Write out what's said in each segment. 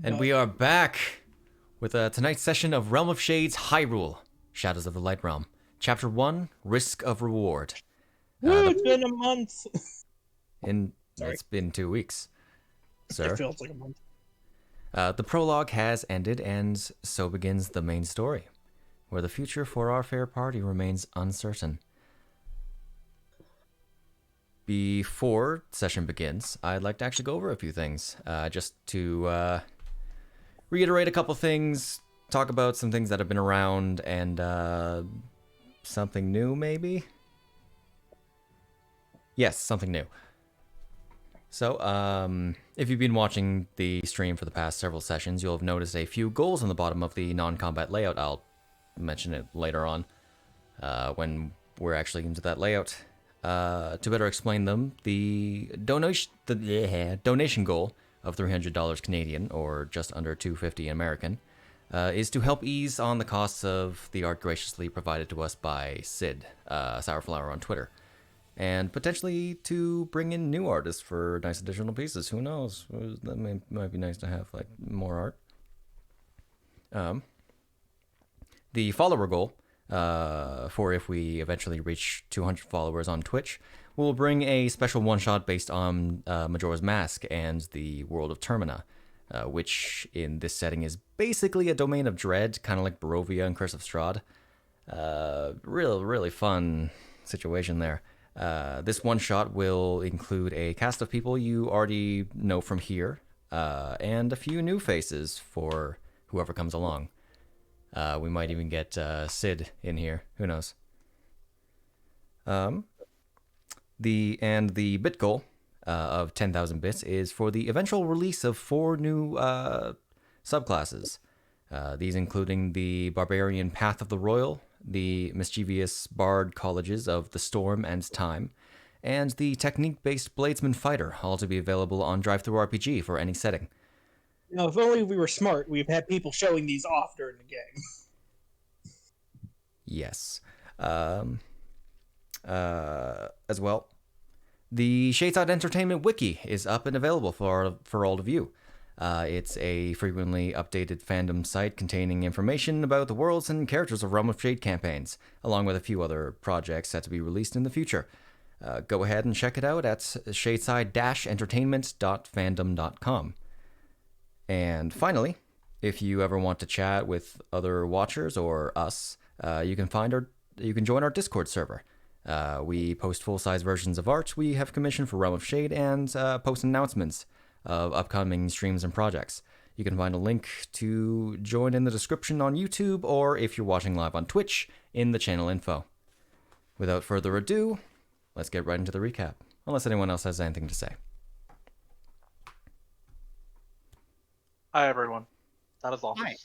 And we are back with tonight's session of Realm of Shades Hyrule, Shadows of the Light Realm. Chapter 1, Risk of Reward. It's been a month. It's been 2 weeks, sir. It feels like a month. The prologue has ended, and so begins the main story, where the future for our fair party remains uncertain. Before session begins, I'd like to actually go over a few things, just to reiterate a couple things, talk about some things that have been around, and something new, maybe? Yes, something new. So, if you've been watching the stream for the past several sessions, you'll have noticed a few goals on the bottom of the non-combat layout. I'll mention it later on, when we're actually into that layout. To better explain them, the donation goal of $300 Canadian, or just under $250 American, is to help ease on the costs of the art graciously provided to us by Sid, sourFlowr on Twitter, and potentially to bring in new artists for nice additional pieces. Who knows? That might be nice to have like more art. The follower goal, for if we eventually reach 200 followers on Twitch, we'll bring a special one-shot based on Majora's Mask and the World of Termina, which in this setting is basically a domain of dread, kind of like Barovia and Curse of Strahd. Really fun situation there. This one-shot will include a cast of people you already know from here, and a few new faces for whoever comes along. We might even get Sid in here. Who knows? The bit goal of 10,000 bits is for the eventual release of 4 new subclasses. These including the Barbarian Path of the Royal, the Mischievous Bard Colleges of the Storm and Time, and the Technique-based Bladesman Fighter, all to be available on DriveThruRPG for any setting. Now, if only we were smart, we've had people showing these off during the game. Yes. As well, the Shadeside Entertainment Wiki is up and available for all of you. It's a frequently updated fandom site containing information about the worlds and characters of Realm of Shade campaigns, along with a few other projects set to be released in the future. Go ahead and check it out at shadeside-entertainment.fandom.com. And finally, if you ever want to chat with other watchers or us, you can join our Discord server. We post full-size versions of art we have commissioned for Realm of Shade and post announcements of upcoming streams and projects. You can find a link to join in the description on YouTube, or if you're watching live on Twitch, in the channel info. Without further ado, let's get right into the recap, unless anyone else has anything to say. Hi, everyone. That is all. Hi.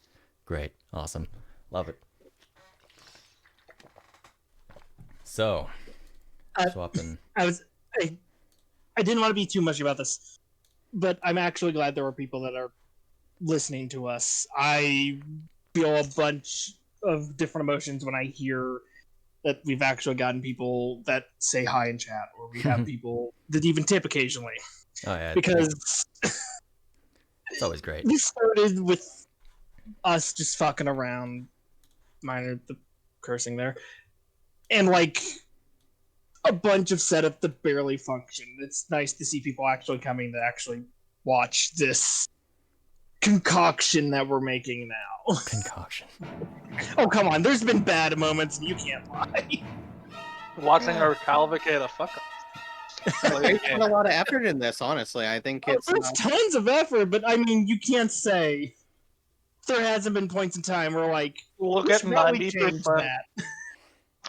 Great. Awesome. Love it. So, swapping. I didn't want to be too much about this, but I'm actually glad there were people that are listening to us. I feel a bunch of different emotions when I hear that we've actually gotten people that say hi in chat, or we have people that even tip occasionally. Oh, yeah. Because it's always great. We started with us just fucking around, minor the cursing there, and like a bunch of setup that barely function. It's nice to see people actually coming to actually watch this concoction that we're making now. Concoction. Oh, come on. There's been bad moments, and you can't lie. Watching our cavalcade of fuck ups. They put a lot of effort in this, honestly. I think it's... There's tons of effort, but I mean, you can't say there hasn't been points in time where, like, look at 90%. That.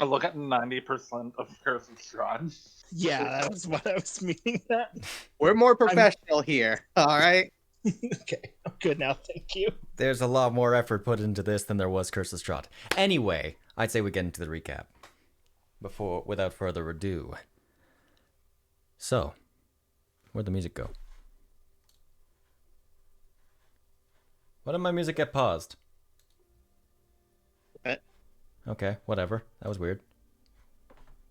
Look at 90% of Curse of Strahd. Yeah, that was what I was meaning. That we're more professional here, all right? Okay, I'm good now. Thank you. There's a lot more effort put into this than there was Curse of Strahd. Anyway, I'd say we get into the recap without further ado. So, where'd the music go? Why did my music get paused? Okay, whatever. That was weird.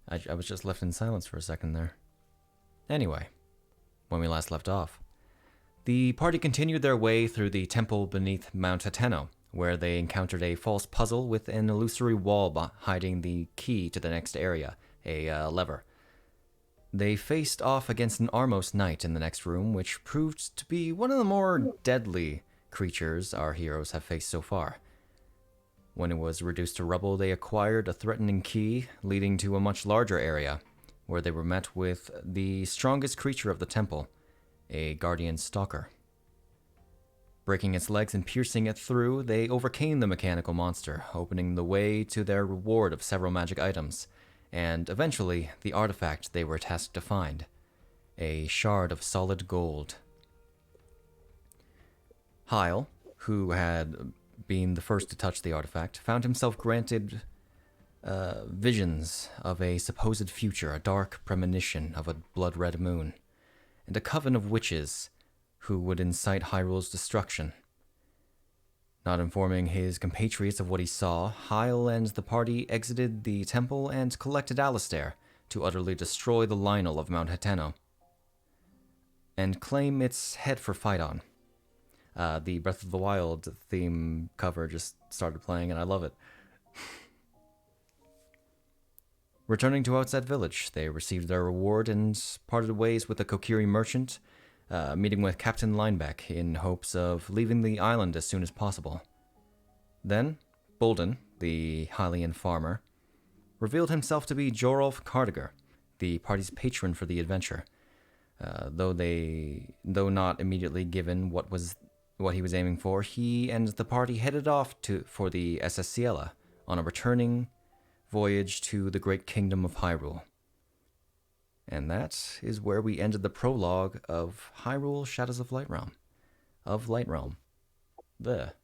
I was just left in silence for a second there. Anyway, when we last left off, The party continued their way through the temple beneath Mount Hateno, where they encountered a false puzzle with an illusory wall hiding the key to the next area, a lever. They faced off against an Armos Knight in the next room, which proved to be one of the more deadly creatures our heroes have faced so far. When it was reduced to rubble, they acquired a threatening key leading to a much larger area, where they were met with the strongest creature of the temple, a guardian stalker. Breaking its legs and piercing it through, they overcame the mechanical monster, opening the way to their reward of several magic items, and eventually the artifact they were tasked to find, a shard of solid gold. Hyle, who had been the first to touch the artifact, found himself granted visions of a supposed future, a dark premonition of a blood-red moon, and a coven of witches who would incite Hyrule's destruction. Not informing his compatriots of what he saw, Hyle and the party exited the temple and collected Alistair to utterly destroy the Lionel of Mount Hateno and claim its head for Phaidon. The Breath of the Wild theme cover just started playing, and I love it. Returning to Outset Village, they received their reward and parted ways with a Kokiri merchant, meeting with Captain Lineback in hopes of leaving the island as soon as possible. Then, Bolden, the Hylian farmer, revealed himself to be Jorolf Cardiger, the party's patron for the adventure. Though not immediately given what he was aiming for, he and the party headed off for the SS Ciela on a returning voyage to the great kingdom of Hyrule. And that is where we ended the prologue of Hyrule Shadows of Light Realm. There.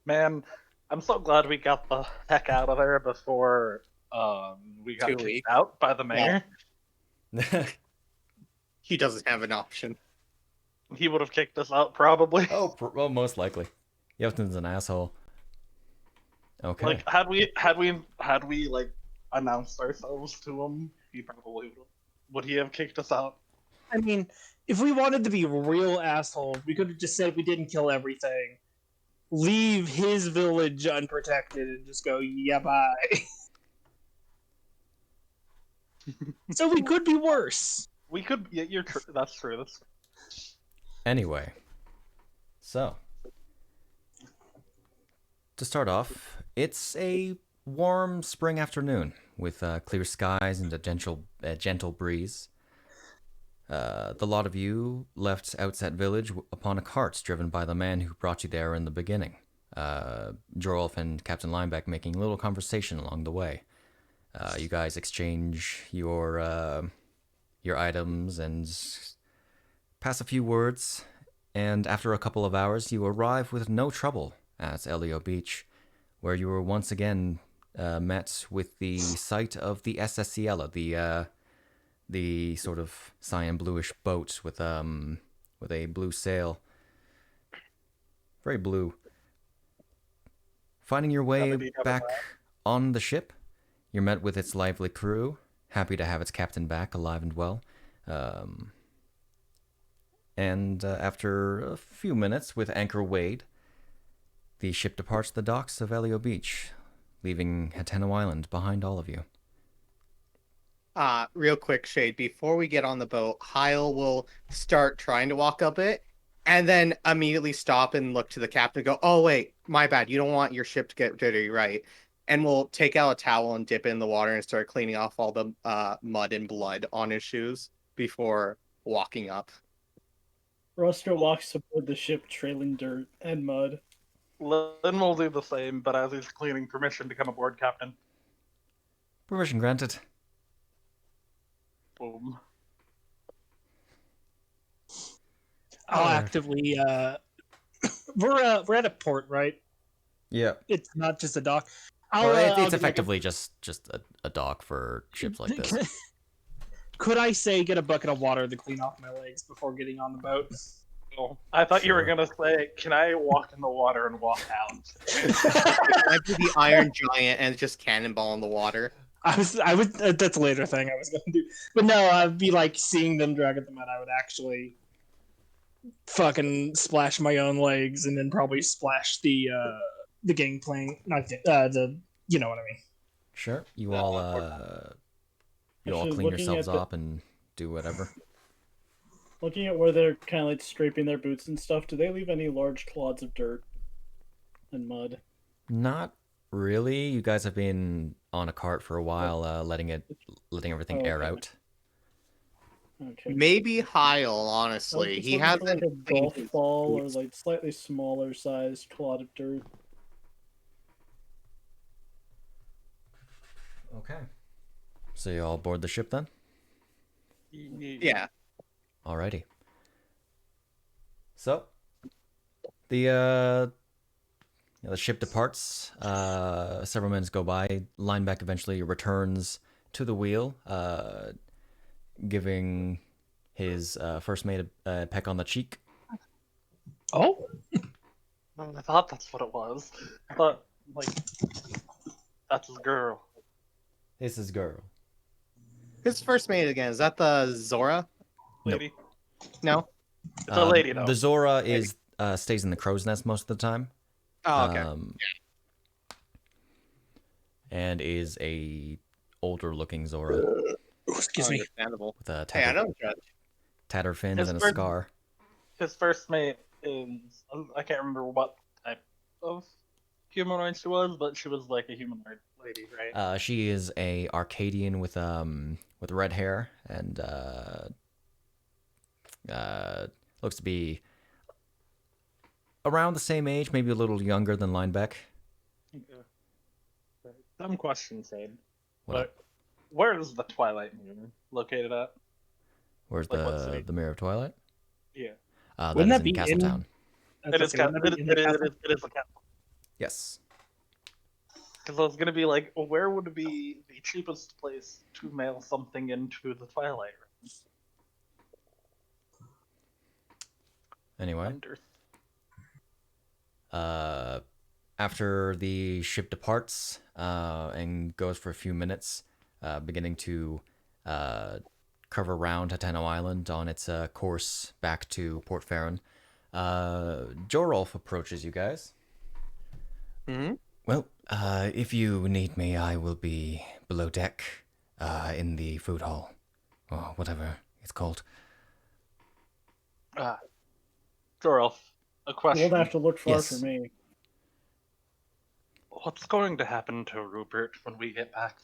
Man, I'm so glad we got the heck out of there before we got kicked out by the mayor. Yeah. He doesn't have an option. He would have kicked us out probably. Well, most likely. Yelton's an asshole. Okay. Like had we like announced ourselves to him, he probably would he have kicked us out. I mean, if we wanted to be real assholes, we could have just said we didn't kill everything, leave his village unprotected, and just go, yeah, bye. So we could be worse. We could. Yeah, that's true. Anyway, so to start off, it's a warm spring afternoon with clear skies and a gentle breeze. The lot of you left Outset Village upon a cart driven by the man who brought you there in the beginning. Jorolf and Captain Lineback making a little conversation along the way. You guys exchange your items and pass a few words, and after a couple of hours, you arrive with no trouble at Elio Beach, where you were once again met with the sight of the SS Ciela, the sort of cyan bluish boat with a blue sail, very blue. Finding your way back on the ship, you're met with its lively crew, happy to have its captain back, alive and well. And after a few minutes with anchor weighed, the ship departs the docks of Elio Beach, leaving Hateno Island behind all of you. Real quick, Shade, before we get on the boat, Hyle will start trying to walk up it, and then immediately stop and look to the captain and go, oh, wait, my bad, you don't want your ship to get dirty, right? And we'll take out a towel and dip it in the water and start cleaning off all the mud and blood on his shoes before walking up. Roscoe walks aboard the ship trailing dirt and mud. Lynn will do the same, but as he's cleaning, permission to come aboard, Captain. Permission granted. Boom. I'll actively. We're at a port, right? Yeah. It's not just a dock. It's effectively just a dock for ships like this. Could I say get a bucket of water to clean off my legs before getting on the boat? Oh, I thought you were gonna say, "Can I walk in the water and walk out?" I do the Iron Giant and just cannonball in the water. I would. That's a later thing I was going to do. But no, I'd be like seeing them drag at the mud. I would actually fucking splash my own legs and then probably splash the gangplank, not the you know what I mean. Sure. You all Actually, clean looking yourselves at the- up and do whatever. Looking at where they're kind of like scraping their boots and stuff, do they leave any large clods of dirt and mud? Not really. You guys have been on a cart for a while, letting everything air Okay. out. Okay. Maybe Hyle, I was honestly. just He looking for, hasn't like a cleaned golf his ball or boots. like slightly smaller sized clod of dirt. Okay. So you all board the ship then? Yeah. Alrighty. So the ship departs. Several minutes go by. Lineback eventually returns to the wheel, giving his first mate a peck on the cheek. Oh, I thought that's what it was. I thought, like, that's his girl. This is girl. His first mate again, is that the Zora? Lady. No? It's a lady, though. The Zora is stays in the crow's nest most of the time. Oh, okay. And is a older looking Zora excuse me. Understandable. with a Hey, I don't judge. tattered fins His and a bird- scar. His first mate is, I can't remember what type of humanoid she was, but she was like a humanoid lady, right? She is a Arcadian with red hair and looks to be around the same age, maybe a little younger than Linebeck. Dumb question, Sade. What up? But where is the Twilight Moon located at? Where's like what city? the Mirror of Twilight? Yeah. That Wouldn't is that in be Castletown. It is the castle. Yes. Because I was gonna be like, well, where would be the cheapest place to mail something into the Twilight Realm? Anyway, Under- after the ship departs and goes for a few minutes, beginning to curve around Hateno Island on its course back to Port Farron, Jorolf approaches you guys. Hmm? Well, if you need me, I will be below deck in the food hall, or whatever it's called. Jorolf, a You question. won't have to look far Yes. for me. What's going to happen to Rupert when we get back?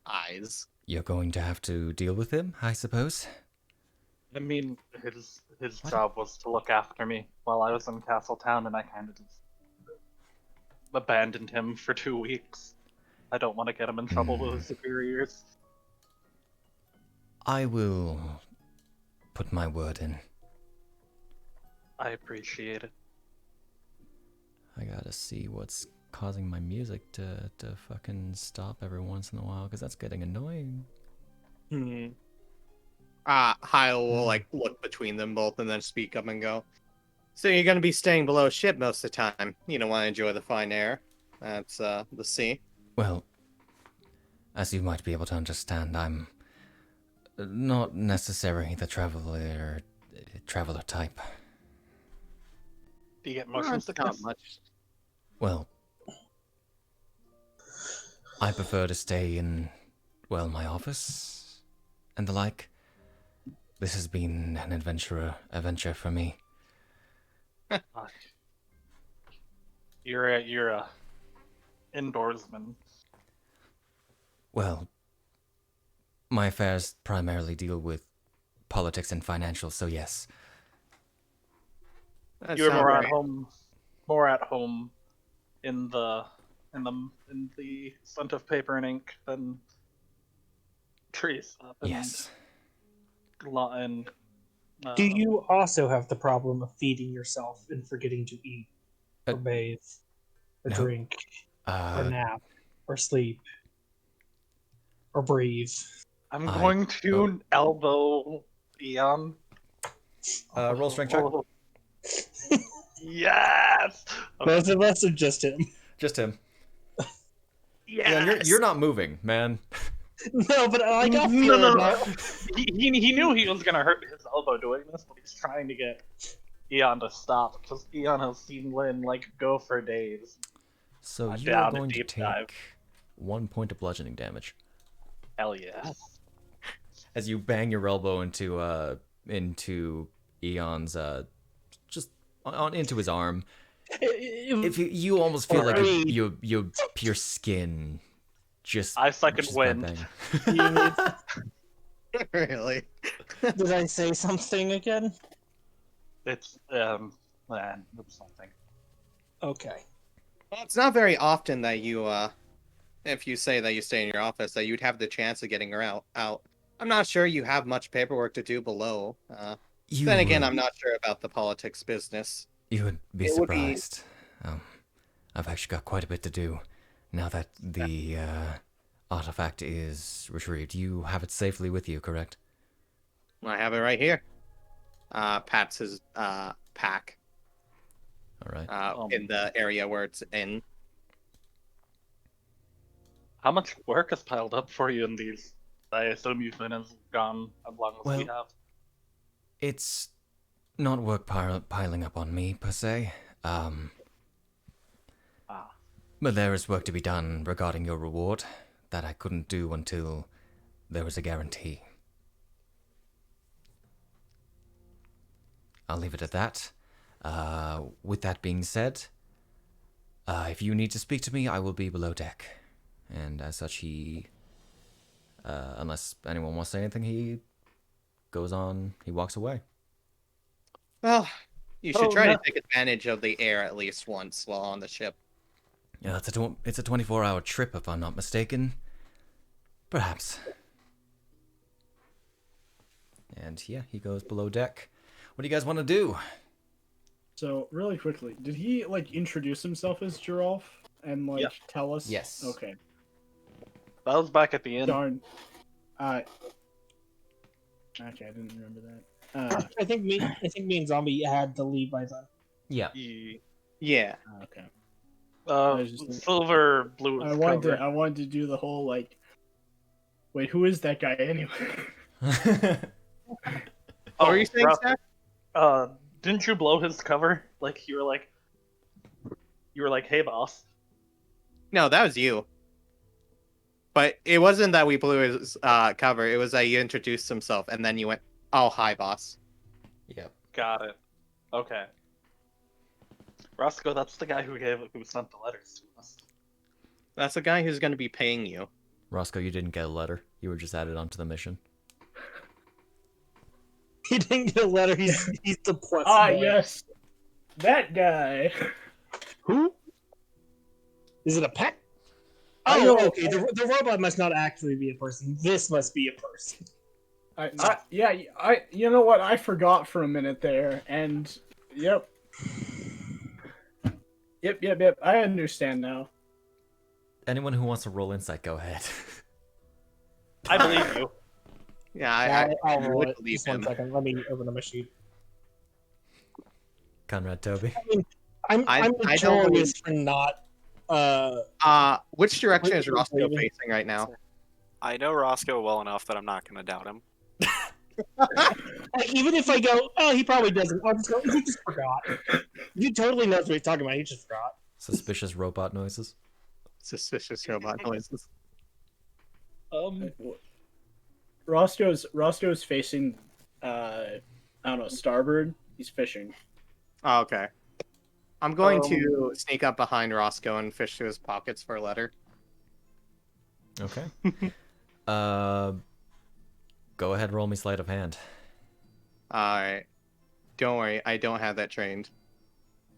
Eyes. You're going to have to deal with him, I suppose. I mean, his job was to look after me while I was in Castletown, and I kind of just abandoned him for 2 weeks. I don't want to get him in trouble with his superiors. I will put my word in. I appreciate it. I gotta see what's causing my music to fucking stop every once in a while, because that's getting annoying. Hyle will like look between them both and then speak up and go. So you're gonna be staying below ship most of the time. You don't want to enjoy the fine air. That's the sea. Well, as you might be able to understand, I'm not necessarily the traveler type. Do you get Well, motion it's not sickness? much. Well, I prefer to stay in, well, my office and the like. This has been an adventure for me. You're a indoorsman. Well, my affairs primarily deal with politics and financial, so yes. That You're sounds more right. at home in the scent of paper and ink than trees. And, Yes. And Do you also have the problem of feeding yourself and forgetting to eat, or bathe, or no. drink, or Uh, nap, or sleep, or breathe? I'm I- going to elbow Eon. roll strength check. Oh. Yes. Both of us, or just him? Just him. Yes. Yeah, you're not moving, man. No, but like I'll No, feel no, it no. out. He knew he was gonna hurt his elbow doing this, but he's trying to get Eon to stop because Eon has seen Lynn like go for days. So you down are a going to deep take dive. 1 point of bludgeoning damage Hell yeah. as you bang your elbow into Eon's just into his arm. If you almost feel like Alright. you your skin just I second just by wind. banging. Really? Did I say something again? It's it's something. Okay. Well, it's not very often that you, if you say that you stay in your office, that you'd have the chance of getting her out. I'm not sure you have much paperwork to do below. Then again, I'm not sure about the politics business. You would be It would be- surprised. I've actually got quite a bit to do now that the artifact is retrieved. You have it safely with you, correct? I have it right here. Pats his pack All right. in the area where it's in. How much work has piled up for you in these? I assume you've been as gone as long as we Well- have. It's not work piling up on me per se. But there is work to be done regarding your reward that I couldn't do until there was a guarantee. I'll leave it at that. With that being said, if you need to speak to me, I will be below deck. And as such, he, unless anyone wants to say anything, he goes on, he walks away. Well, you should Oh, try no. to take advantage of the air at least once while on the ship. Yeah, it's a 24-hour trip, if I'm not mistaken. Perhaps. And yeah, he goes below deck. What do you guys want to do? So really quickly, did he like introduce himself as Giralf and like Yeah. tell us? Yes. Okay. That was back at the end. Darn. Okay, I didn't remember that. I think me and Zombie had to leave by then. Yeah. Yeah. Okay. Uh, was just- silver, blue. I wanted to do the whole like. Wait, who is that guy anyway? What were you saying, Rough- Snak? Didn't you blow his cover? Like you were like, hey boss. No, that was you. But it wasn't that we blew his cover. It was that he introduced himself, and then you went, "Oh, hi, boss." Yep. Got it. Okay. Roscoe, that's the guy who sent the letters to us. That's the guy who's going to be paying you. Roscoe, you didn't get a letter. You were just added onto the mission. He didn't get a letter. He's the plus. boy. Yes, that guy. Who? Is it a pet? I Oh, know. okay. The robot must not actually be a person. This must be a person. You know what? I forgot for a minute there, and yep. Yep. I understand now. Anyone who wants to roll insight, go ahead. I believe you. Yeah, I'll I roll would it. believe Just one him. second. Let me open my sheet. Conrad, Toby. I'm I don't notorious for not. Which direction is Wait, Roscoe wait. facing right now? I know Roscoe well enough that I'm not going to doubt him. Like, even if I go, oh, he probably doesn't. I'll just go. He just forgot. He totally knows what he's talking about. He just forgot. Suspicious robot noises. Suspicious robot noises. Roscoe's facing, I don't know, starboard. He's fishing. Oh, okay. I'm going to sneak up behind Roscoe and fish through his pockets for a letter. Okay. Go ahead, roll me sleight of hand. Alright. Don't worry, I don't have that trained.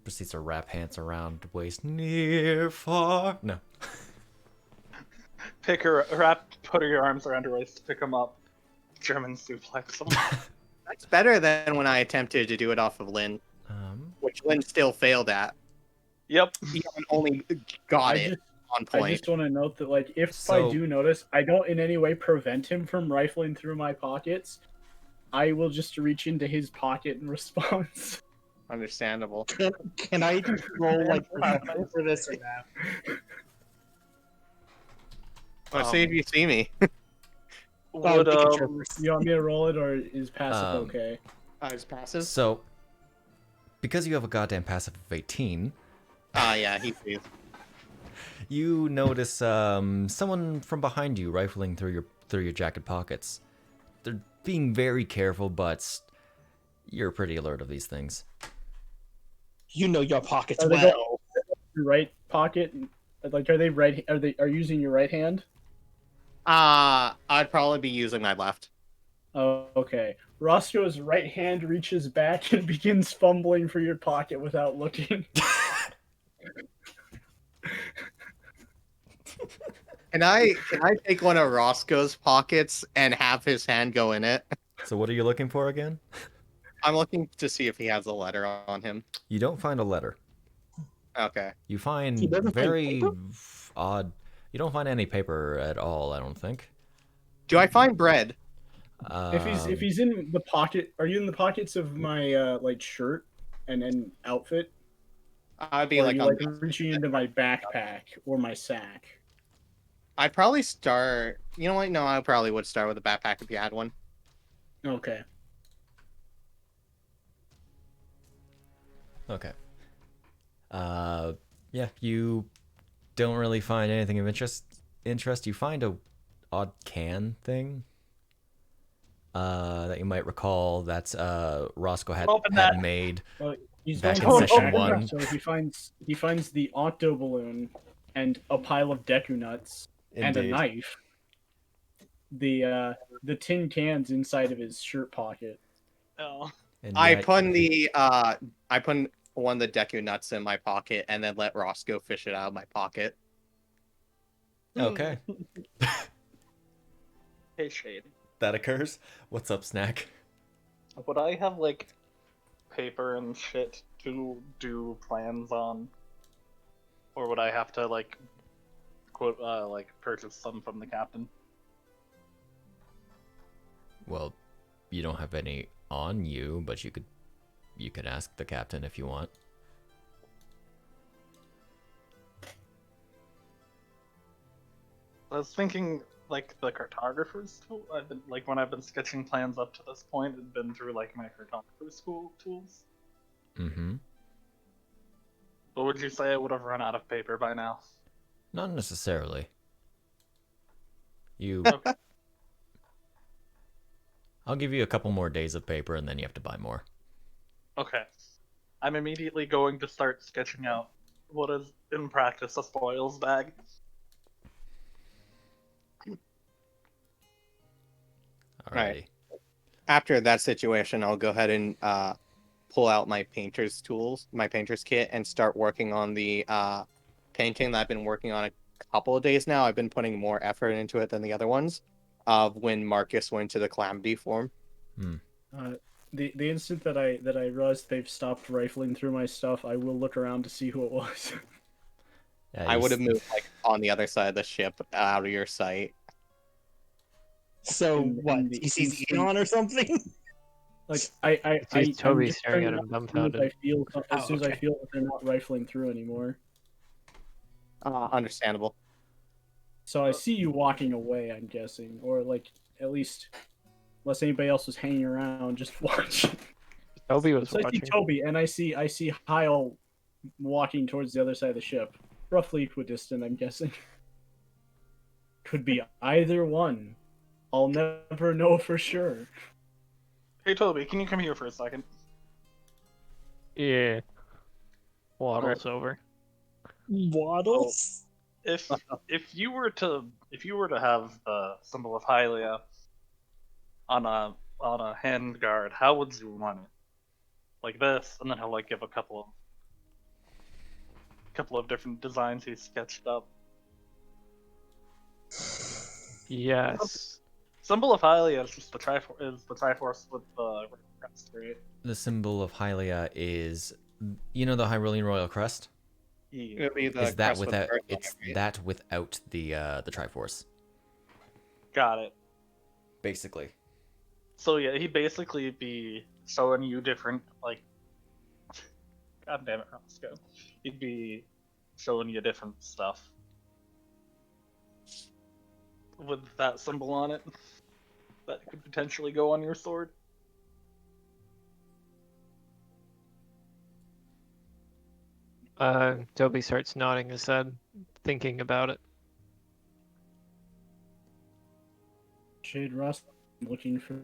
Proceeds to wrap hands around waist, near, far. No. Put your arms around her waist to pick him up. German suplex him. That's better than when I attempted to do it off of Lynn, which Lynn still failed at. Yep. He only got I it just- on I point. just want to note that, like, if So- I do notice, I don't in any way prevent him from rifling through my pockets. I will just reach into his pocket in response. Understandable. Can I roll like perception for this or not? Well, see if you see me. Would making sure first. You want me to roll it, or is passive Um, okay? Is passive? So, because you have a goddamn passive of 18, Yeah, he sees. you notice someone from behind you rifling through your jacket pockets. They're being very careful, but you're pretty alert of these things. You know your pockets Are they well. Your right pocket, like, are they using your right hand? I'd probably be using my left. Oh, okay. Roscoe's right hand reaches back and begins fumbling for your pocket without looking. Can I take one of Roscoe's pockets and have his hand go in it? So what are you looking for again? I'm looking to see if he has a letter on him. You don't find a letter. Okay. You find He doesn't find very paper? odd. You don't find any paper at all, I don't think. Do I find bread? If he's in the pocket, are you in the pockets of my like shirt and outfit? I'd be Or are like, you on like the- reaching into my backpack or my sack? I'd probably start. You know what? No, I probably would start with a backpack if you had one. Okay. Okay. Yeah, you don't really find anything of interest. You find a odd can thing. That you might recall that Roscoe had Open that. made. Well, he's Back going in to session the backpack, 1. so he finds the octo balloon and a pile of Deku nuts and a Indeed. knife. The tin cans inside of his shirt pocket. Oh. And I yet- put one of the Deku nuts in my pocket and then let Roscoe fish it out of my pocket. Okay, Hey, Shade. that occurs. What's up, Snak? Would I have, like, paper and shit to do plans on? Or would I have to, like, quote, purchase some from the captain? Well, you don't have any on you, but you could ask the captain if you want. I was thinking, like, the cartographer's tool. When I've been sketching plans up to this point, it's been through, like, my cartographer's school tools. Mm-hmm. But would you say I would have run out of paper by now? Not necessarily. You. Okay. I'll give you a couple more days of paper, and then you have to buy more. Okay. I'm immediately going to start sketching out what is, in practice, a spoils bag. Alrighty. Right. After that situation, I'll go ahead and pull out my painter's tools, my painter's kit, and start working on the painting that I've been working on a couple of days now. I've been putting more effort into it than the other ones. Of when Marcus went to the Calamity form. The instant that I realized they've stopped rifling through my stuff, I will look around to see who it was. Yeah, I you would have s- moved like on the other side of the ship, out of your sight. So in what? the He sees instant- Eon or something? Like I sees Toby I'm just staring at turning him around dumbfounded. as soon as I okay. feel that they're not rifling through anymore. Understandable. So I see you walking away, I'm guessing, or like at least, unless anybody else was hanging around, just watch. Toby was So I see watching. Toby, and I see Hyle walking towards the other side of the ship, roughly equidistant, I'm guessing. Could be either one. I'll never know for sure. Hey, Toby, can you come here for a second? Yeah. Waddles over. Waddles? If you were to have the symbol of Hylia on a hand guard, how would you run it? Like this, and then he'll like give a couple of different designs he sketched up. Yes. Symbol of Hylia is just the Triforce with the crest, right? The symbol of Hylia is, you know, the Hyrulean royal crest. Yeah. It'd be the Is that crest with the without? bird on It's it, right? that without the Triforce, Got it. basically. So yeah, he'd basically be showing you different like. God damn it, Roscoe. He'd be showing you different stuff with that symbol on it. that could potentially go on your sword? Toby starts nodding his head, thinking about it. Shade Rust, looking for.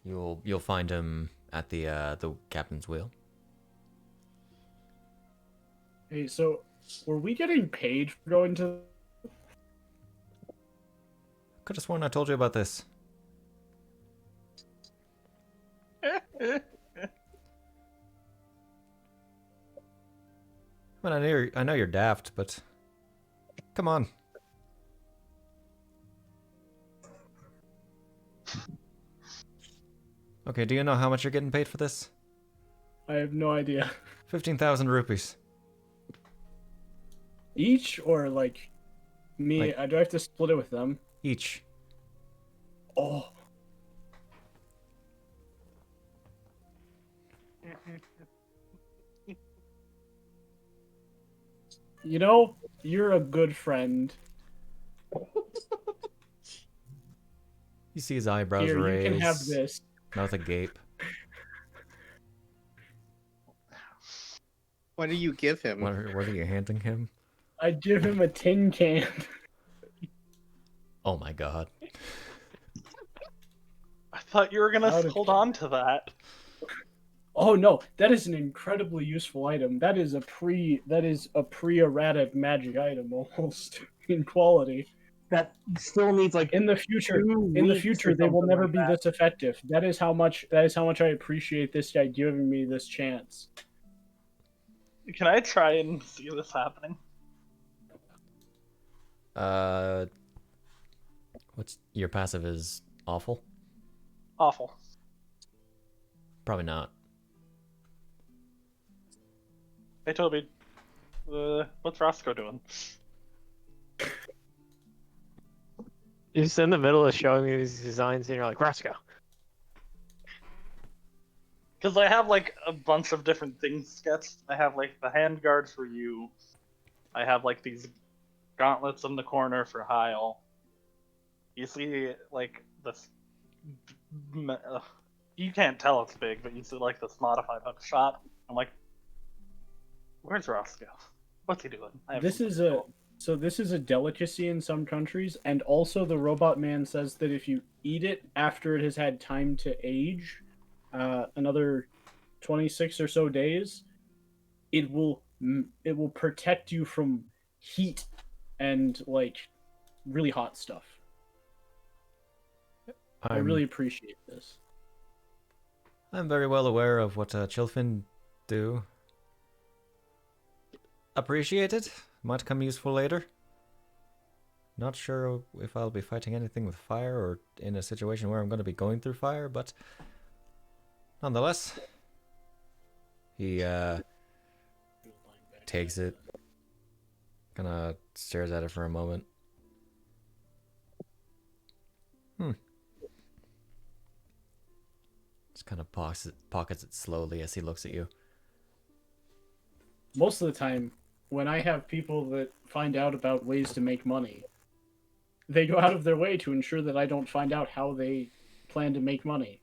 You'll find him at the captain's wheel. Hey, so were we getting paid for going to? Could have sworn I told you about this. I mean, I know you're daft, but come on. Okay, do you know how much you're getting paid for this? I have no idea. 15,000 rupees. Each or like me? Like- Do I have to split it with them? Each. Oh. You know, you're a good friend. You see his eyebrows Here, raise. you can have this. Mouth agape. What do you give him? What are you handing him? I'd give him a tin can. Oh my god. I thought you were gonna Out of- hold on to that. Oh no, that is an incredibly useful item. That is a pre-erratic magic item almost in quality. That still needs like In the future, 2 in the weeks future, or they will something never like be that. this effective. That is how much I appreciate this guy giving me this chance. Can I try and see this happening? What's your passive is awful? Awful. Probably not. Hey Toby, what's Roscoe doing? You're just in the middle of showing me these designs, and you're like, Roscoe. Because I have like a bunch of different things sketched. I have like the hand guards for you. I have like these gauntlets in the corner for Hyle. You see like this. You can't tell it's big, but you see like this modified hook shot. I'm like, where's Roscoe? What's he doing? This is a delicacy in some countries, and also the robot man says that if you eat it after it has had time to age, another 26 or so days, it will protect you from heat and like really hot stuff. I really appreciate this. I'm very well aware of what Chilfin do. Appreciate it. Might come useful later. Not sure if I'll be fighting anything with fire or in a situation where I'm going to be going through fire, but nonetheless, he takes it, kind of stares at it for a moment. Just kind of pockets it slowly as he looks at you. Most of the time, when I have people that find out about ways to make money, they go out of their way to ensure that I don't find out how they plan to make money.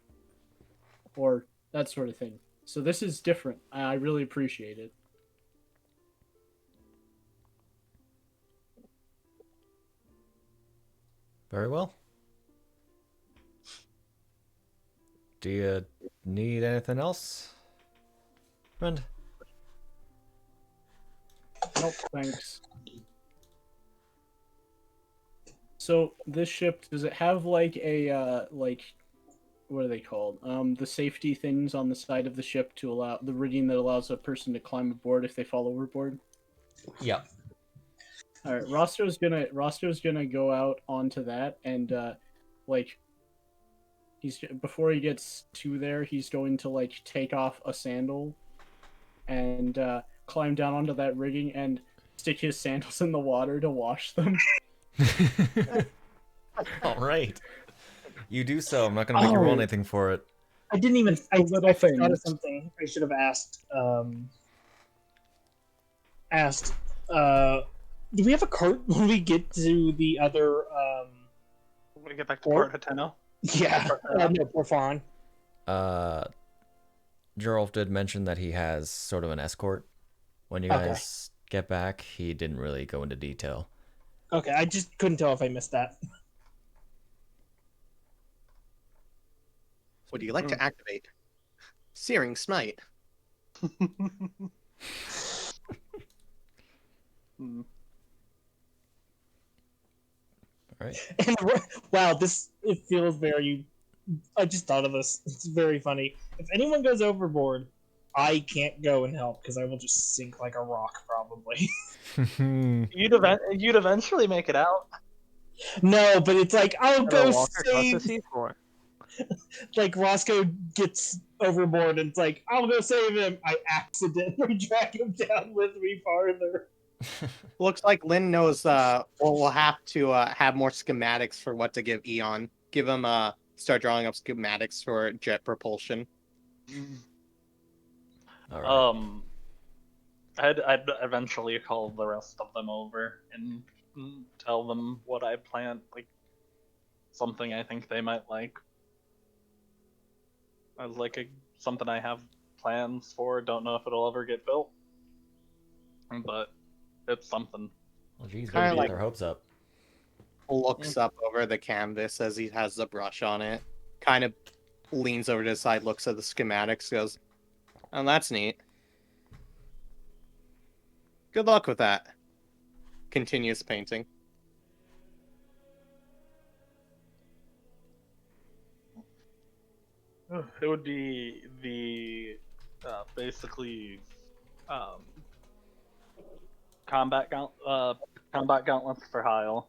Or that sort of thing. So this is different. I really appreciate it. Very well. Do you need anything else, friend? Nope, thanks. So this ship, does it have like a what are they called? The safety things on the side of the ship to allow the rigging that allows a person to climb aboard if they fall overboard? Yeah. All right, Roscoe's gonna go out onto that and before he gets to there, he's going to like take off a sandal and climb down onto that rigging and stick his sandals in the water to wash them. All right. You do so. I'm not going to make you roll anything for it. I didn't even. I little thought of things. something. I should have asked. Do we have a cart when we get to the other? When we get back to Or- Port Hateno. Yeah, no, poor Fawn. Geralt did mention that he has sort of an escort. When you Okay. guys get back, he didn't really go into detail. Okay, I just couldn't tell if I missed that. Would you like to activate Searing Smite? All right. And wow, it feels very. I just thought of this. It's very funny. If anyone goes overboard, I can't go and help because I will just sink like a rock probably. You'd eventually make it out. No, but it's like I'll go Walker, what's the save. C4? Like Roscoe gets overboard and it's like I'll go save him. I accidentally drag him down with me farther. Looks like Lynn knows. We'll have to have more schematics for what to give Eon. Give him start drawing up schematics for jet propulsion. All right. I'd eventually call the rest of them over and tell them what I plan, like something I think they might like. As like something I have plans for. Don't know if it'll ever get built, but it's something. Well, geez, Kinda better get like- their hopes up. Looks up over the canvas as he has the brush on it. Kind of leans over to the side, looks at the schematics, goes, "Oh, that's neat. Good luck with that." Continues painting. It would be the basically combat gauntlets for Hyle.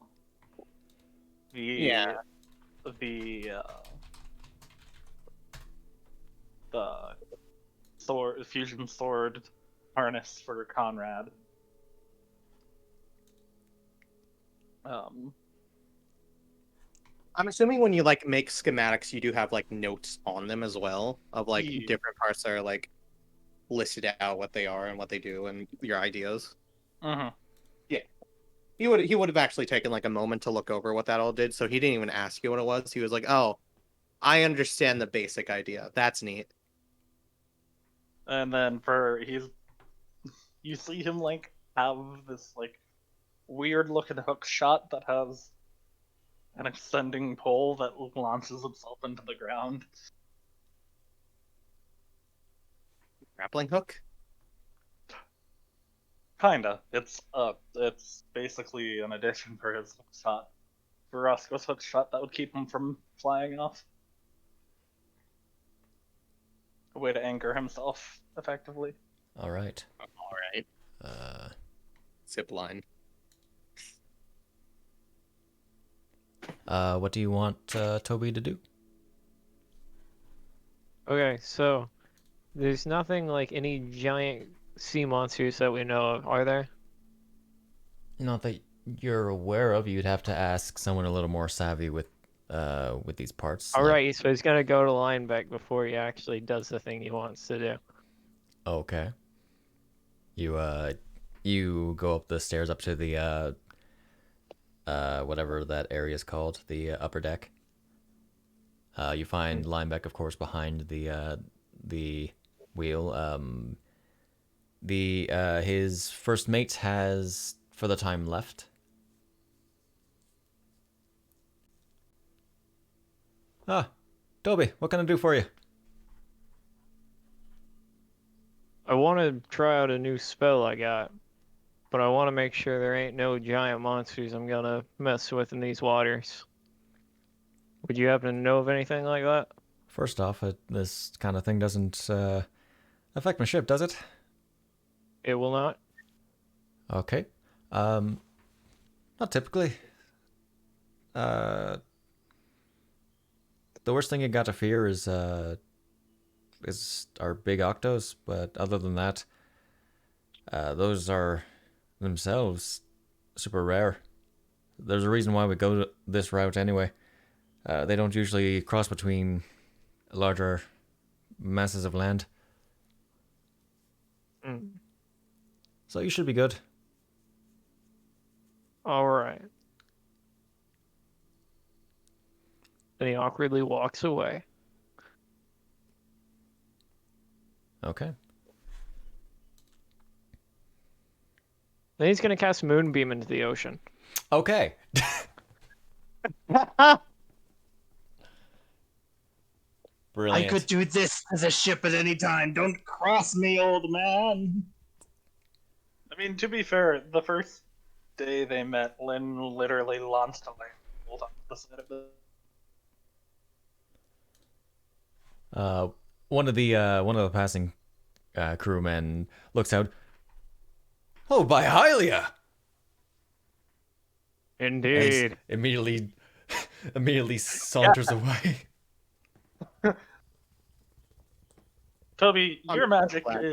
Yeah. The fusion sword harness for Conrad. I'm assuming when you like make schematics, you do have like notes on them as well of like Yeah. different parts that are like listed out what they are and what they do and your ideas. Mm-hmm. He would have actually taken like a moment to look over what that all did, so he didn't even ask you what it was. He was like, "Oh, I understand the basic idea. That's neat." And then you see him like have this like weird looking hook shot that has an extending pole that launches itself into the ground. Grappling hook? Kinda. It's basically an addition for his hook shot. For Roscoe's hook shot that would keep him from flying off. A way to anchor himself effectively. All right. All right. Zip line. What do you want Toby to do? Okay, so there's nothing like any giant sea monsters that we know of, are there? Not that you're aware of. You'd have to ask someone a little more savvy with these parts. All like- right, so he's gonna go to Linebeck before he actually does the thing he wants to do. Okay. You go up the stairs up to the whatever that area is called, the upper deck. You find Linebeck, of course, behind the wheel. His first mate has for the time left. Ah, Toby, what can I do for you? I want to try out a new spell I got, but I want to make sure there ain't no giant monsters I'm gonna mess with in these waters. Would you happen to know of anything like that? First off, this kind of thing doesn't affect my ship, does it? It will not. Okay. Not typically. The worst thing you got to fear is our big octos, but other than that, those are themselves super rare. There's a reason why we go this route anyway. They don't usually cross between larger masses of land. Mm. So you should be good. All right. And he awkwardly walks away. Okay. Then he's gonna cast Moonbeam into the ocean. Okay. Brilliant. I could do this as a ship at any time. Don't cross me, old man. I mean, to be fair, the first day they met, Lynn literally launched a light bolt on the side of the. One of the passing crewmen looks out. Oh, by Hylia! And Indeed. immediately saunters away. Toby, I'm your magic glad.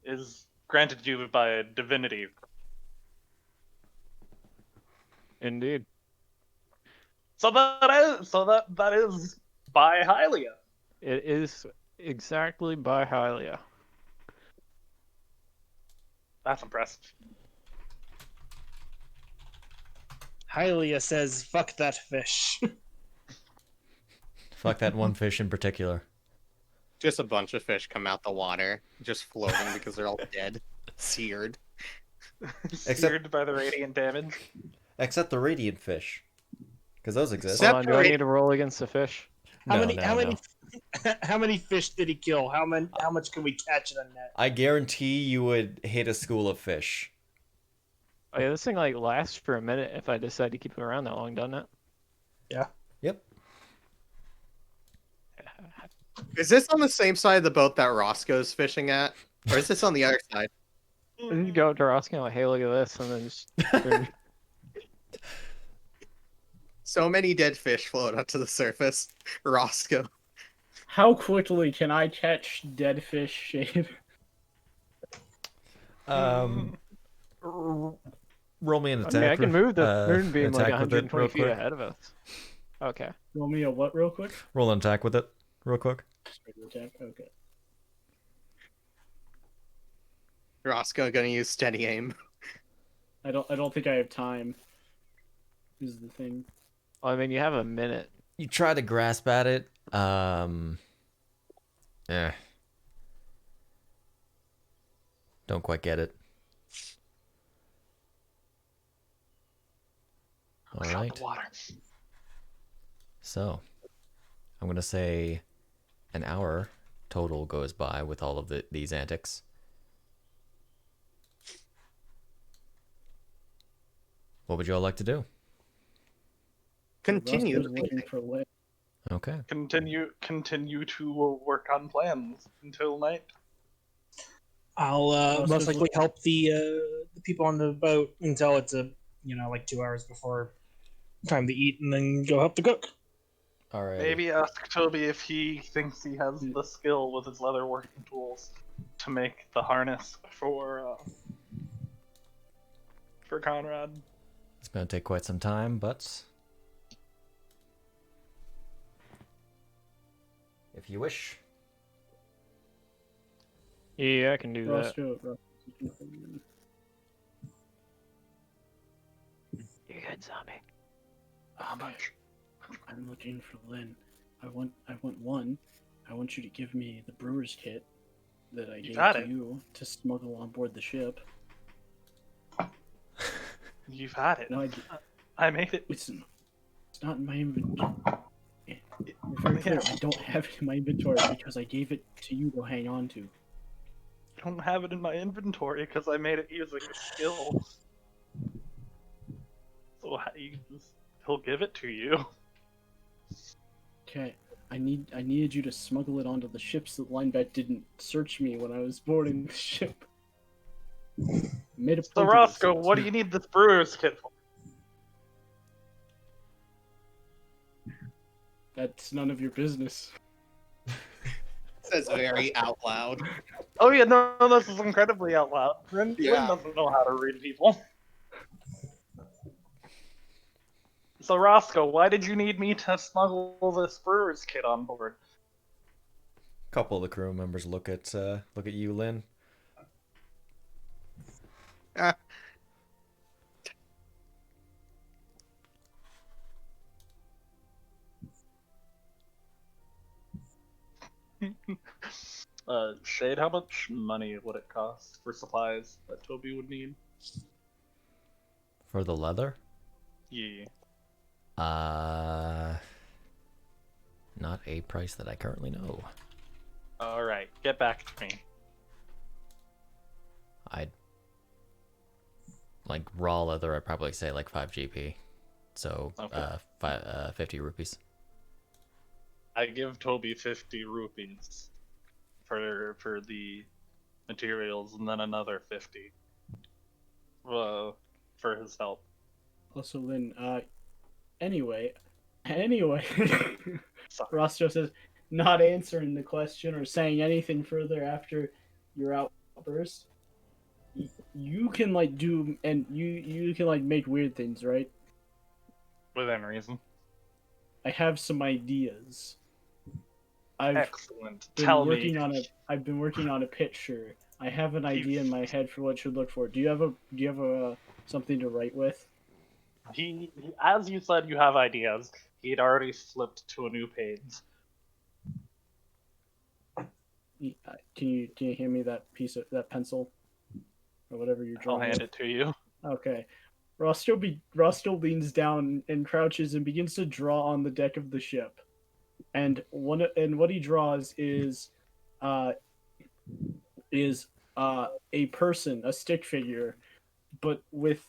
is granted you by a divinity. Indeed. So that is by Hylia. It is exactly by Hylia. That's impressive. Hylia says, fuck that fish. Fuck that one fish in particular. Just a bunch of fish come out the water, just floating because they're all dead, seared. Seared by the radiant damage. Except the radiant fish. Because those exist. Hold on, do I need to roll against the fish? How No. how many fish did he kill? How much can we catch in a net? I guarantee you would hit a school of fish. Oh yeah, this thing like lasts for a minute if I decide to keep it around that long, doesn't it? Yep. Is this on the same side of the boat that Roscoe's fishing at? Or is this on the other side? And you go up to Roscoe like, hey, look at this, and then just So many dead fish float up to the surface. Roscoe. How quickly can I catch dead fish shape? Roll me an attack. I mean, I can move the Moonbeam like attack with it 120 real feet quick. ahead of us. Okay. Roll me a what real quick? Roll an attack with it real quick. Attack. Okay. Roscoe gonna use steady aim. I don't think I have time. Is the thing. Well, I mean, you have a minute. You try to grasp at it. Don't quite get it. All Look out right. the water. So, I'm gonna say an hour total goes by with all of these antics. What would you all like to do? Continue. Roscoe's looking for Lynn. Okay. Continue to work on plans until night. I'll most likely help the people on the boat until it's like 2 hours before time to eat, and then go help the cook. All right. Maybe ask Toby if he thinks he has the skill with his leather working tools to make the harness for Conrad. It's gonna take quite some time, but if you wish. Yeah, I can do that. Roscoe. You're good, zombie. How much? I'm looking for Lynn. I want one. I want you to give me the brewer's kit that I gave to you to smuggle on board the ship. You've had it. No, I made it. it's not in my inventory. We're very clear. I don't have it in my inventory because I gave it to you to hang on to. I don't have it in my inventory because I made it using a skill. So he'll give it to you. Okay, I needed you to smuggle it onto the ship so that Lineback didn't search me when I was boarding the ship. Made a So point of Roscoe, this. what do you need this brewer's kit for? That's none of your business. Says very out loud. Oh yeah, no, this is incredibly out loud. Lynn Yeah. doesn't know how to read people. So Roscoe, why did you need me to smuggle this brewer's kit on board? A couple of the crew members look at you, Lynn. Shade, how much money would it cost for supplies that Toby would need? For the leather? Yeah. Not a price that I currently know. Alright, get back to me. I'd like raw leather. I'd probably say like 5 GP. So Okay. 50 rupees. I give Toby 50 rupees for the materials, and then another 50 for his help. Also, Lynn, anyway, Sorry. Roscoe says, not answering the question or saying anything further after your outburst. You can like do, and you can like make weird things, right? Within reason. I have some ideas. I've Excellent. been Tell working me. on a. I've been working on a picture. I have an idea in my head for what should look for. Do you have a something to write with? He, as you said, you have ideas. He'd already flipped to a new page. Can you hand me that pencil or whatever you're I'll drawing? hand it to you. Okay. Roscoe leans down and crouches and begins to draw on the deck of the ship. And what he draws is a person, a stick figure, but with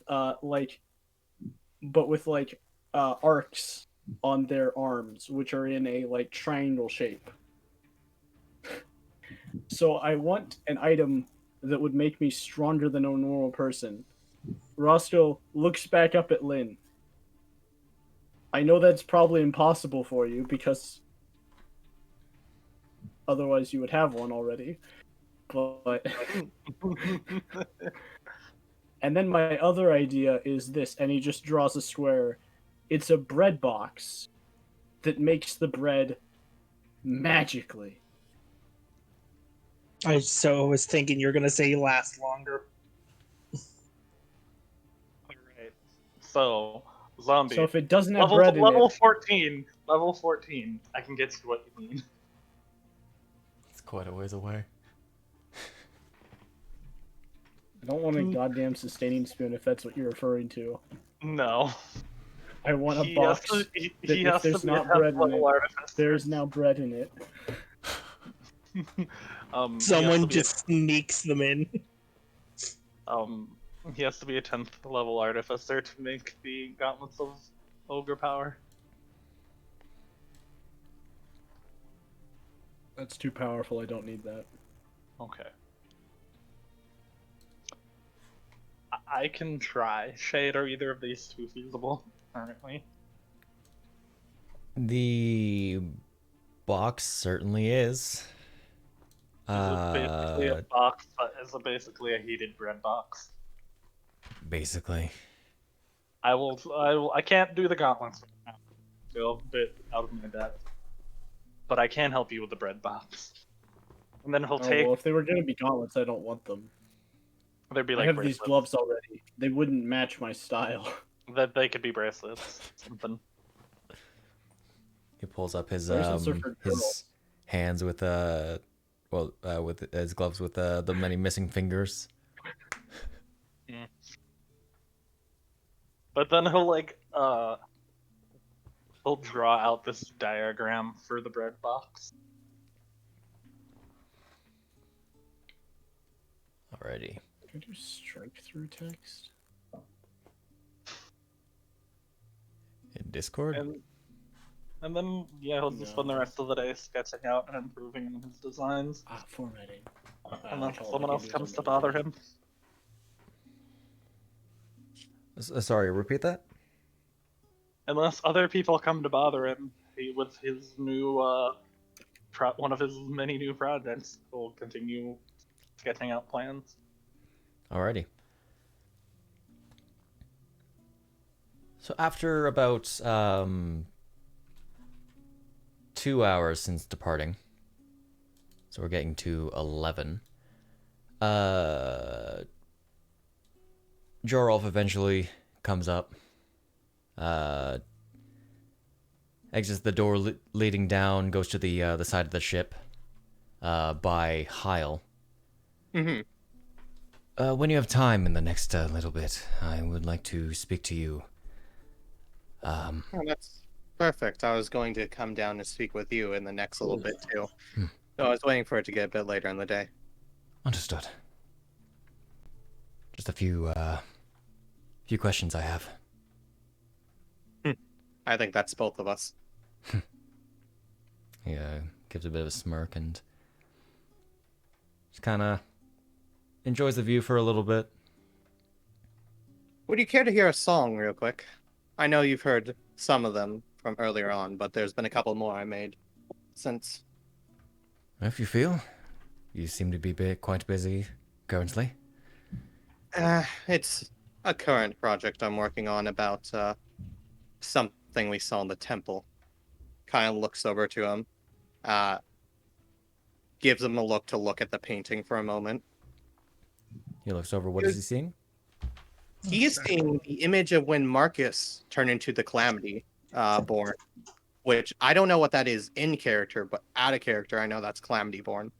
arcs on their arms, which are in a like triangle shape. So I want an item that would make me stronger than a normal person. Roscoe looks back up at Lynn. I know that's probably impossible for you because otherwise you would have one already. But and then my other idea is this, and he just draws a square. It's a bread box that makes the bread magically. I was thinking you're gonna say last longer. Alright. So, zombie. So if it doesn't have level bread in level it, 14. Level 14. I can get you what you need. It's quite a ways away. I don't want a goddamn sustaining spoon if that's what you're referring to. No. I want a He box has to, that he if has to there's be a not 10th bread in level it, artificer. there's now bread in it. He has Someone to be just sneaks them in. he has to be a 10th level artificer to make the gauntlets of ogre power. That's too powerful. I don't need that. Okay. I can try. Shade, are either of these two feasible currently? The box certainly is. Is it basically a box, but is it basically a heated bread box? Basically. I can't do the gauntlets right now. Still a bit out of my depth. But I can help you with the bread box. And then he'll take. Well, if they were gonna be gauntlets, I don't want them. There'd be I like have bracelets. these gloves already. They wouldn't match my style. That they could be bracelets. Something. He pulls up his Bracelets are for his girls. hands with with his gloves with the many missing fingers. But then he'll draw out this diagram for the bread box. Alrighty. Can I do strike through text? In Discord? And then he'll just spend the rest of the day sketching out and improving on his designs. Formatting. Unless someone else comes to bother him. Sorry, repeat that? Unless other people come to bother him with his new one of his many new projects, he'll continue sketching out plans. Alrighty. So after about 2 hours since departing, so we're getting to 11. Jorolf eventually comes up, exits the door leading down, goes to the side of the ship, by Hyle. Mm-hmm. When you have time in the next little bit, I would like to speak to you. Oh, that's perfect. I was going to come down and speak with you in the next little bit too. So I was waiting for it to get a bit later in the day. Understood. Just a few questions I have. I think that's both of us. He gives a bit of a smirk and just kind of enjoys the view for a little bit. Would you care to hear a song real quick? I know you've heard some of them from earlier on, but there's been a couple more I made since. If you feel. You seem to be quite busy currently. It's a current project I'm working on about something we saw in the temple. Kind of looks over to him, gives him a look at the painting for a moment. He looks over. What is he seeing? He is seeing the image of when Marcus turned into the Calamity born, which I don't know what that is in character, but out of character, I know that's Calamity born.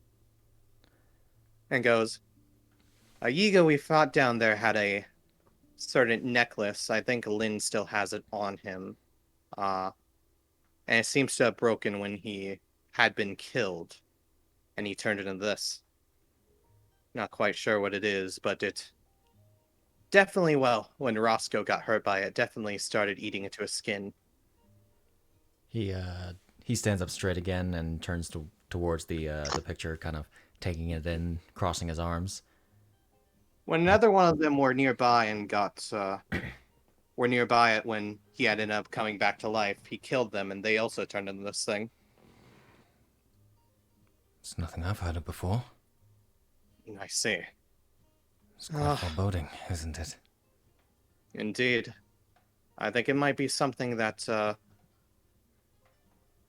And goes, a Yiga we fought down there had a certain necklace. I think Lynn still has it on him. And it seems to have broken when he had been killed. And he turned into this. Not quite sure what it is, but it definitely, well, when Roscoe got hurt by it, definitely started eating into his skin. He stands up straight again and turns towards the picture, kind of taking it in, crossing his arms. When another one of them were nearby and were nearby it when he ended up coming back to life, he killed them and they also turned into this thing. It's nothing I've heard of before. I see. It's quite foreboding, isn't it? Indeed. I think it might be something that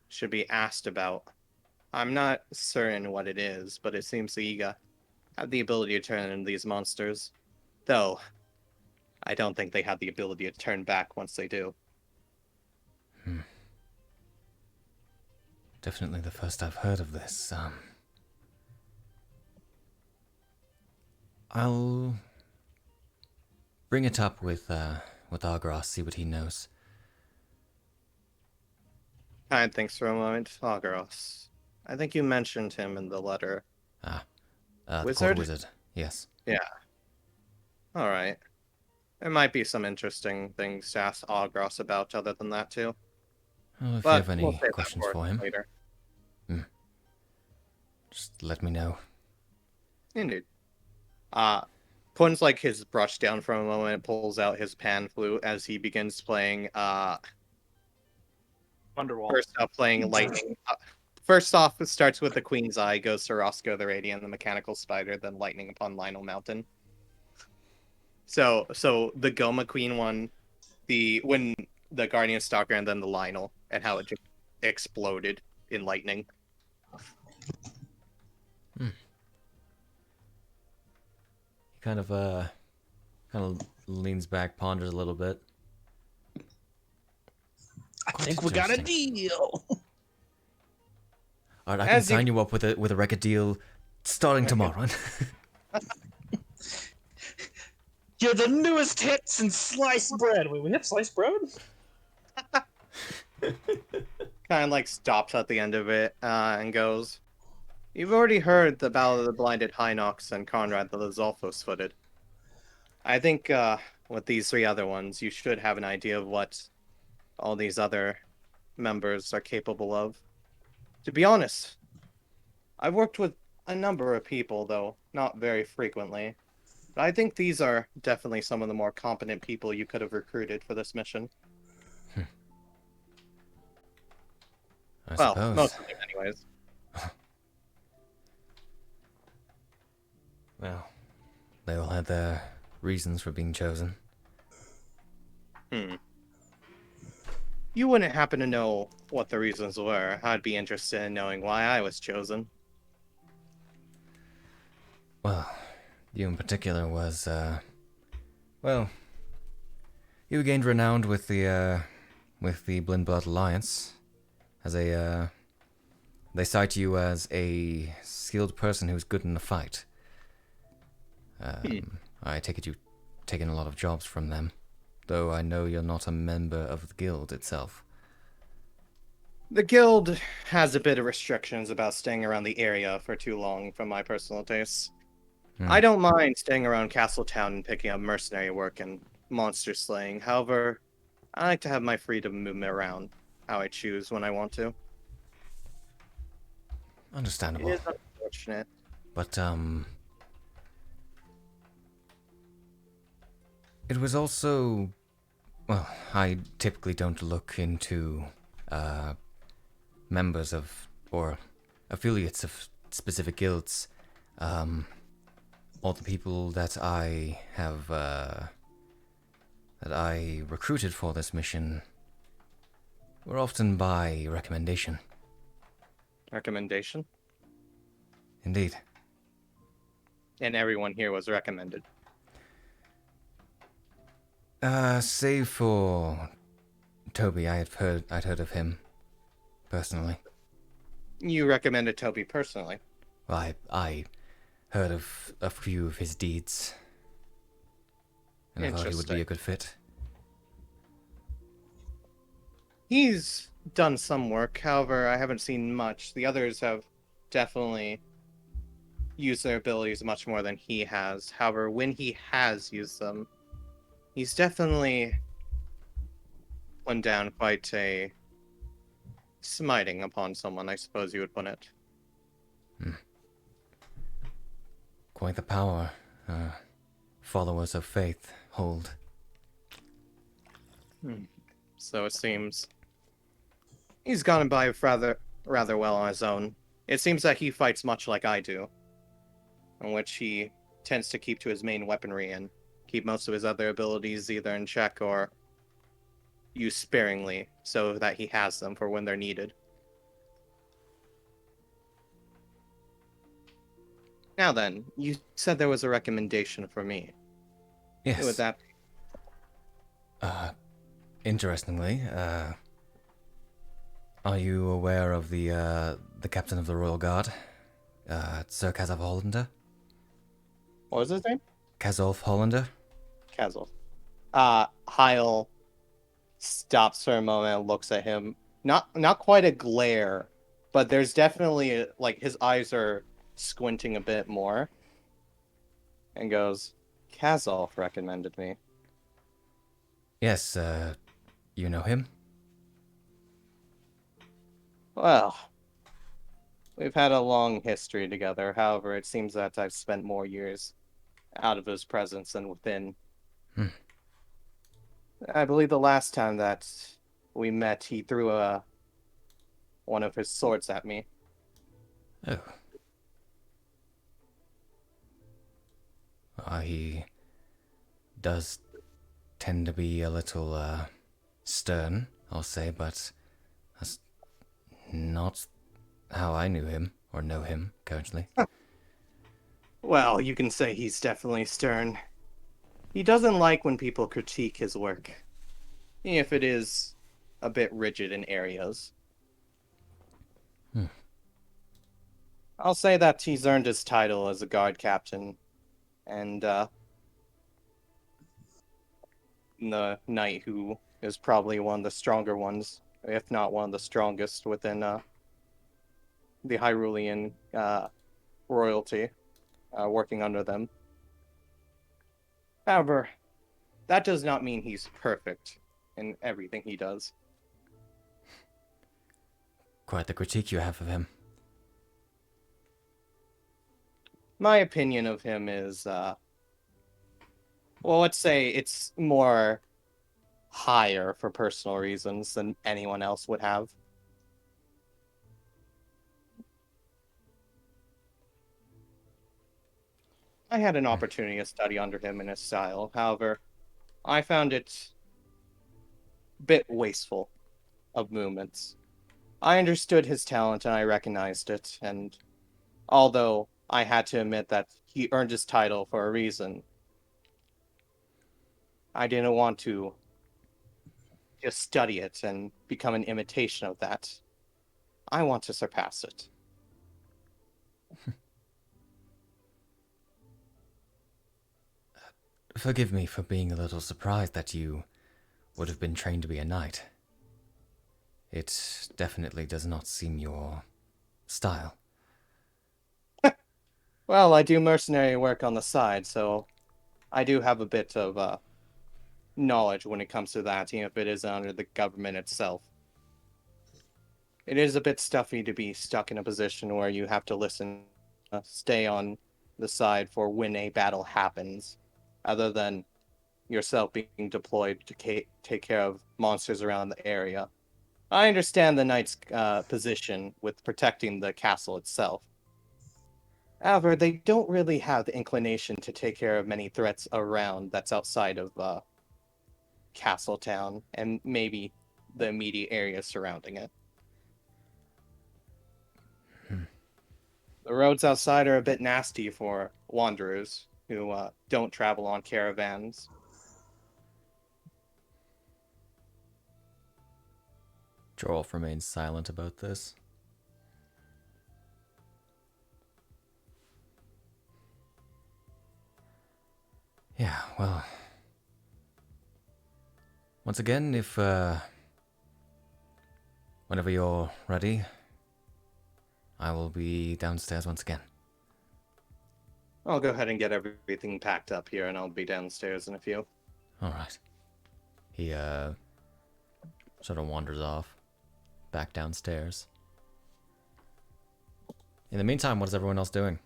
should be asked about. I'm not certain what it is, but it seems the Iga have the ability to turn into these monsters. Though, I don't think they have the ability to turn back once they do. Definitely the first I've heard of this. I'll bring it up with Argros, see what he knows. Kind thinks for a moment. Lagros. I think you mentioned him in the letter. The Wizard? Court Wizard, yes. Yeah. Alright. There might be some interesting things to ask Lagros about other than that, too. Well, if But you have any we'll save that questions for him, later. just let me know. Indeed. Puts like his brush down for a moment, pulls out his pan flute as he begins playing Wonderwall. first up playing lightning. First off, it starts with the Queen's Eye, goes to Roscoe the Radiant, the Mechanical Spider, then Lightning upon Lionel Mountain. So the Goma Queen one, when the Guardian Stalker and then the Lionel, and how it just exploded in lightning. He kind of leans back, ponders a little bit. I Quite think we got a interesting. deal. All right, I can As you- sign you up with a record deal starting tomorrow. You're the newest hits in sliced bread. Wait, we have sliced bread? Kind of like stops at the end of it and goes, "You've already heard the Battle of the Blinded Hinox and Conrad the Lizalfos footed. I think with these three other ones, you should have an idea of what all these other members are capable of. To be honest, I've worked with a number of people, though not very frequently. But I think these are definitely some of the more competent people you could have recruited for this mission. I Well, suppose. most of them anyways. Well, they all had their reasons for being chosen. You wouldn't happen to know what the reasons were. I'd be interested in knowing why I was chosen. Well, you in particular was, well, you gained renown with the Blind Blood Alliance as a They cite you as a skilled person who's good in a fight. I take it you've taken a lot of jobs from them, though I know you're not a member of the guild itself. The guild has a bit of restrictions about staying around the area for too long, from my personal tastes. I don't mind staying around Castletown and picking up mercenary work and monster slaying. However, I like to have my freedom to move around how I choose when I want to. Understandable. It is unfortunate. But, it was also... Well, I typically don't look into, members of, or affiliates of specific guilds. All the people that I have, that I recruited for this mission were often by recommendation. Recommendation? Indeed. And everyone here was recommended. Save for Toby, I'd heard of him, personally. You recommended Toby personally. Well, I heard of a few of his deeds, and I thought he would be a good fit. He's done some work, however, I haven't seen much. The others have definitely used their abilities much more than he has. However, when he has used them, he's definitely put down quite a smiting upon someone, I suppose you would put it. Quite the power, followers of faith hold. So it seems he's gotten by rather well on his own. It seems that he fights much like I do, in which he tends to keep to his main weaponry and keep most of his other abilities either in check or used sparingly so that he has them for when they're needed. Now then, you said there was a recommendation for me. Yes. Who would that be? Interestingly, are you aware of the captain of the Royal Guard, Sir Kazolf Hollander? What was his name? Kazolf Hollander? Kazolf. Hyle stops for a moment and looks at him. Not quite a glare, but there's definitely like his eyes are squinting a bit more. And goes, Kazolf recommended me. Yes, you know him? Well, we've had a long history together. However, it seems that I've spent more years out of his presence than within. I believe the last time that we met, he threw one of his swords at me. Oh. He does tend to be a little, stern, I'll say, but that's not how I knew him, or know him, currently. Well, you can say he's definitely stern. He doesn't like when people critique his work, if it is a bit rigid in areas. I'll say that he's earned his title as a guard captain, and the knight who is probably one of the stronger ones, if not one of the strongest within the Hyrulean royalty, working under them. However, that does not mean he's perfect in everything he does. Quite the critique you have of him. My opinion of him is, well, let's say it's more higher for personal reasons than anyone else would have. I had an opportunity to study under him in his style. However, I found it a bit wasteful of movements. I understood his talent and I recognized it, and although I had to admit that he earned his title for a reason, I didn't want to just study it and become an imitation of that. I want to surpass it. Forgive me for being a little surprised that you would have been trained to be a knight. It definitely does not seem your style. Well, I do mercenary work on the side, so I do have a bit of knowledge when it comes to that, even if it is under the government itself. It is a bit stuffy to be stuck in a position where you have to listen, stay on the side for when a battle happens, other than yourself being deployed to take care of monsters around the area. I understand the knight's position with protecting the castle itself. However, they don't really have the inclination to take care of many threats around that's outside of Castletown and maybe the immediate area surrounding it. The roads outside are a bit nasty for wanderers who don't travel on caravans. Jorolf remains silent about this. Yeah, well... Once again, if, whenever you're ready, I will be downstairs once again. I'll go ahead and get everything packed up here, and I'll be downstairs in a few. Alright. He, sort of wanders off, back downstairs. In the meantime, what is everyone else doing?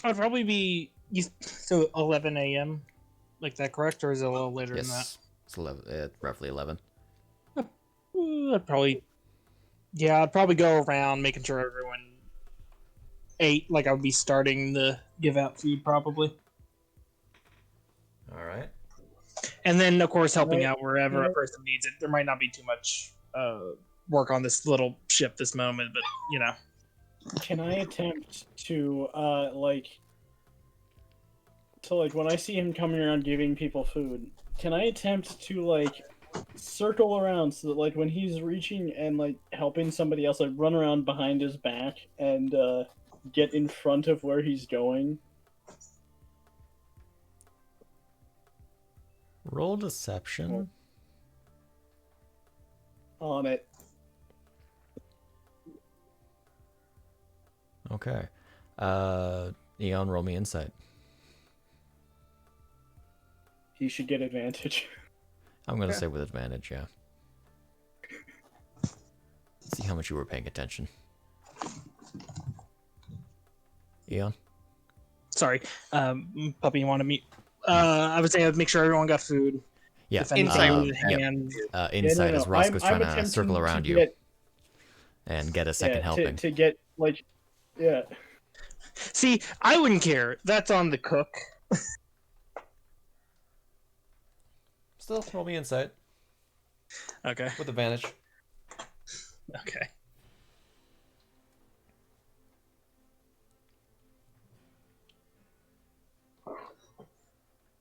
I'd probably be... So 11 a.m. Like that, correct? Or is it a little later than that? Yes, it's 11, roughly 11. I'd probably... Yeah, I'd probably go around making sure everyone ate. Like, I would be starting the give out food, probably. Alright. And then, of course, helping out wherever a person needs it. There might not be too much work on this little ship this moment, but, you know. Can I attempt to, when I see him coming around giving people food, can I attempt to, circle around so that, when he's reaching and, helping somebody else, run around behind his back and, get in front of where he's going? Roll deception. On it. Okay. Eon, roll me insight. He should get advantage. I'm gonna say with advantage, yeah. See how much you were paying attention. Eon? Sorry, Puppy, you want to meet? I would say I'd make sure everyone got food. Yeah, If anything, Insight. hand. insight is Roscoe's I'm trying to attempting circle to around you get- and get a second helping. To get, yeah. See, I wouldn't care. That's on the cook. Still, roll me insight Okay. with advantage. Okay.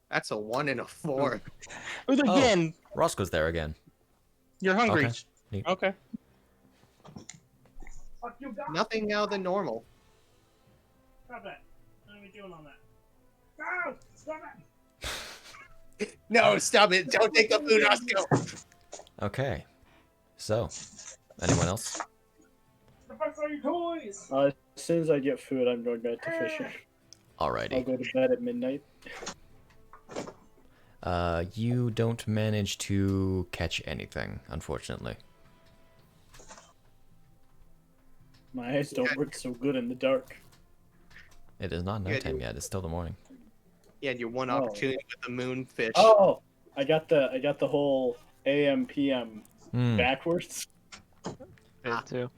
That's a 1 and a 4. But again, Roscoe's there again. you're hungry. Okay. Neat. Okay. Nothing out of the normal. Stop that. What are we doing on that? No! Stop it! No, stop it. Don't take the food, Roscoe. Okay. So, anyone else? The fuck are your toys? As soon as I get food, I'm going back to fishing. I'll Alrighty. go to bed at midnight. You don't manage to catch anything, unfortunately. My eyes don't work so good in the dark. It is not Yeah, nighttime you- yet. It's still the morning. You had your one Oh. opportunity with the moonfish. Oh, I got the whole AM PM Hmm. backwards. Me too.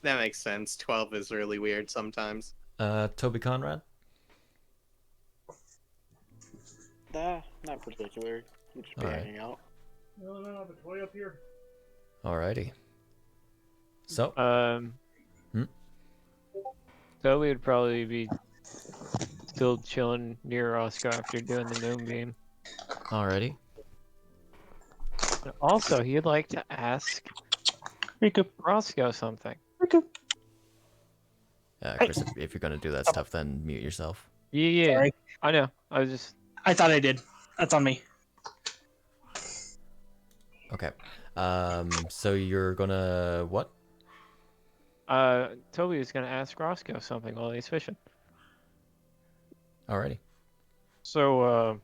That makes sense. 12 is really weird sometimes. Toby Conrad? Nah, not particular. We'll just be Alright. hanging out. No, I have a toy up here. Alrighty. So, Toby would probably be still chilling near Roscoe after doing the moonbeam. alrighty. And also, he'd like to ask Riku. Roscoe something. Riku. Chris, if you're gonna do that stuff, then mute yourself. Yeah. Sorry. I know. I was just. I thought I did. That's on me. Okay. So you're gonna what? Toby is gonna ask Roscoe something while he's fishing. Alrighty. So,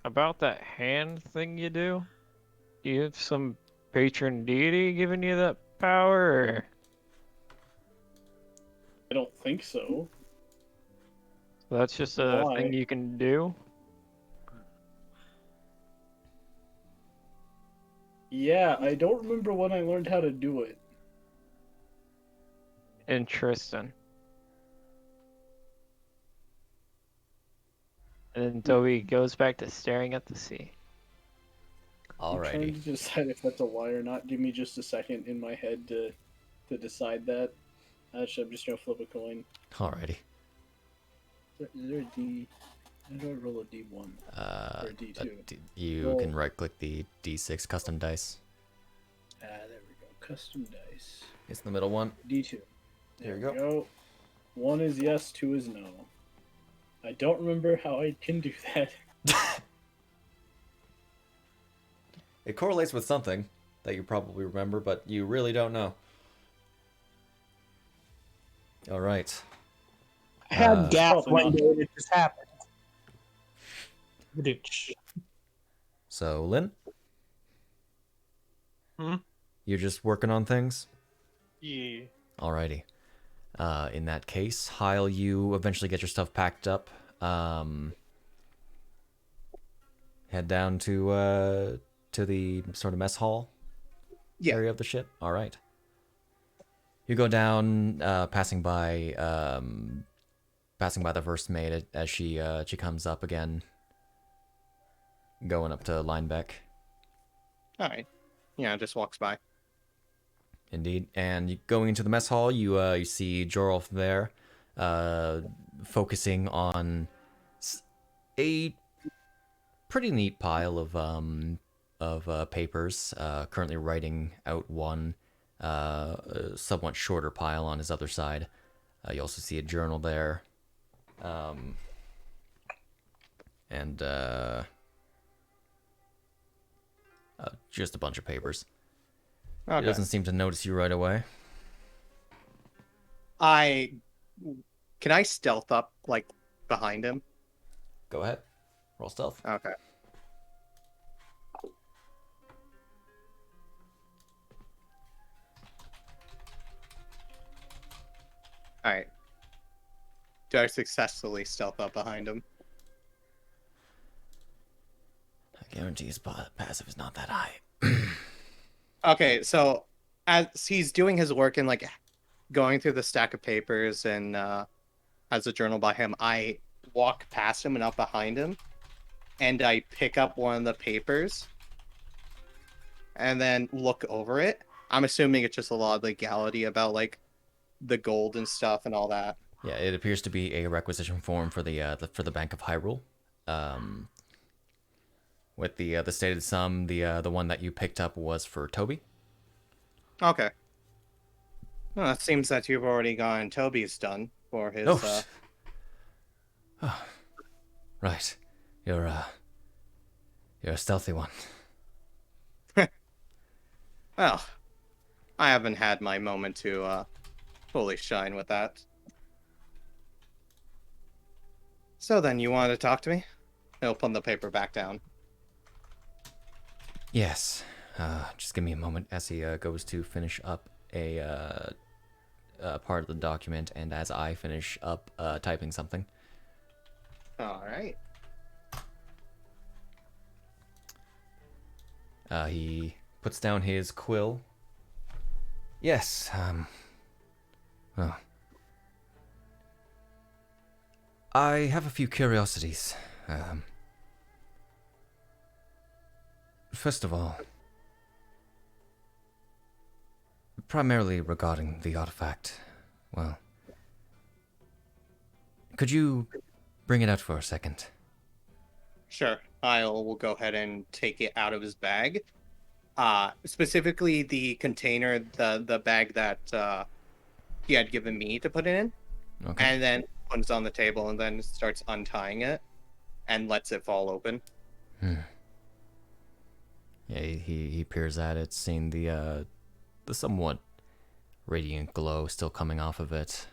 about that hand thing you do you have some patron deity giving you that power, or? I don't think so. That's just a Why? thing you can do? Yeah, I don't remember when I learned how to do it. Interesting. And then Toby goes back to staring at the sea. I'm trying Alrighty. to decide if that's a lie or not. Give me just a second in my head to decide that. Actually, I'm just gonna flip a coin. Alrighty. Is there a D? How do I roll a D1? Or a D2? You Roll. can right-click the D6 custom dice. There we go. Custom dice. It's the middle one. D2. Here we There go. 1 is yes, 2 is no. I don't remember how I can do that. It correlates with something that you probably remember, but you really don't know. All right. I had gas Probably one not. day and it just happened. Badooch. So, Lynn? Hmm? You're just working on things? Yeah. Alrighty. In that case, Hyle, you eventually get your stuff packed up. Head down to the sort of mess hall area of the ship. All right. You go down, passing by the first mate as she comes up again, going up to Linebeck. All right. Yeah, just walks by. Indeed. And going into the mess hall, you see Jorolf there, focusing on a pretty neat pile of papers. Currently writing out one, somewhat shorter pile on his other side. You also see a journal there, and just a bunch of papers. Okay. He doesn't seem to notice you right away. Can I stealth up like behind him? Go ahead. Roll stealth. Okay. All right. Do I successfully stealth up behind him? I guarantee his passive is not that high. Okay, so as he's doing his work and like going through the stack of papers and has a journal by him, I walk past him and up behind him, and I pick up one of the papers and then look over it. I'm assuming it's just a lot of legality about like the gold and stuff and all that. Yeah, it appears to be a requisition form for the Bank of Hyrule. With the stated sum, the one that you picked up was for Toby. Okay. Well, it seems that you've already gotten Toby's done for his. Oh, right. You're a stealthy one. Well, I haven't had my moment to fully shine with that. So then, you wanted to talk to me? He'll put the paper back down. Yes. Just give me a moment as he goes to finish up a part of the document, and as I finish up typing something. All right. He puts down his quill. Yes. Well, I have a few curiosities. First of all, primarily regarding the artifact. Well, could you bring it out for a second? Sure. I'll will go ahead and take it out of his bag. Specifically the container, the bag that he had given me to put it in, Okay. and then puts it on the table and then starts untying it and lets it fall open. Yeah, he peers at it, seeing the somewhat radiant glow still coming off of it,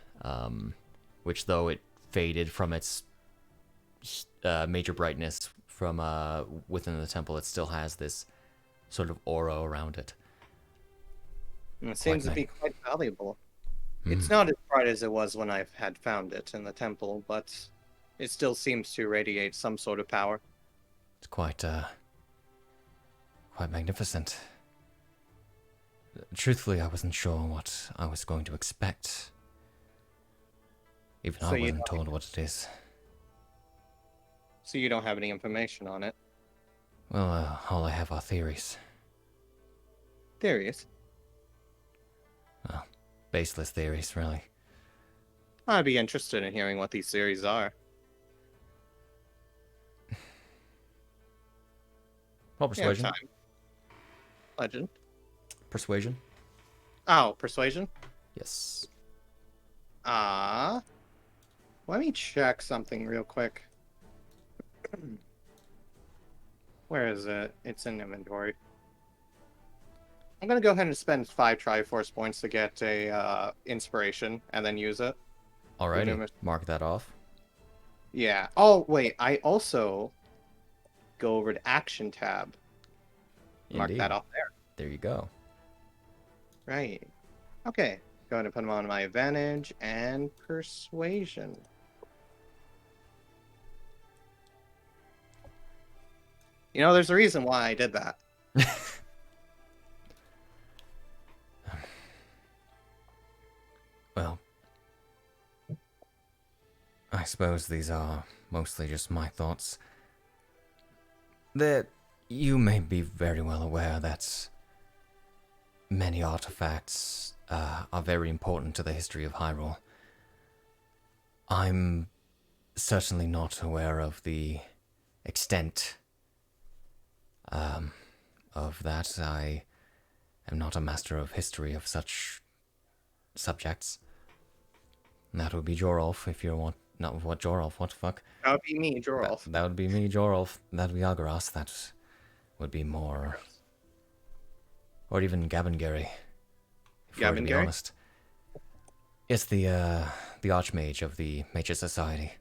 which though it faded from its major brightness from within the temple, it still has this sort of aura around it. And it seems to be quite valuable. It's Hmm. not as bright as it was when I had found it in the temple, but it still seems to radiate some sort of power. It's quite magnificent. Truthfully, I wasn't sure what I was going to expect. Even So I you wasn't told what it is. So you don't have any information on it. Well, all I have are theories. Theories? Well, baseless theories, really. I'd be interested in hearing what these theories are. Well, We have persuasion. time. Legend. Persuasion. Oh, persuasion? Yes. Let me check something real quick. Where is it? It's in inventory. I'm gonna go ahead and spend 5 Triforce points to get a inspiration and then use it. Alrighty. Numerous- Mark that off. Yeah. Oh wait, I also go over to Action tab. Mark Indeed. that off there. There you go. Right. Okay. Go ahead and put them on my advantage and persuasion. You know, there's a reason why I did that. Well, I suppose these are mostly just my thoughts. That you may be very well aware that many artifacts are very important to the history of Hyrule. I'm certainly not aware of the extent of that. I am not a master of history of such subjects. That would be Jorolf if you're not what Jorolf, what the fuck? That would be me, Jorolf. That would be me, Jorolf. That would be Algaras. That would be more. Or even Gabangary. If we're to be Gabangary? honest. Yes, the Archmage of the Major Society.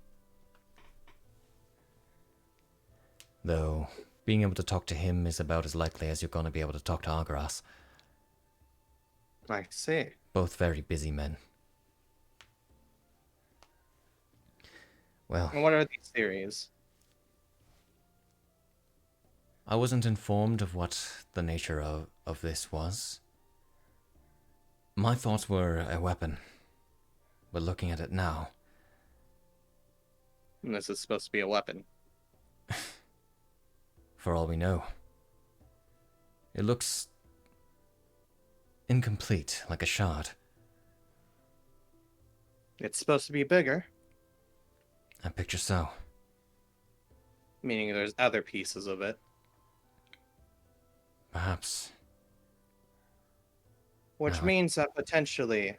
Though, being able to talk to him is about as likely as you're going to be able to talk to Algaras. I see. Both very busy men. Well, And what are these theories? I wasn't informed of what the nature of this was. My thoughts were a weapon. But looking at it now, And this is supposed to be a weapon. for all we know, it looks incomplete, like a shard. It's supposed to be bigger, I picture so. meaning there's other pieces of it. Perhaps. Which Wow. means that potentially,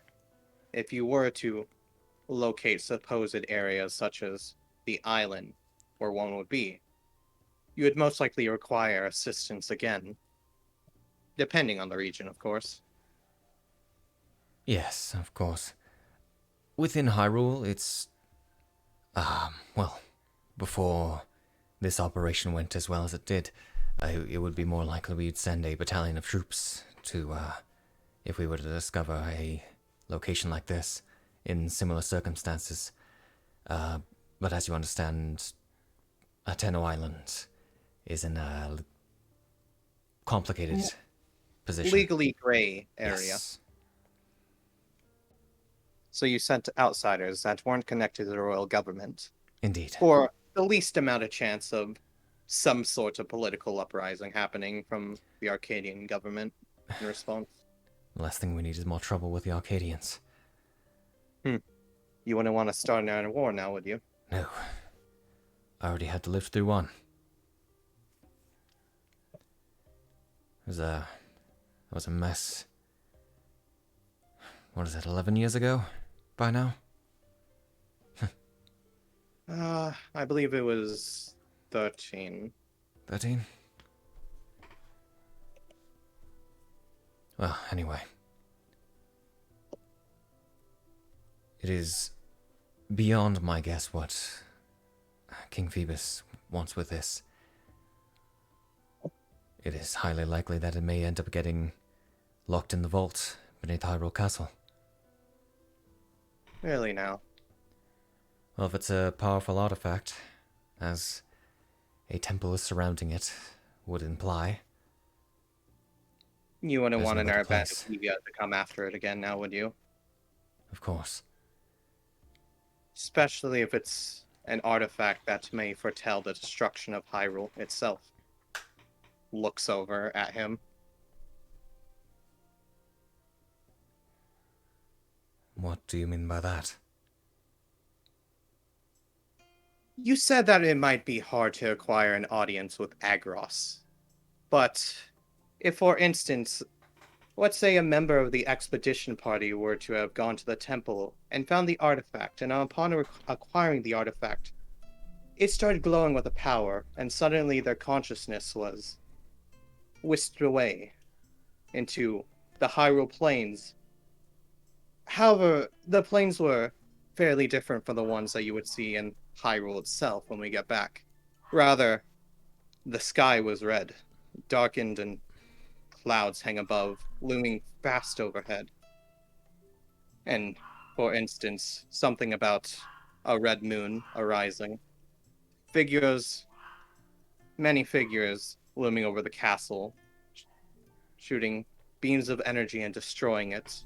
if you were to locate supposed areas such as the island where one would be, you would most likely require assistance again. Depending on the region, of course. Yes, of course. Within Hyrule, it's... well, before this operation went as well as it did, it would be more likely we'd send a battalion of troops to, if we were to discover a location like this in similar circumstances. But as you understand, Ateno Island is in a complicated position. Legally gray area. Yes. So you sent outsiders that weren't connected to the royal government Indeed. for the least amount of chance of some sort of political uprising happening from the Arcadian government in response. The last thing we need is more trouble with the Arcadians. You wouldn't want to start another war now, would you? No. I already had to live through one. It was was a mess. What is it, 11 years ago? By now? I believe it was 13. 13? Well, anyway. It is beyond my guess what King Phoebus wants with this. It is highly likely that it may end up getting locked in the vault beneath Hyrule Castle. Really now? Well, if it's a powerful artifact, as a temple is surrounding it would imply. You wouldn't There's want no an better airband place. of Evia to come after it again now, would you? Of course. Especially if it's an artifact that may foretell the destruction of Hyrule itself. Looks over at him. What do you mean by that? You said that it might be hard to acquire an audience with Agros. But if, for instance, let's say a member of the expedition party were to have gone to the temple and found the artifact, and upon acquiring the artifact, it started glowing with a power, and suddenly their consciousness was whisked away into the Hyrule Plains. However, the plains were fairly different from the ones that you would see in Hyrule itself when we get back. Rather, the sky was red, darkened, and clouds hang above, looming fast overhead. And, for instance, something about a red moon arising. Figures, many figures, looming over the castle, shooting beams of energy and destroying it.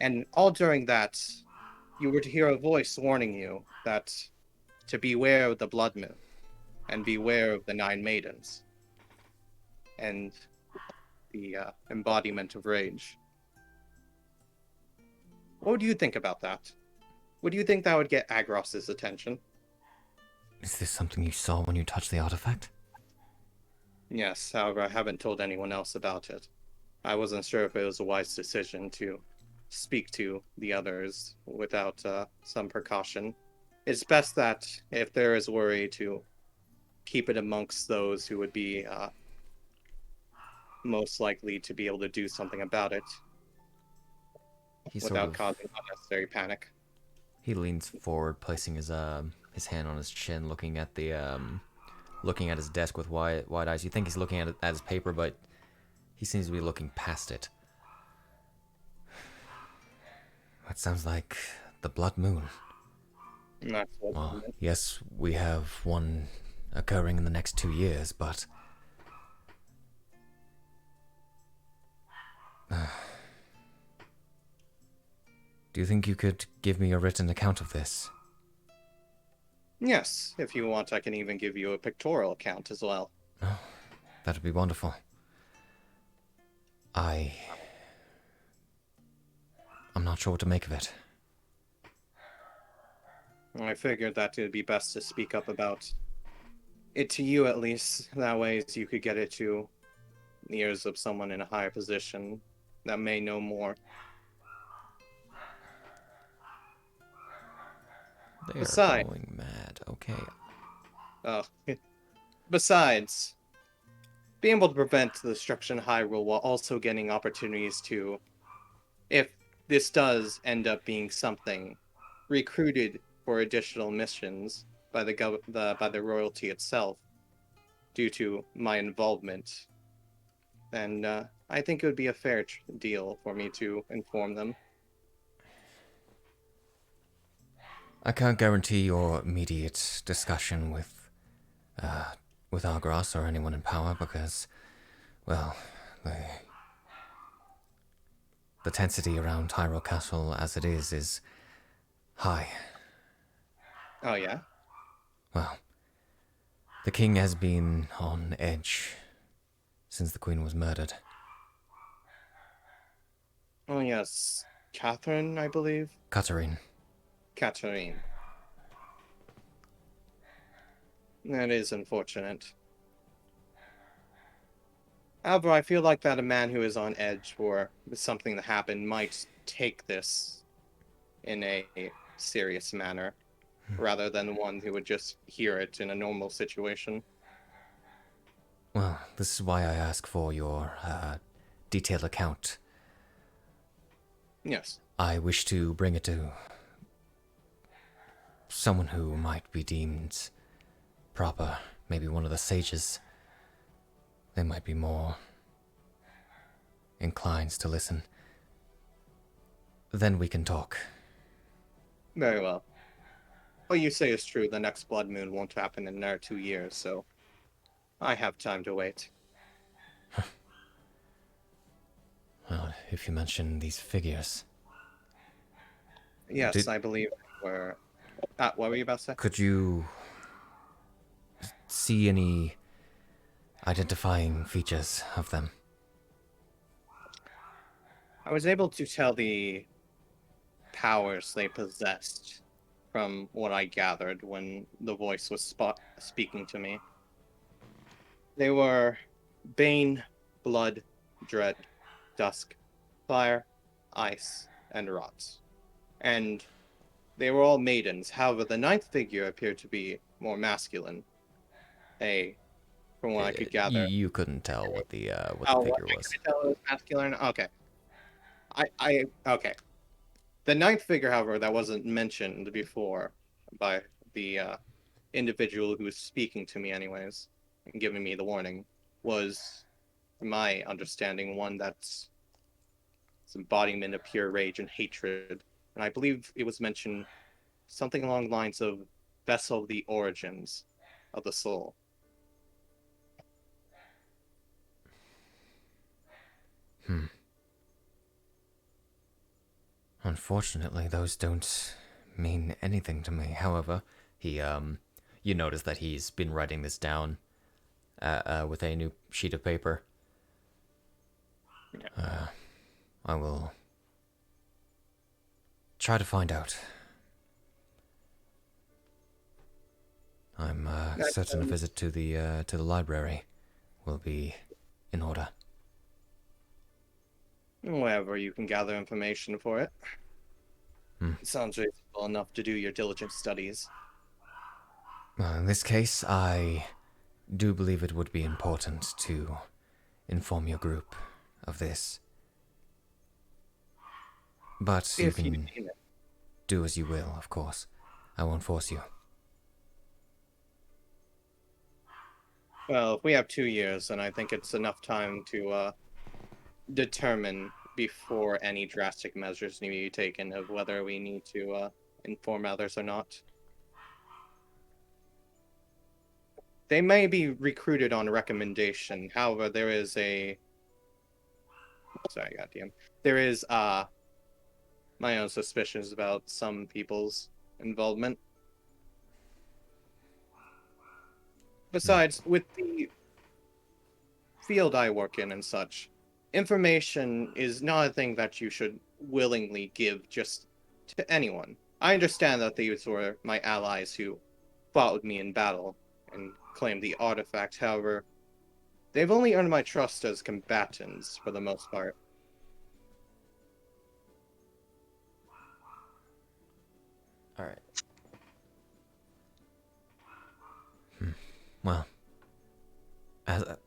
And all during that, you were to hear a voice warning you that to beware of the Blood Moon, and beware of the Nine Maidens, and the embodiment of rage. What do you think about that? Would you think that would get Agros's attention? Is this something you saw when you touched the artifact? Yes, however, I haven't told anyone else about it. I wasn't sure if it was a wise decision to speak to the others without some precaution. It's best that, if there is worry, to keep it amongst those who would be most likely to be able to do something about it without causing unnecessary panic. He leans forward, placing his hand on his chin, looking at his desk with wide eyes. You think he's looking at his paper, but he seems to be looking past it. That sounds like the Blood Moon. Well, yes, we have one occurring in the next 2 years, but... Do you think you could give me a written account of this? Yes, if you want, I can even give you a pictorial account as well. Oh, that'd be wonderful. I'm not sure what to make of it. I figured that it would be best to speak up about it to you, at least. That way you could get it to the ears of someone in a higher position that may know more. They are going mad. Okay. Oh. Besides, being able to prevent the destruction of Hyrule while also getting opportunities to, if this does end up being something, recruited for additional missions by the royalty itself, due to my involvement, then I think it would be a fair deal for me to inform them. I can't guarantee your immediate discussion with Argos or anyone in power because, well, the tensity around Hyrule Castle as it is high. Oh, yeah? Well, the king has been on edge since the queen was murdered. Oh, yes. Catherine, I believe? Katarine. Catherine. That is unfortunate. However, I feel like that a man who is on edge for something to happen might take this in a serious manner, rather than one who would just hear it in a normal situation. Well, this is why I ask for your detailed account. Yes. I wish to bring it to someone who might be deemed proper, maybe one of the sages. They might be more inclined to listen. Then we can talk. Very well. What you say is true. The next blood moon won't happen in another 2 years, so I have time to wait. Well, if you mention these figures, Yes, I believe we're... what were you about to say? could you see any identifying features of them? I was able to tell the powers they possessed from what I gathered when the voice was speaking to me. They were Bane, Blood, Dread, Dusk, Fire, Ice, and Rot. And they were all maidens. However, the ninth figure appeared to be more masculine. From what I could gather. You couldn't tell what the Oh, figure I was. couldn't tell it was masculine? Okay. Okay. The ninth figure, however, that wasn't mentioned before by the individual who was speaking to me anyways, and giving me the warning, was, from my understanding, one that's embodiment of pure rage and hatred. And I believe it was mentioned something along the lines of vessel of the origins of the soul. Unfortunately, those don't mean anything to me. However, he, you notice that he's been writing this down with a new sheet of paper. I will try to find out. I'm certain a visit to the library will be in order. Wherever you can gather information for it. Sounds reasonable enough to do your diligent studies. Well, in this case, I do believe it would be important to inform your group of this. But you can do as you will, of course. I won't force you. Well, if we have 2 years, then I think it's enough time to determine before any drastic measures need to be taken of whether we need to inform others or not. They may be recruited on recommendation. However, there is a... Sorry, goddamn. There is my own suspicions about some people's involvement. Besides, with the field I work in and such, information is not a thing that you should willingly give just to anyone. I understand that these were my allies who fought with me in battle and claimed the artifact. However, they've only earned my trust as combatants for the most part. All right. Well,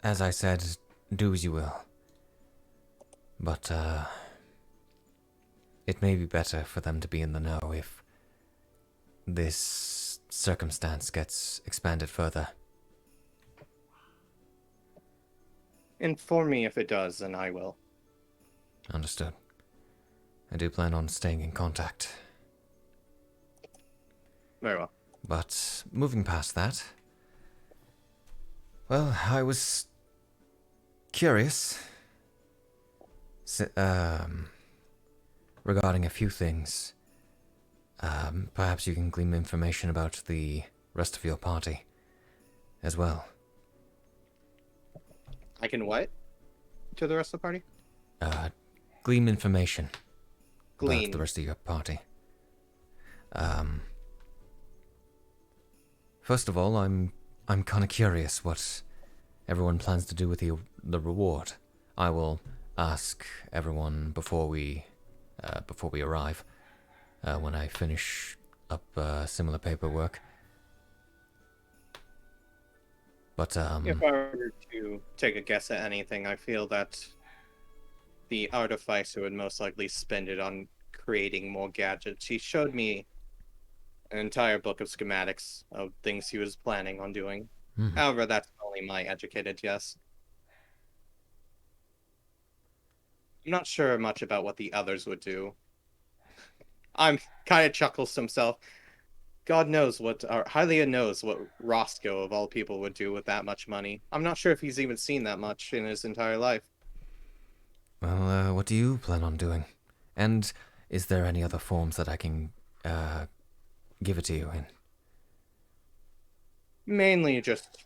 as I said, do as you will. But it may be better for them to be in the know if this circumstance gets expanded further. Inform me if it does, and I will. Understood. I do plan on staying in contact. Very well. But moving past that, well, I was curious regarding a few things. Perhaps you can glean information about the rest of your party as well. I can what? To the rest of the party? Glean information Glean. about the rest of your party. First of all, I'm kind of curious what everyone plans to do with the reward. I will ask everyone before we arrive, when I finish up similar paperwork. But If I were to take a guess at anything, I feel that the artificer would most likely spend it on creating more gadgets. He showed me an entire book of schematics of things he was planning on doing. However, that's only my educated guess. I'm not sure much about what the others would do. I'm kind of chuckles to himself. God knows what, or Hylia knows what Roscoe, of all people, would do with that much money. I'm not sure if he's even seen that much in his entire life. well, what do you plan on doing? And is there any other forms that I can give it to you in? Mainly just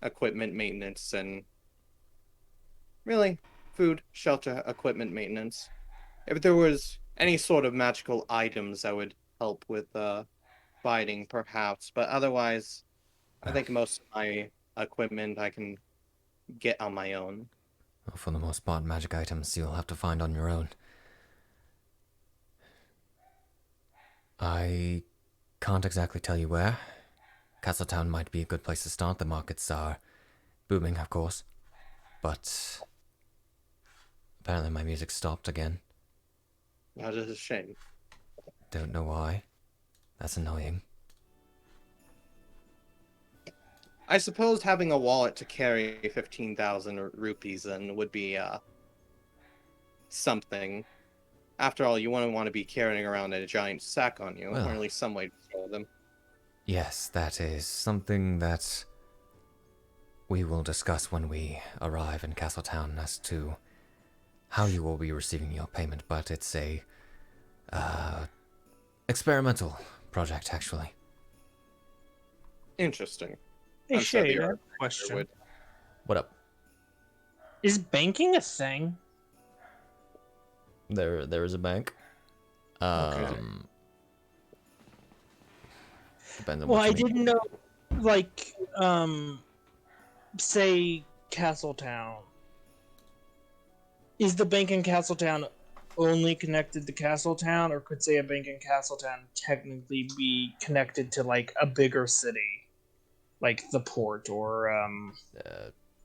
equipment maintenance and really food, shelter, equipment maintenance. If there was any sort of magical items that would help with fighting, perhaps, but otherwise, I think most of my equipment I can get on my own. Well, for the most part, magic items you'll have to find on your own. I can't exactly tell you where. Castletown might be a good place to start. The markets are booming, of course. But apparently my music stopped again. That is a shame. Don't know why. That's annoying. I suppose having a wallet to carry 15,000 rupees in would be something. After all, you wouldn't want to be carrying around a giant sack on you, Well, or at least some way to store them. Yes, that is something that we will discuss when we arrive in Castletown as to how you will be receiving your payment, but it's a experimental project, actually. Interesting. Hey, I'm sure Shay, the I have a artificer question. would. What up? Is banking a thing? There is a bank. Depends on Well, what you I mean. didn't know, like, say Castletown. Is the bank in Castletown only connected to Castletown, or could, say, a bank in Castletown technically be connected to, like, a bigger city? Like the port, or,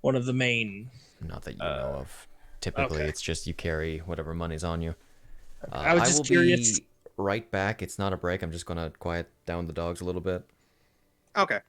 one of the main... Not that you know of. Typically, okay. it's just you carry whatever money's on you. I was just will curious. be right back. It's not a break. I'm just gonna quiet down the dogs a little bit. Okay.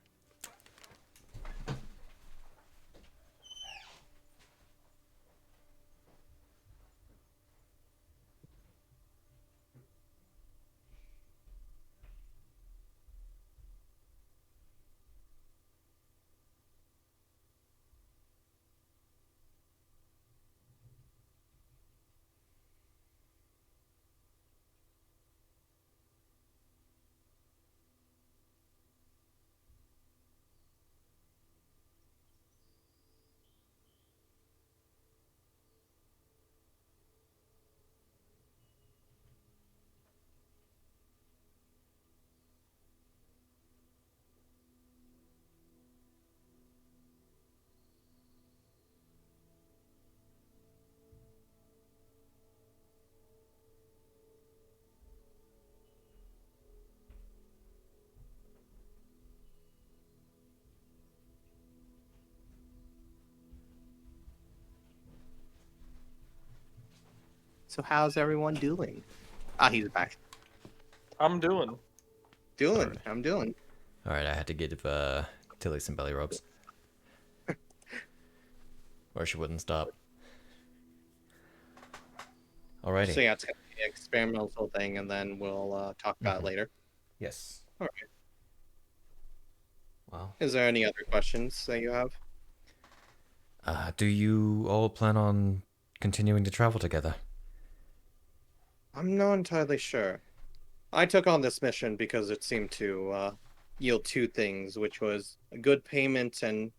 So how's everyone doing? Ah, he's back. I'm doing. I'm doing. All right, I had to give Tilly some belly rubs, or she wouldn't stop. Alrighty. So yeah, it's gonna be an experimental thing, and then we'll talk about it later. Yes. All right. Wow. Is there any other questions that you have? Do you all plan on continuing to travel together? I'm not entirely sure. I took on this mission because it seemed to yield two things, which was a good payment and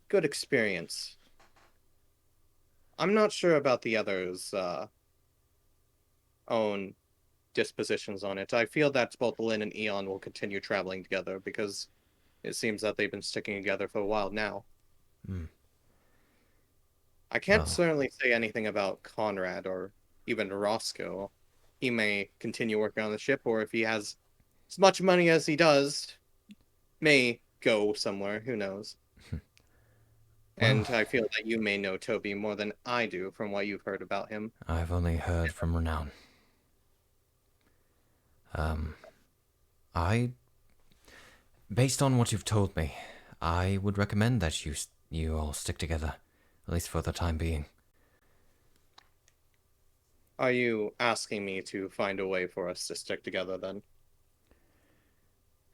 good experience. I'm not sure about the others' own dispositions on it. I feel that both Lynn and Eon will continue traveling together because it seems that they've been sticking together for a while now. I can't Oh. certainly say anything about Conrad or even Roscoe. He may continue working on the ship, or if he has as much money as he does, may go somewhere. Who knows? And I feel that you may know Toby more than I do from what you've heard about him. I've only heard from renown. Based on what you've told me, I would recommend that you all stick together, at least for the time being. Are you asking me to find a way for us to stick together then?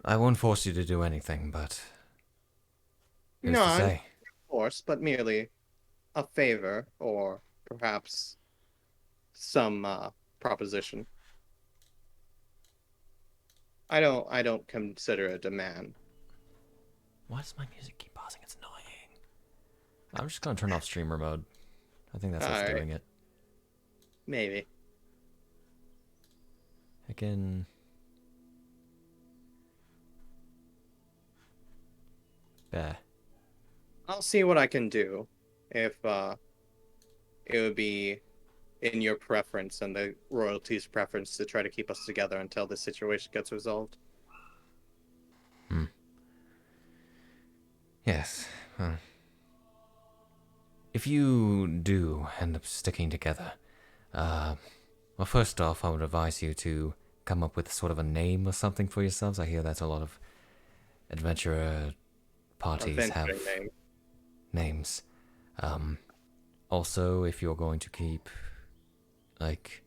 I won't force you to do anything, but who's No, to I'm say? force, but merely a favor or perhaps some proposition. I don't consider it a demand. Why does my music keep pausing? It's annoying. I'm just gonna turn off streamer mode. I think that's what's Alright. doing it. Maybe. Again. Bah. I'll see what I can do if it would be in your preference and the royalty's preference to try to keep us together until this situation gets resolved. Yes. If you do end up sticking together, well, first off, I would advise you to come up with sort of a name or something for yourselves. I hear that a lot of adventurer parties have Adventuring name. names. Also, if you're going to keep, like,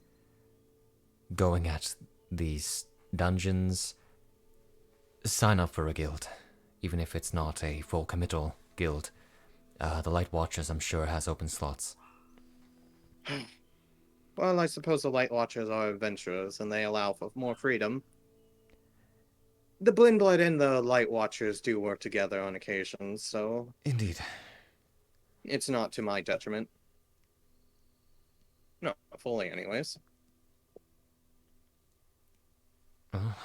going at these dungeons, sign up for a guild, even if it's not a full committal guild. The Light Watchers, I'm sure, has open slots. Well, I suppose the Light Watchers are adventurers, and they allow for more freedom. The Blindblood and the Light Watchers do work together on occasions, so Indeed. it's not to my detriment. No, fully anyways. Well,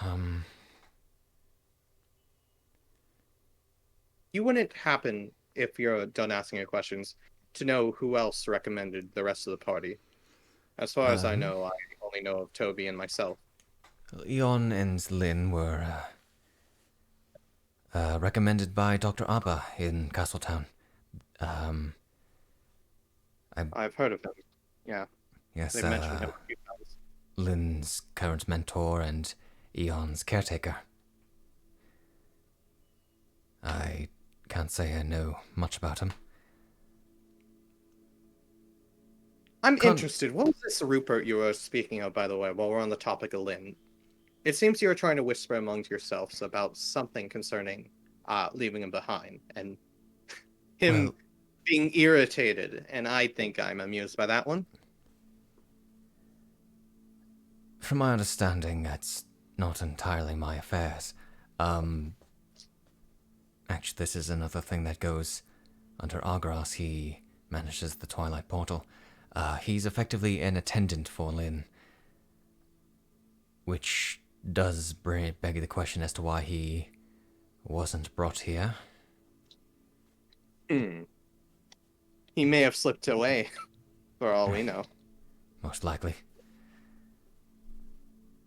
You wouldn't happen, if you're done asking your questions, to know who else recommended the rest of the party. As far as I know, I only know of Toby and myself. Eon and Lynn were recommended by Dr. Abba in Castletown. I've heard of him. Yeah, Yes, they mentioned him a few times. Lynn's current mentor and Eon's caretaker. I can't say I know much about him. I'm interested. What was this Rupert you were speaking of, by the way, while we're on the topic of Lynn? It seems you were trying to whisper amongst yourselves about something concerning leaving him behind, and him being irritated, and I think I'm amused by that one. From my understanding, that's not entirely my affairs. Actually, this is another thing that goes under Argras. He manages the Twilight Portal. He's effectively an attendant for Lynn, which does beg the question as to why he wasn't brought here. He may have slipped away, for all we know. Most likely.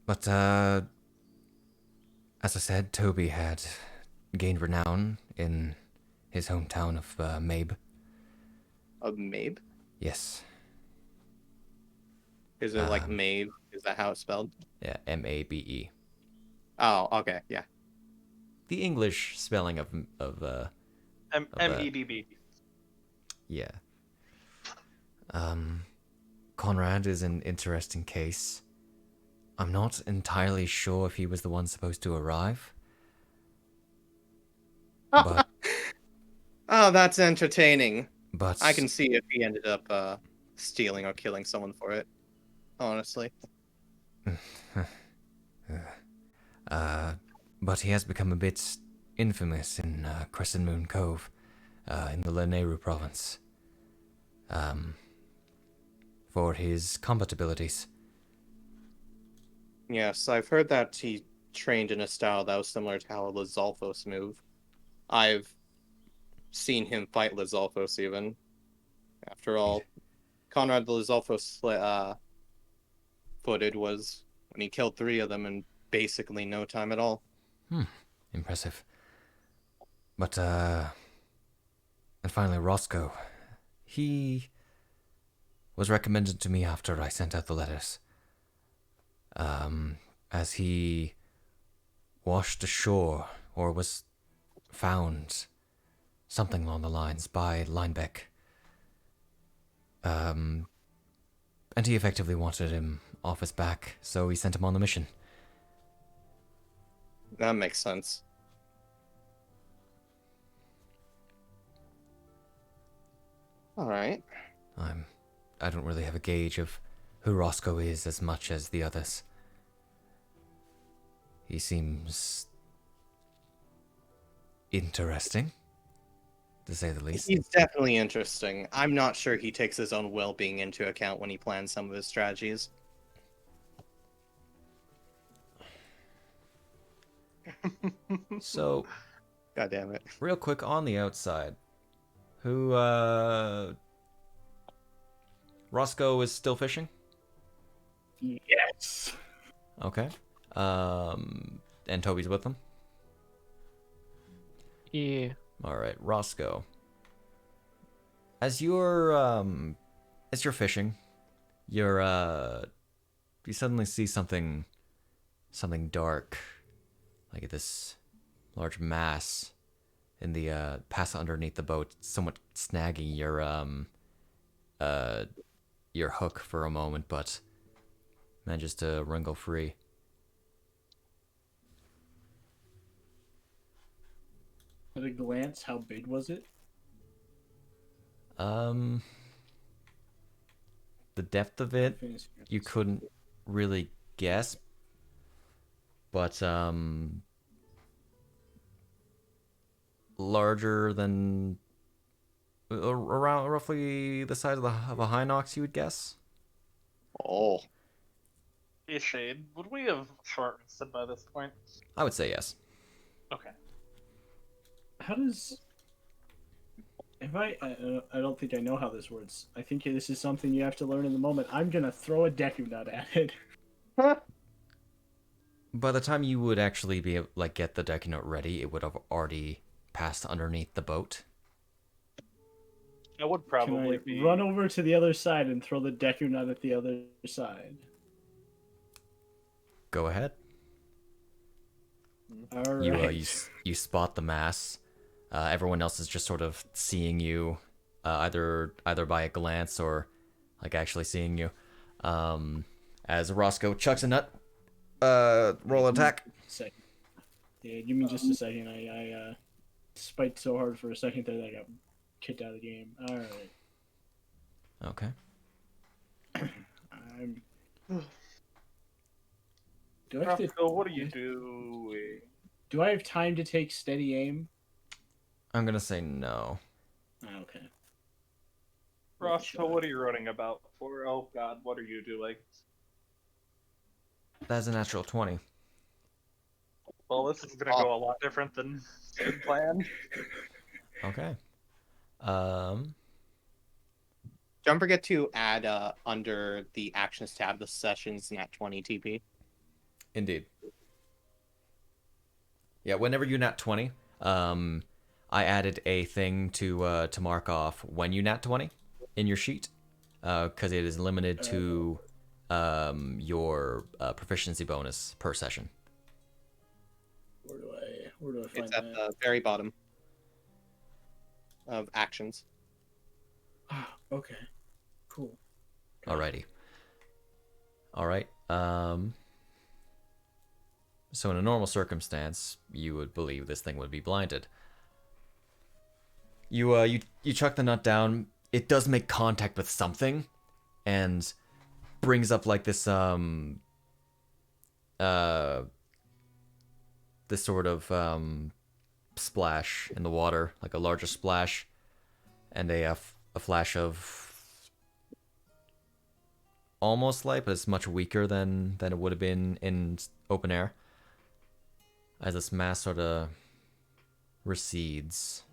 But, as I said, Toby had gained renown in his hometown of Mabe. Of Mabe? Yes. Is it like Mabe? Is that how it's spelled? Yeah, M-A-B-E. Oh, okay, yeah. The English spelling of M-E-B-B. Yeah. Conrad is an interesting case. I'm not entirely sure if he was the one supposed to arrive. But Oh, that's entertaining. but I can see if he ended up stealing or killing someone for it. Honestly. but he has become a bit infamous in Crescent Moon Cove, in the Lanayru province, for his combat abilities. Yes, I've heard that he trained in a style that was similar to how Lizalfos move. I've seen him fight Lizalfos even. After all, Conrad Lizolfo footed was when he killed 3 of them in basically no time at all. Impressive. But, and finally Roscoe. He was recommended to me after I sent out the letters. As he washed ashore, or was found, something along the lines, by Linebeck. And he effectively wanted him off his back, so he sent him on the mission. That makes sense. All right. I don't really have a gauge of who Roscoe is as much as the others. He seems interesting, to say the least. He's definitely interesting. I'm not sure he takes his own well-being into account when he plans some of his strategies. So, God damn it. real quick on the outside, who, Roscoe is still fishing? Yes. Okay. And Toby's with them? Yeah. Alright, Roscoe. As you're fishing, you suddenly see something dark, like this large mass in the pass underneath the boat, somewhat snagging your hook for a moment, but manages to wriggle free. At a glance, how big was it? The depth of it, you couldn't really guess, but larger than around roughly the size of a Hinox, you would guess. Oh. Hey Shade, would we have short rested by this point? I would say yes. Okay. How does... If I don't think I know how this works. I think this is something you have to learn in the moment. I'm gonna throw a Deku Nut at it. By the time you would actually be able, like, get the Deku Note ready, it would have already passed underneath the boat. I would Can probably I be run over to the other side and throw the Deku Nut at the other side? Go ahead. All You right. you spot the mass. Everyone else is just sort of seeing you, either by a glance or like actually seeing you. As Roscoe chucks a nut, roll attack. Second. Yeah, give me just a second. I spiked so hard for a second there that I got kicked out of the game. All right. Okay. Do I have to, Roscoe, what are you doing? do I have time to take steady aim? I'm gonna say no. Okay. Roscoe, what are you running about for? Oh god, what are you doing? That's a natural 20. Well, this is gonna go a lot different than planned. Okay. Don't forget to add under the actions tab the sessions nat 20 TP. Indeed. Yeah, whenever you nat 20, I added a thing to mark off when you nat 20 in your sheet, because it is limited to your proficiency bonus per session. Where do I find It's at that? the very bottom of actions. Ah, okay. Cool. Alrighty. Alright. So in a normal circumstance, you would believe this thing would be blinded. You chuck the nut down. It does make contact with something, and brings up like this this sort of splash in the water, like a larger splash, and a flash of almost light, but it's much weaker than it would have been in open air. As this mass sort of recedes.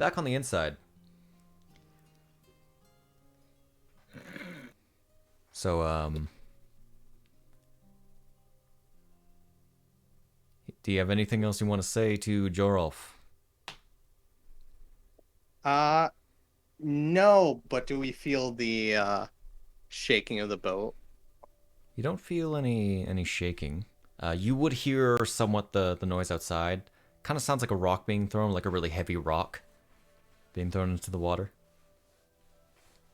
back on the inside. So, do you have anything else you want to say to Jorolf? No, but do we feel the shaking of the boat? You don't feel any shaking. You would hear somewhat the noise outside. Kind of sounds like a rock being thrown, like a really heavy rock being thrown into the water.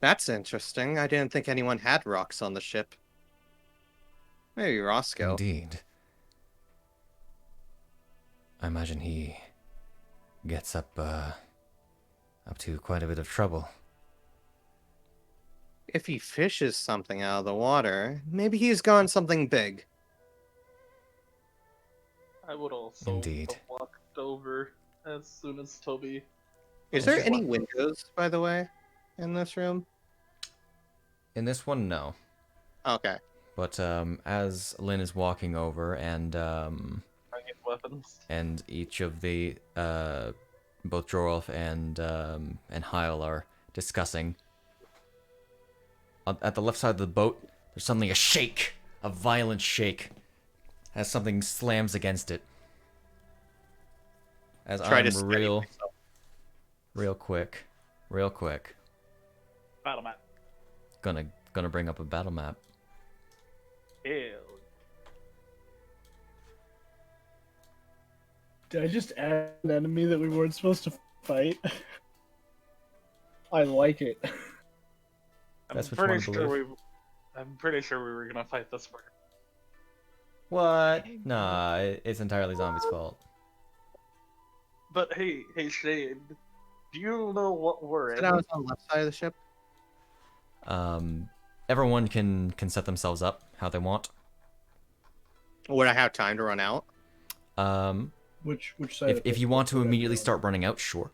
That's interesting. I didn't think anyone had rocks on the ship. Maybe Roscoe. Indeed. I imagine he gets up to quite a bit of trouble. If he fishes something out of the water, maybe he's gone something big. I would also Indeed. have walked over as soon as Toby. Is there any windows, by the way, in this room? In this one, no. Okay. But as Lynn is walking over and Bringing weapons. and each of the both Jorolf and Hyle are discussing. At the left side of the boat, there's suddenly a shake, a violent shake, as something slams against it. As Try I'm to steady myself. real quick, Battle map. gonna bring up a battle map. Ew. Did I just add an enemy that we weren't supposed to fight? I like it. That's what you want to believe. I'm pretty sure we were gonna fight this one. What? Nah, it's entirely Zombie's fault. But hey, Shane, do you know what we're Said in? I was on the left side of the ship. Everyone can set themselves up how they want. Would I have time to run out? Which side? If you want to immediately start running out, sure.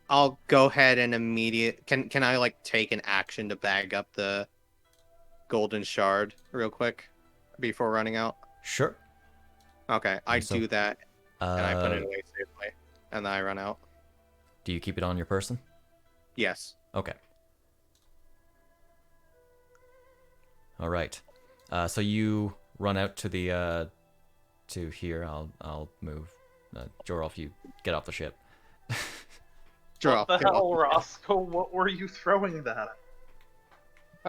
I'll go ahead and Can I like take an action to bag up the golden shard real quick before running out? Sure. Okay, I So, do that and I put it Uh, away safely, and then I run out. do you keep it on your person? Yes. Okay. All right. So you run out to the to here. I'll move. Jorolf, you get off the ship. Draw. What the hell, Roscoe? What were you throwing that at?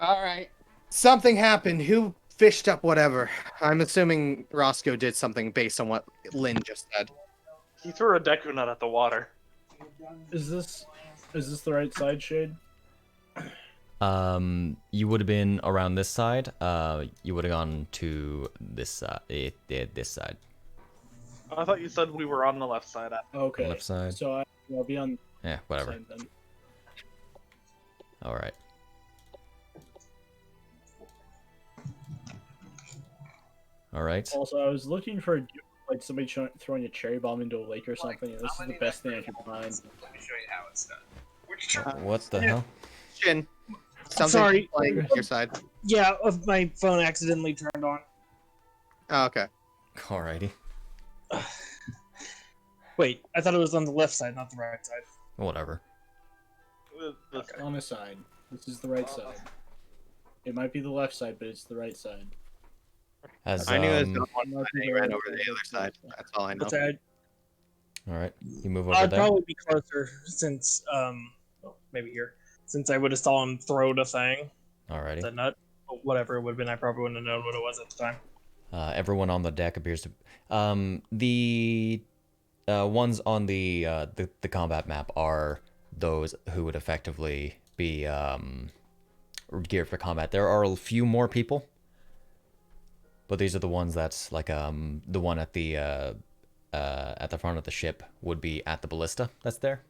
All right. Something happened. Who fished up whatever? I'm assuming Roscoe did something based on what Lynn just said. He threw a Deku nut at the water. Is this the right side, Shade? You would have been around this side. You would have gone to this this side. I thought you said we were on the left side. Okay. Left side. So I'll be on Yeah, whatever. side then. All right. All right. Also, I was looking for like somebody throwing a cherry bomb into a lake or something. And this is the best thing I could find. Let me show you how it's done. What the hell? Shin. Something Sorry. playing with your side. Yeah, my phone accidentally turned on. Oh, okay. Alrighty. Wait, I thought it was on the left side, not the right side. Whatever. On the side. This is the right side. It might be the left side, but it's the right side. As I knew it was on um, one side and he ran over to the other side. That's all I know. But all right, you move over I'd there. probably be closer since, well, maybe here. Since I would have saw him throw the thing, Alrighty. the nut, whatever it would have been, I probably wouldn't have known what it was at the time. Everyone on the deck appears to. The ones on the combat map are those who would effectively be geared for combat. There are a few more people, but these are the ones that's like the one at the front of the ship would be at the ballista that's there.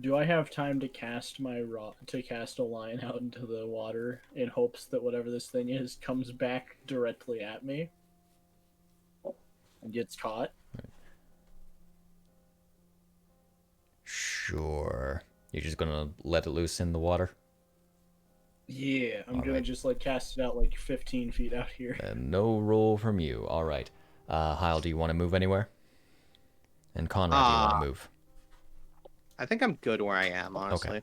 Do I have time to cast cast a line out into the water in hopes that whatever this thing is comes back directly at me and gets caught? Sure. You're just gonna let it loose in the water? Yeah, I'm gonna Alright. just like cast it out like 15 feet out here. No roll from you. All right. Hyle, do you want to move anywhere? And Conrad, do you want to move? I think I'm good where I am, honestly.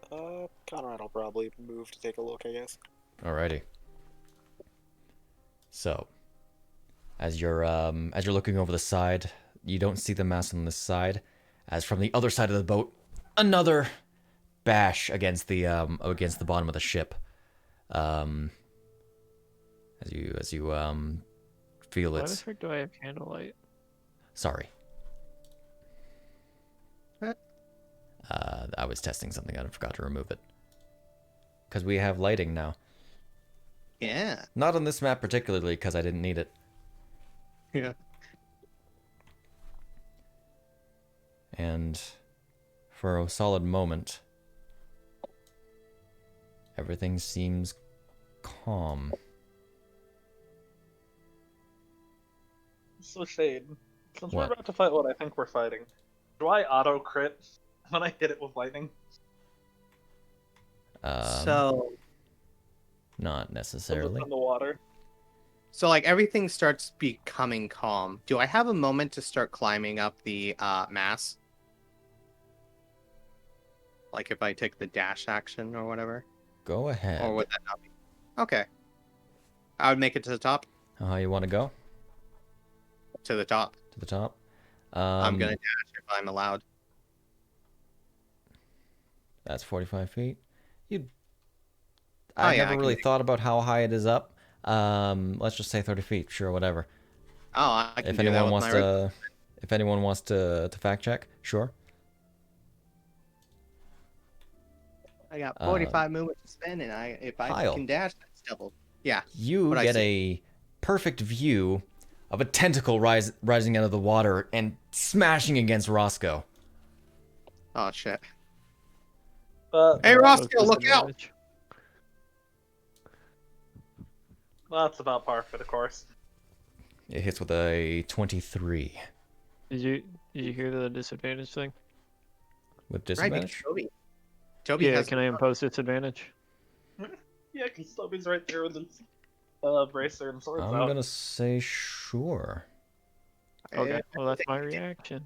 Conrad will probably move to take a look, I guess. Alrighty. So, as you're looking over the side, you don't see the mass on this side. As from the other side of the boat, another bash against the bottom of the ship. As you feel Why the it's frick do I have candlelight? sorry. I was testing something out and forgot to remove it. Because we have lighting now. Yeah. Not on this map particularly, because I didn't need it. Yeah. And for a solid moment, everything seems calm. So Shade, since What? we're about to fight what I think we're fighting, do I auto crit when I hit it with lightning? So Not necessarily. In the water. So like everything starts becoming calm. Do I have a moment to start climbing up the mass? Like if I take the dash action or whatever? Go ahead. Or would that not be? Okay. I would make it to the top. How you want to go? To the top. To the top? I'm gonna dash if I'm allowed. That's 45 feet. Oh, I yeah, never I really can- thought about how high it is up. Let's just say 30 feet. Sure, whatever. Oh, I can If do that anyone with wants my to, if anyone wants to fact check, sure. I got 45 movements to spend, and if I Hyle. can dash, that's double. Yeah. You What'd I get see? a perfect view of a tentacle rising out of the water and smashing against Roscoe. Oh shit. But Hey Roscoe, look out! that's about par for the course. It hits with a 23 Did you hear the disadvantage thing? with Right, because disadvantage. Toby Yeah, has can I impose disadvantage? Yeah, because Toby's right there with his bracer and swords I'm out. gonna say sure. Okay, well that's my reaction.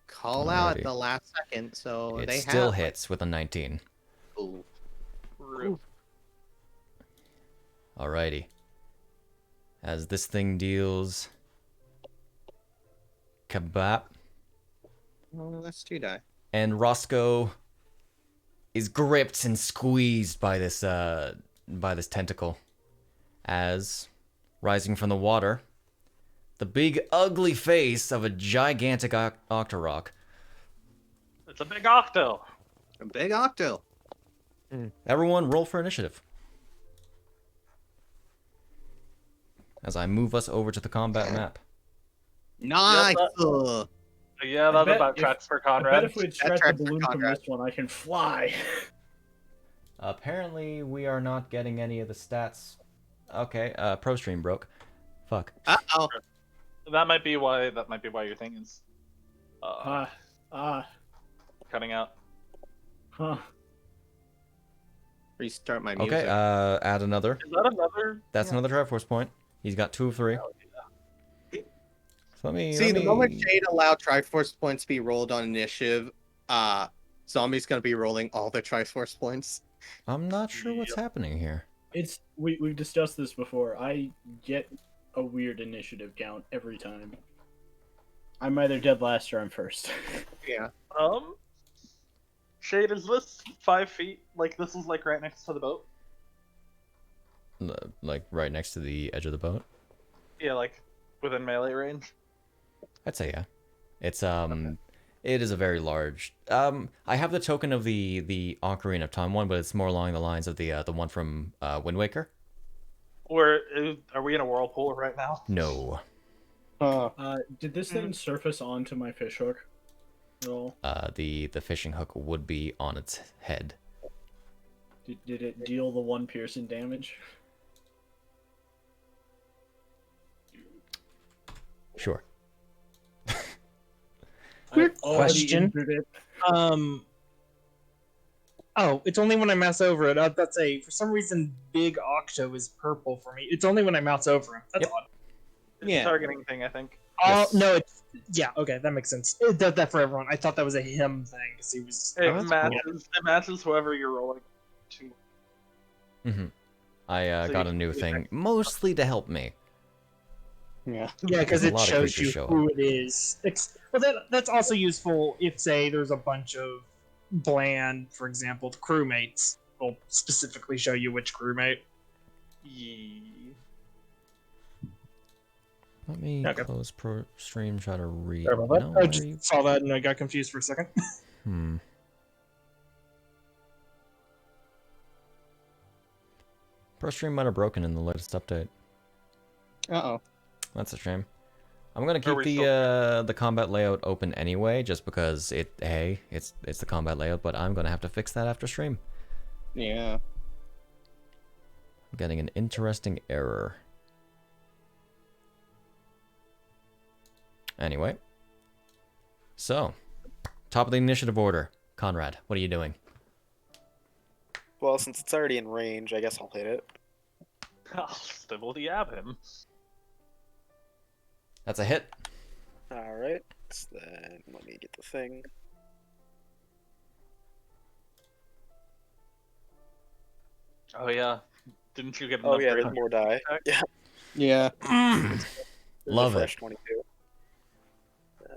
call out at Alrighty. the last second, so It they still have. hits with a 19. Ooh. Alrighty. As this thing deals kabap, Oh, that's 2 die. and Roscoe is gripped and squeezed by this tentacle. As rising from the water, the big ugly face of a gigantic Octorok. It's a big octo. A big octo. Everyone, roll for initiative. As I move us over to the combat map. Nice. Yeah, I that bet about if- tracks for I bet Conrad. if we extract the tracks for balloon from Conrad. this one, I can fly. Apparently, we are not getting any of the stats. Okay, Pro Stream broke. Fuck. Uh-oh. That might be why your thing is cutting out. Huh. Restart my music. Okay, add another. Is that another? That's another Triforce point. He's got 2 of 3. So let me See, let the me- moment Shade allowed Triforce points to be rolled on initiative, Zombie's gonna be rolling all the Triforce points. I'm not sure what's happening here. It's we've discussed this before. I get a weird initiative count every time. I'm either dead last or I'm first. Yeah. Shade, is this 5 feet? Like this is like right next to the boat? Like right next to the edge of the boat. Yeah, like within melee range. I'd say yeah. It's it is a very large. I have the token of the Ocarina of Time one, but it's more along the lines of the one from Wind Waker. Or are we in a whirlpool right now? No. Did this thing surface onto my fishhook at all? The fishing hook would be on its head. Did it deal the 1 piercing damage? Sure. Quick I already question. injured it. Oh, it's only when I mouse over it. That's for some reason, Big Octo is purple for me. It's only when I mouse over him. That's Yep. odd. It's Yeah. a targeting thing, I think. Oh Yes. no, yeah, okay, that makes sense. It does that for everyone. I thought that was a him thing because he was. It that's matches whoever you're rolling to. Mm-hmm. I So got you a new can- thing, mostly to help me. Yeah. Yeah, because A it lot of shows creatures you show who it is. Well, that's also useful if, say, there's a bunch of bland, for example, the crewmates will specifically show you which crewmate. Let me Okay. close pro stream, try to read. Sorry about that. No, I why are just you- saw that and I got confused for a second. Hmm. Pro stream might have broken in the latest update. Uh-oh. That's a shame. I'm gonna Are keep we the combat layout open anyway, just because it's the combat layout, but I'm gonna have to fix that after stream. Yeah. I'm getting an interesting error. Anyway. So, top of the initiative order. Conrad, what are you doing? Well, since it's already in range, I guess I'll hit it. I'll stibble the ab him. That's a hit. Alright, so then let me get the thing. Oh yeah, didn't you get an Oh yeah, upgrade there's more die. check? Yeah, Yeah. there's Love a it. fresh 22.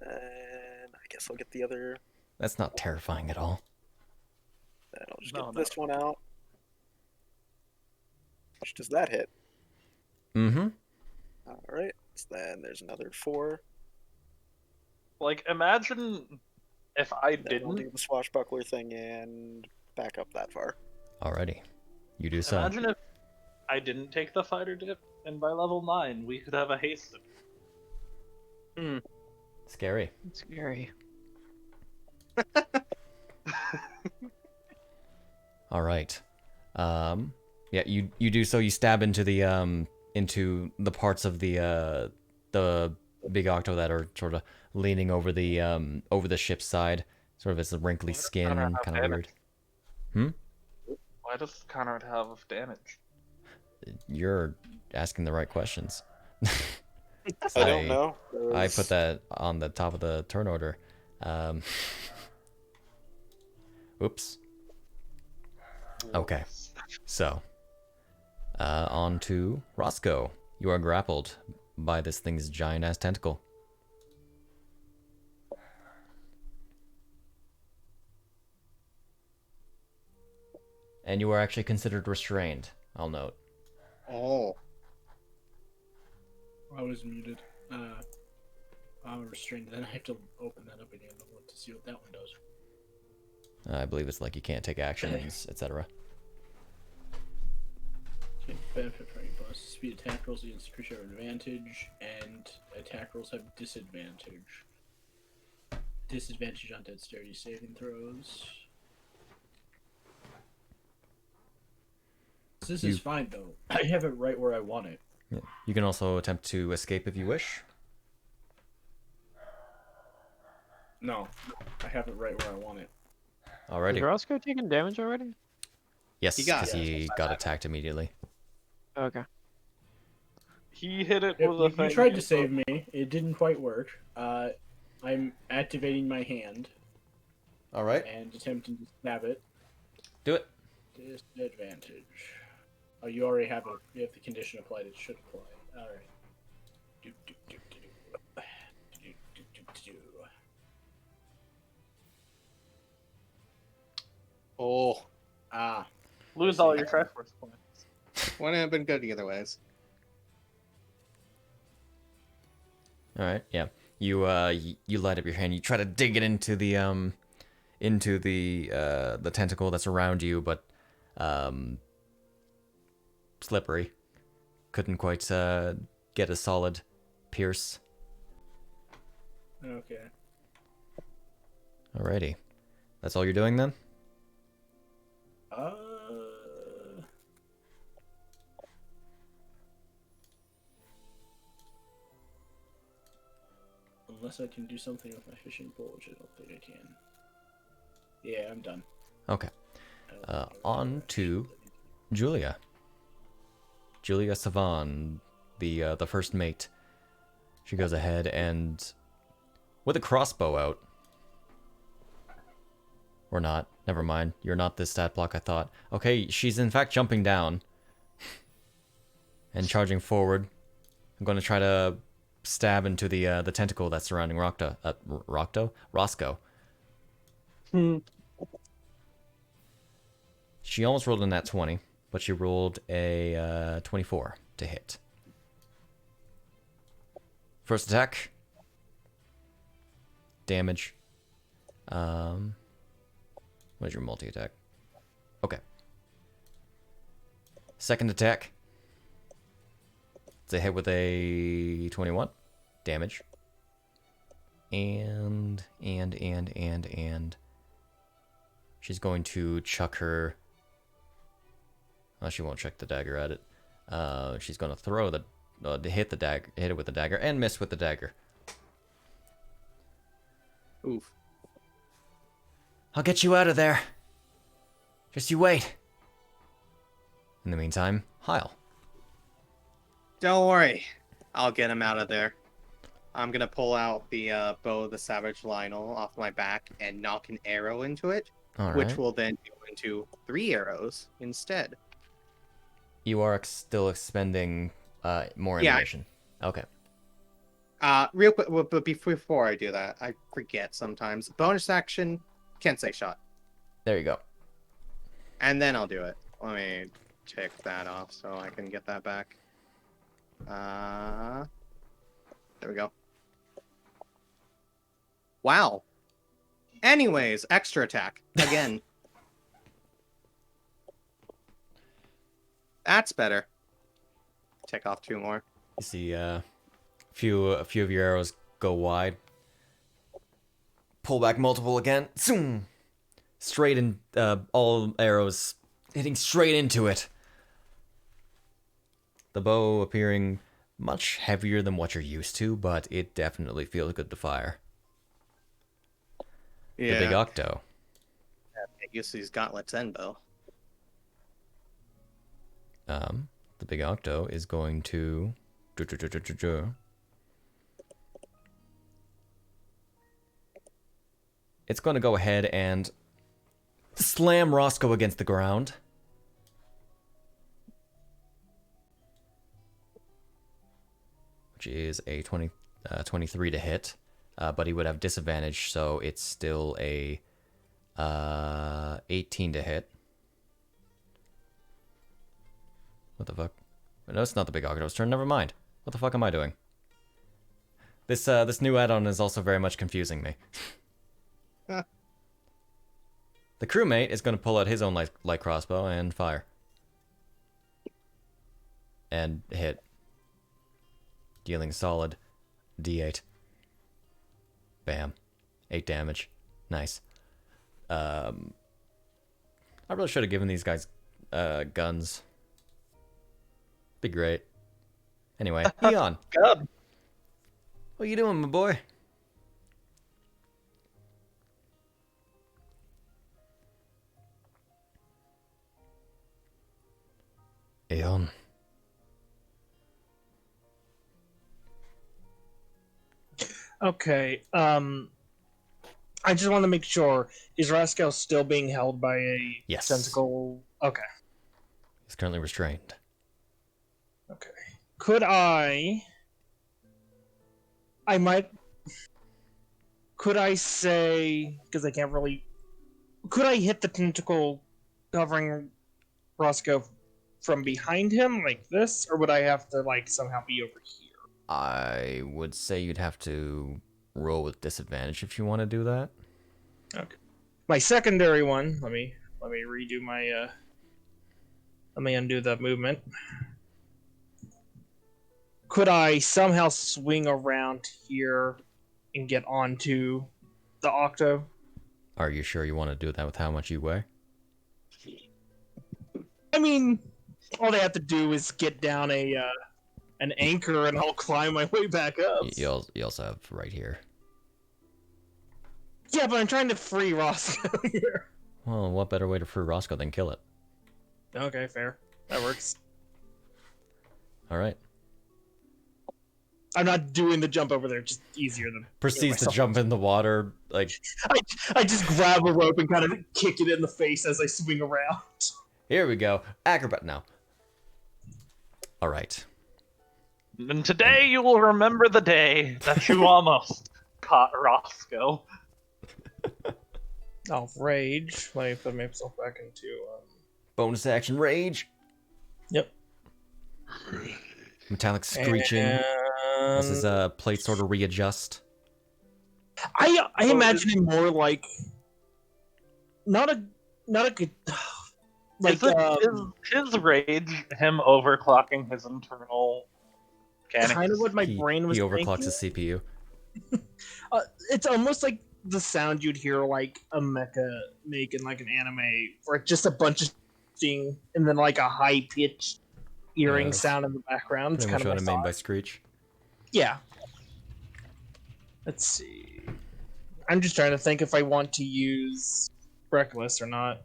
And I guess I'll get the other. That's not terrifying at all. Then I'll just No, get no. this one out. How much does that hit? Mm-hmm. Alright, so then there's another 4. Like, imagine if I Then I'll do didn't. the swashbuckler thing and back up that far. Alrighty. You do so. Imagine if I didn't take the fighter dip, and by level 9 we could have a hasted. Scary. It's scary. Alright. Yeah, you do so, you stab into the parts of the big octo that are sort of leaning over the ship's side, sort of its wrinkly skin Conrad and have kind of damage? weird. Why does Conrad have damage? You're asking the right questions. I don't know. I put that on the top of the turn order. Oops. Okay. So, on to Roscoe. You are grappled by this thing's giant-ass tentacle. And you are actually considered restrained, I'll note. Oh. I was muted. I'm restrained. Then I have to open that up again to see what that one does. I believe it's like you can't take actions, etc. Benefit from any bonus. Speed attack rolls against the creature have advantage, and attack rolls have disadvantage. Disadvantage on dexterity saving throws. This is fine though. I have it right where I want it. Yeah. You can also attempt to escape if you wish. No, I have it right where I want it. Alrighty. Is Roscoe taking damage already? Yes, He got because he got attacked immediately. Okay. He hit it Yep, with a you thing. tried to save me. It didn't quite work. I'm activating my hand Alright. and attempting to stab it. Do it. Disadvantage. Oh, you already have it. You have the condition applied. It should apply. All right. Do, do, do, do, do. Do, do, do, do. Oh. Ah. Lose all your Triforce points. Wouldn't have been good either ways. Alright, yeah. You light up your hand, you try to dig it into the tentacle that's around you, but slippery. Couldn't quite get a solid pierce. Okay. Alrighty. That's all you're doing then? Unless I can do something with my fishing pole, which I don't think I can. Yeah, I'm done. Okay. On to Julia. Julia Savan, the first mate. She goes ahead and, with a crossbow out, or not, never mind, you're not this stat block I thought. Okay, she's in fact jumping down and charging forward. I'm going to try to stab into the tentacle that's surrounding Roscoe. She almost rolled a nat 20, but she rolled a 24 to hit. First attack. Damage. What is your multi-attack? Okay. Second attack. It's a hit with a 21. Damage. And she's going to chuck her... Oh, she won't chuck the dagger at it. She's going to throw the... hit it with the dagger, and miss with the dagger. Oof. I'll get you out of there. Just you wait. In the meantime, Hyle. Don't worry. I'll get him out of there. I'm gonna pull out the bow of the Savage Lionel off my back and knock an arrow into it, which will then go into 3 arrows instead. You are still expending more animation. Okay. Real quick, but before I do that, I forget sometimes. Bonus action, can't say shot. There you go. And then I'll do it. Let me take that off so I can get that back. There we go. Wow. Anyways, extra attack. Again. That's better. Take off 2 more. You see a few of your arrows go wide. Pull back multiple again. Zoom! Straight in, all arrows hitting straight into it. The bow appearing much heavier than what you're used to, but it definitely feels good to fire. Yeah. The big octo. Get used to these gauntlets and bow. The big octo is going to... It's going to go ahead and slam Roscoe against the ground. Which is a 23 to hit. But he would have disadvantage, so it's still a 18 to hit. What the fuck? No, it's not the big Octo's turn. Never mind. What the fuck am I doing? This new add-on is also very much confusing me. The crewmate is going to pull out his own light crossbow and fire. And hit. Dealing solid D8. Bam. 8 damage. Nice. I really should have given these guys guns. Be great. Anyway, Eon. God. What you doing, my boy? Eon. Okay. I just want to make sure, is Roscoe still being held by a tentacle? Okay. He's currently restrained. Okay. Could I say, because I can't really, could I hit the tentacle covering Roscoe from behind him like this, or would I have to like somehow be over here? I would say you'd have to roll with disadvantage if you want to do that. Okay. My secondary one, let me redo my let me undo that movement. Could I somehow swing around here and get onto the octo? Are you sure you want to do that with how much you weigh? I mean, all they have to do is get down an anchor and I'll climb my way back up. You also have right here. Yeah, but I'm trying to free Roscoe here. Well, what better way to free Roscoe than kill it? Okay, fair. That works. All right. I'm not doing the jump over there. Just easier than Proceeds to jump in the water, like... I just grab a rope and kind of kick it in the face as I swing around. Here we go. Acrobat now. All right. And today you will remember the day that you almost caught Roscoe. Oh, rage. Let me put myself back into... Bonus action rage. Yep. Metallic screeching. This is a plate sort of readjust. I imagine it more like not a good like his rage him overclocking his internal mechanics. Kind of what my brain was He overclocks thinking. his CPU. It's almost like the sound you'd hear like a mecha make in like an anime, or just a bunch of thing and then like a high pitched earring sound in the background. It's Pretty kind much of what I mean by screech. Yeah. Let's see. I'm just trying to think if I want to use Reckless or not.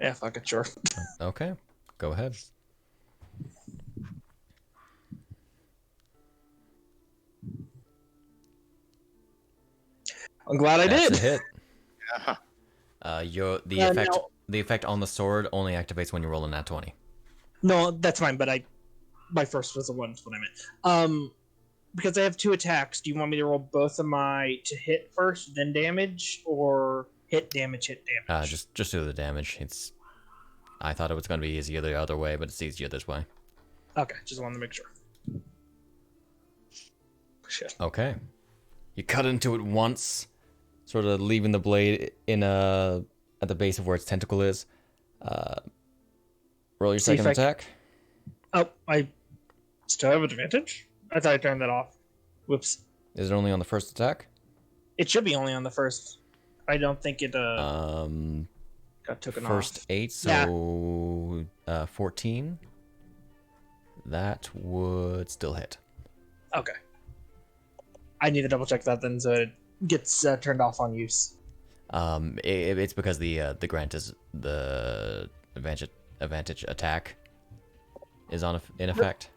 Yeah, fuck it, sure. Okay, go ahead. I'm glad I That's did. a hit. Yeah. The effect on the sword only activates when you roll a nat 20. No, that's fine, but my first was a 1 is what I meant. Because I have 2 attacks, do you want me to roll both of my to hit first, then damage, or hit damage? Just do the damage. I thought it was going to be easier the other way, but it's easier this way. Okay, just wanted to make sure. Shit. Okay. You cut into it once, sort of leaving the blade at the base of where its tentacle is. Roll your second attack. Oh, I still have advantage? I thought I turned that off. Whoops. Is it only on the first attack? It should be only on the first. I don't think it got taken off. First 8, so 14. That would still hit. Okay. I need to double check that then, so it gets turned off on use. It's because the grant is the advantage attack is in effect.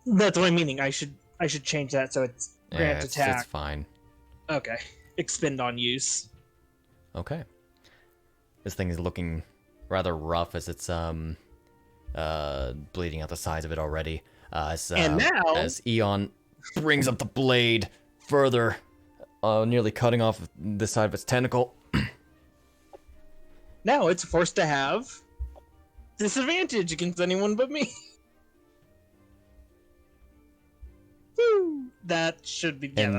That's what I'm meaning. I should change that so it's grant attack. It's fine. Okay. Expend on use. Okay. This thing is looking rather rough as it's bleeding out the sides of it already. And now, as Eon brings up the blade further, nearly cutting off this side of its tentacle. Now it's forced to have disadvantage against anyone but me. Woo! That should be. And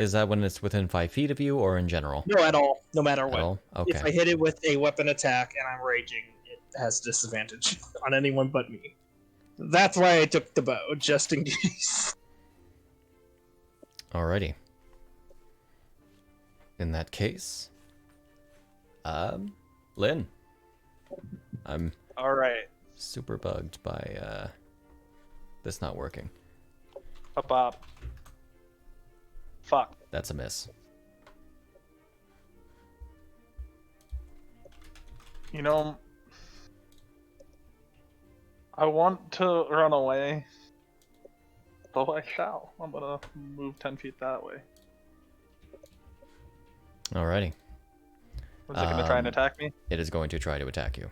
is that when it's within 5 feet of you, or in general? No, at all. No matter what. At all? Okay. If I hit it with a weapon attack and I'm raging, it has disadvantage on anyone but me. That's why I took the bow, just in case. Alrighty. In that case, Lynn, I'm All right. super bugged by this not working. Up. Fuck. That's a miss. You know, I want to run away, but I shall. I'm gonna move 10 feet that way. Alrighty. Is it gonna try and attack me? It is going to try to attack you.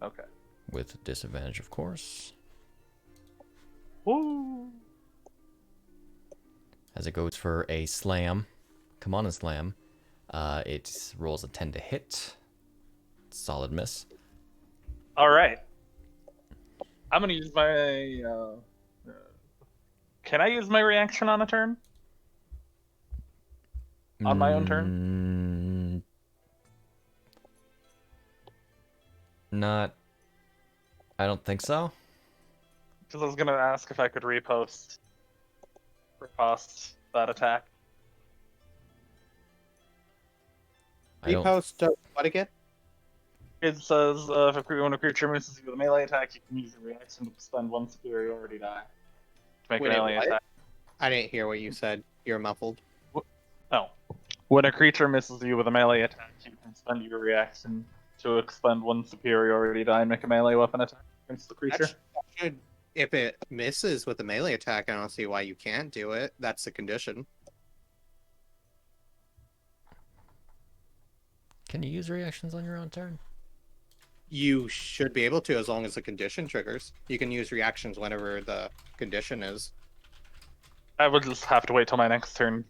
Okay. With disadvantage, of course. Woo! As it goes for a slam. Come on and slam. It rolls a 10 to hit. Solid miss. Alright. I'm gonna use my... Can I use my reaction on a turn? On my own turn? Not... I don't think so. Because I was gonna ask if I could riposte that attack. Repost what again? It says when a creature misses you with a melee attack, you can use a reaction to spend 1 superiority die to make Wait, a melee what? attack. I didn't hear what you said. You're muffled. Oh. When a creature misses you with a melee attack, you can spend your reaction to expend 1 superiority die and make a melee weapon attack against the creature. That should if it misses with a melee attack, I don't see why you can't do it. That's the condition. Can you use reactions on your own turn? You should be able to, as long as the condition triggers. You can use reactions whenever the condition is. I would just have to wait till my next turn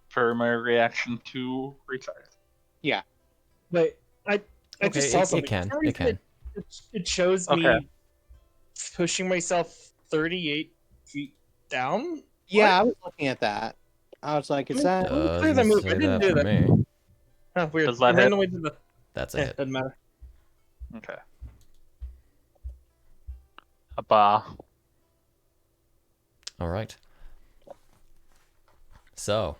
for my reaction to recharge. Yeah. Wait, I Okay, just saw it something. can. For some It can. reason, It shows Okay. me pushing myself 38 feet down. Yeah, I was looking at that. I was like, is that... Clear the Doesn't move. say I didn't that do for that. me. Oh, weird. Does that It ran hit? away to the... That's a hit. doesn't matter. Okay. Abba. All right. So,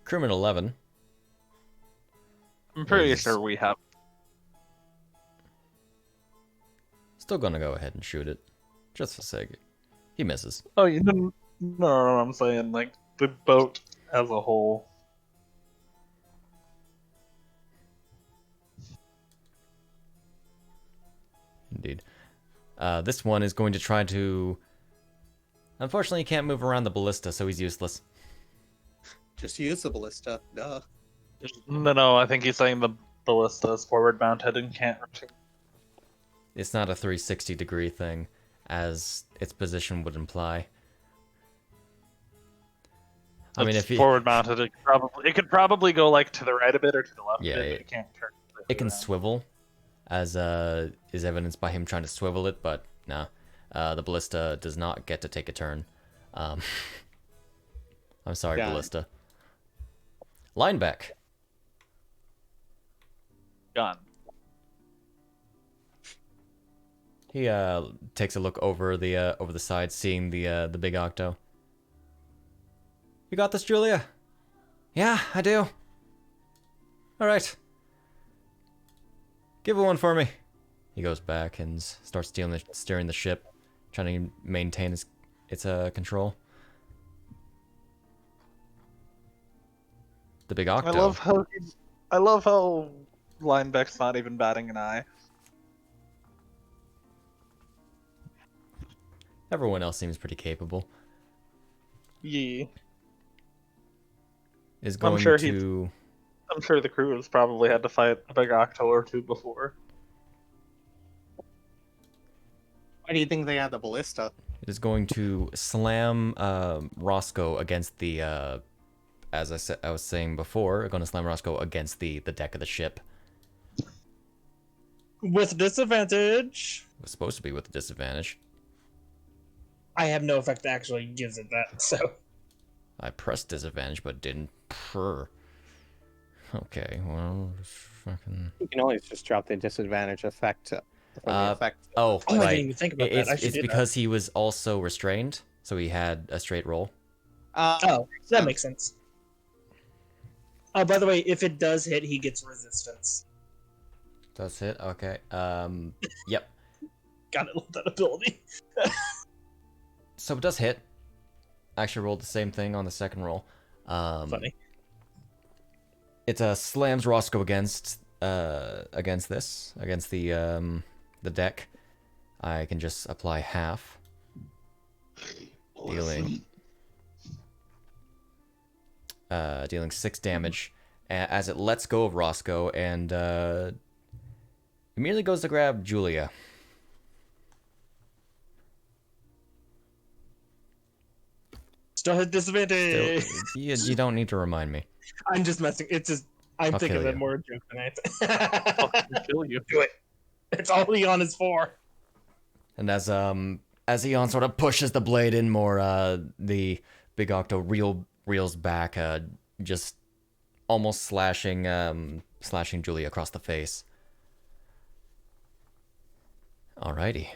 crewman 11. I'm pretty Is- sure we have. Still gonna go ahead and shoot it, just for sake. He misses. Oh, you didn't. No, I'm saying like the boat as a whole. Indeed. This one is going to try to... Unfortunately, he can't move around the ballista, so he's useless. Just use the ballista. Duh. No, I think he's saying the ballista is forward mounted and can't return. It's not a 360-degree thing, as its position would imply. I mean, if he... forward mounted, it could probably go like to the right a bit or to the left Yeah, a bit, but it can't turn. It can swivel, as is evidenced by him trying to swivel it, but nah. The ballista does not get to take a turn. I'm sorry, Yeah. ballista. Lineback. Gun. He takes a look over the side, seeing the big octo. You got this, Julia? Yeah, I do. All right. Give it one for me. He goes back and starts steering the ship, trying to maintain its control. The big octo. I love how lineback's not even batting an eye. Everyone else seems pretty capable. Yeah. Is going sure to... I'm sure the crew has probably had to fight a big octo or two before. Why do you think they have the ballista? It is going to slam Roscoe against the, as I was saying before, going to slam Roscoe against the deck of the ship. With disadvantage. It was supposed to be with a disadvantage. I have no effect that actually gives it that, so. I pressed disadvantage, but didn't purr. Okay, well, fucking... You can always just drop the disadvantage effect from the effect. Oh, I right. didn't even think about that. I should It's do because he was also restrained, so he had a straight roll. Oh, that makes sense. Oh, by the way, if it does hit, he gets resistance. Does hit? Okay. Yep. Gotta love that ability. So it does hit. I actually rolled the same thing on the second roll. Funny. It slams Roscoe against the deck. I can just apply half, dealing 6 damage as it lets go of Roscoe and immediately goes to grab Julia. Still hit disadvantage. You don't need to remind me. I'm just messing. It's just I'm I'll thinking kill of it you. more a joke than I'll it. kill you. Do it. It's all Eon is for. And as Eon sort of pushes the blade in more, the big octo reels back, just almost slashing Julia across the face. Alrighty.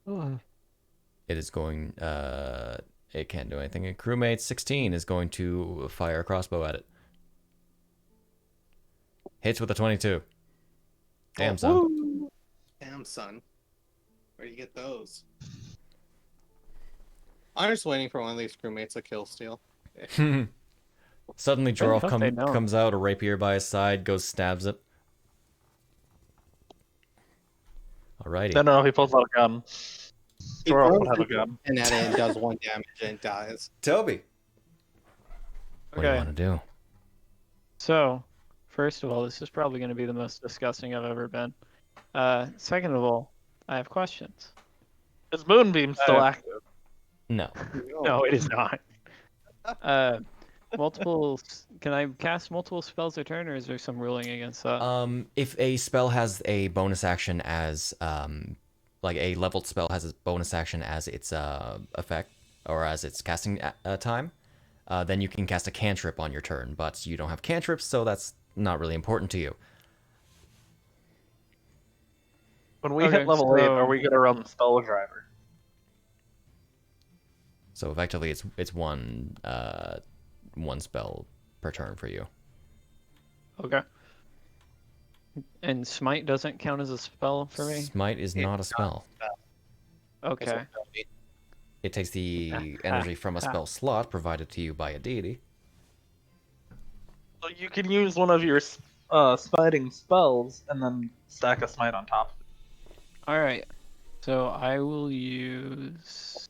It is going. It can't do anything. And crewmate 16 is going to fire a crossbow at it. Hits with a 22. Damn, son. Damn, son. Where do you get those? I'm just waiting for one of these crewmates to kill steal. Suddenly, Jorolf thought they don't. comes out, a rapier by his side, goes stabs it. Alrighty. No, he pulls out a gun. Dora would have a gun. And that it does 1 damage and dies. Toby. What do you Okay. want to do? So, first of all, this is probably going to be the most disgusting I've ever been. Second of all, I have questions. His moonbeam's still active. No. No, it is not. Can I cast multiple spells a turn, or is there some ruling against that? If a spell has a bonus action as like a leveled spell has a bonus action as its effect or as its casting time, then you can cast a cantrip on your turn. But you don't have cantrips, so that's not really important to you. When we hit level 8, are we gonna run Spell Driver? So effectively, it's one spell per turn for you. Okay. And Smite doesn't count as a spell for me? Smite is not a spell. Okay. It takes the energy from a spell slot provided to you by a deity. So you can use one of your smiting spells and then stack a smite on top. Alright. So I will use...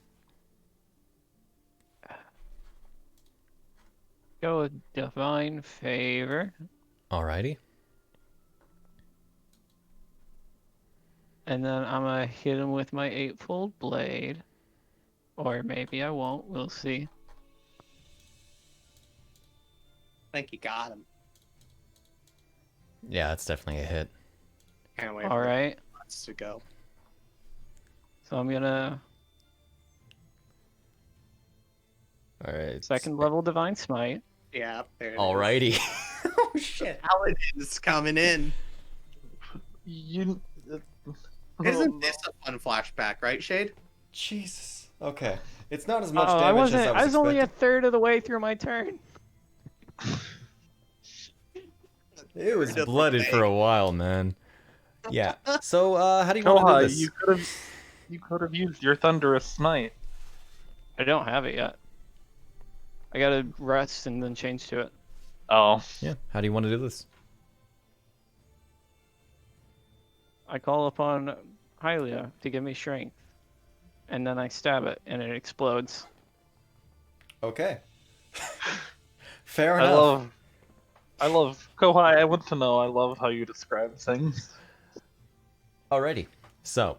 Go with Divine Favor. Alrighty. And then I'm gonna hit him with my 8-fold blade. Or maybe I won't, we'll see. I think you got him. Yeah, that's definitely a hit. Can't wait Alright. for to go. So I'm gonna... Alright. Second level Divine Smite. Yeah, there it is. Alrighty. Oh shit, Paladin's coming in. You... Isn't this a fun flashback, right, Shade? Jesus. Okay. It's not as much Oh, damage as I was only a expecting. third of the way through my turn. It was blooded for a while, man. Yeah. So, how do you want to do Kouhai, this? you could have used your Thunderous Smite. I don't have it yet. I gotta rest and then change to it. Oh. Yeah. How do you want to do this? I call upon Hylia to give me strength. And then I stab it, and it explodes. Okay. Fair enough. I love Kouhai. I want to know. I love how you describe things. Alrighty. So,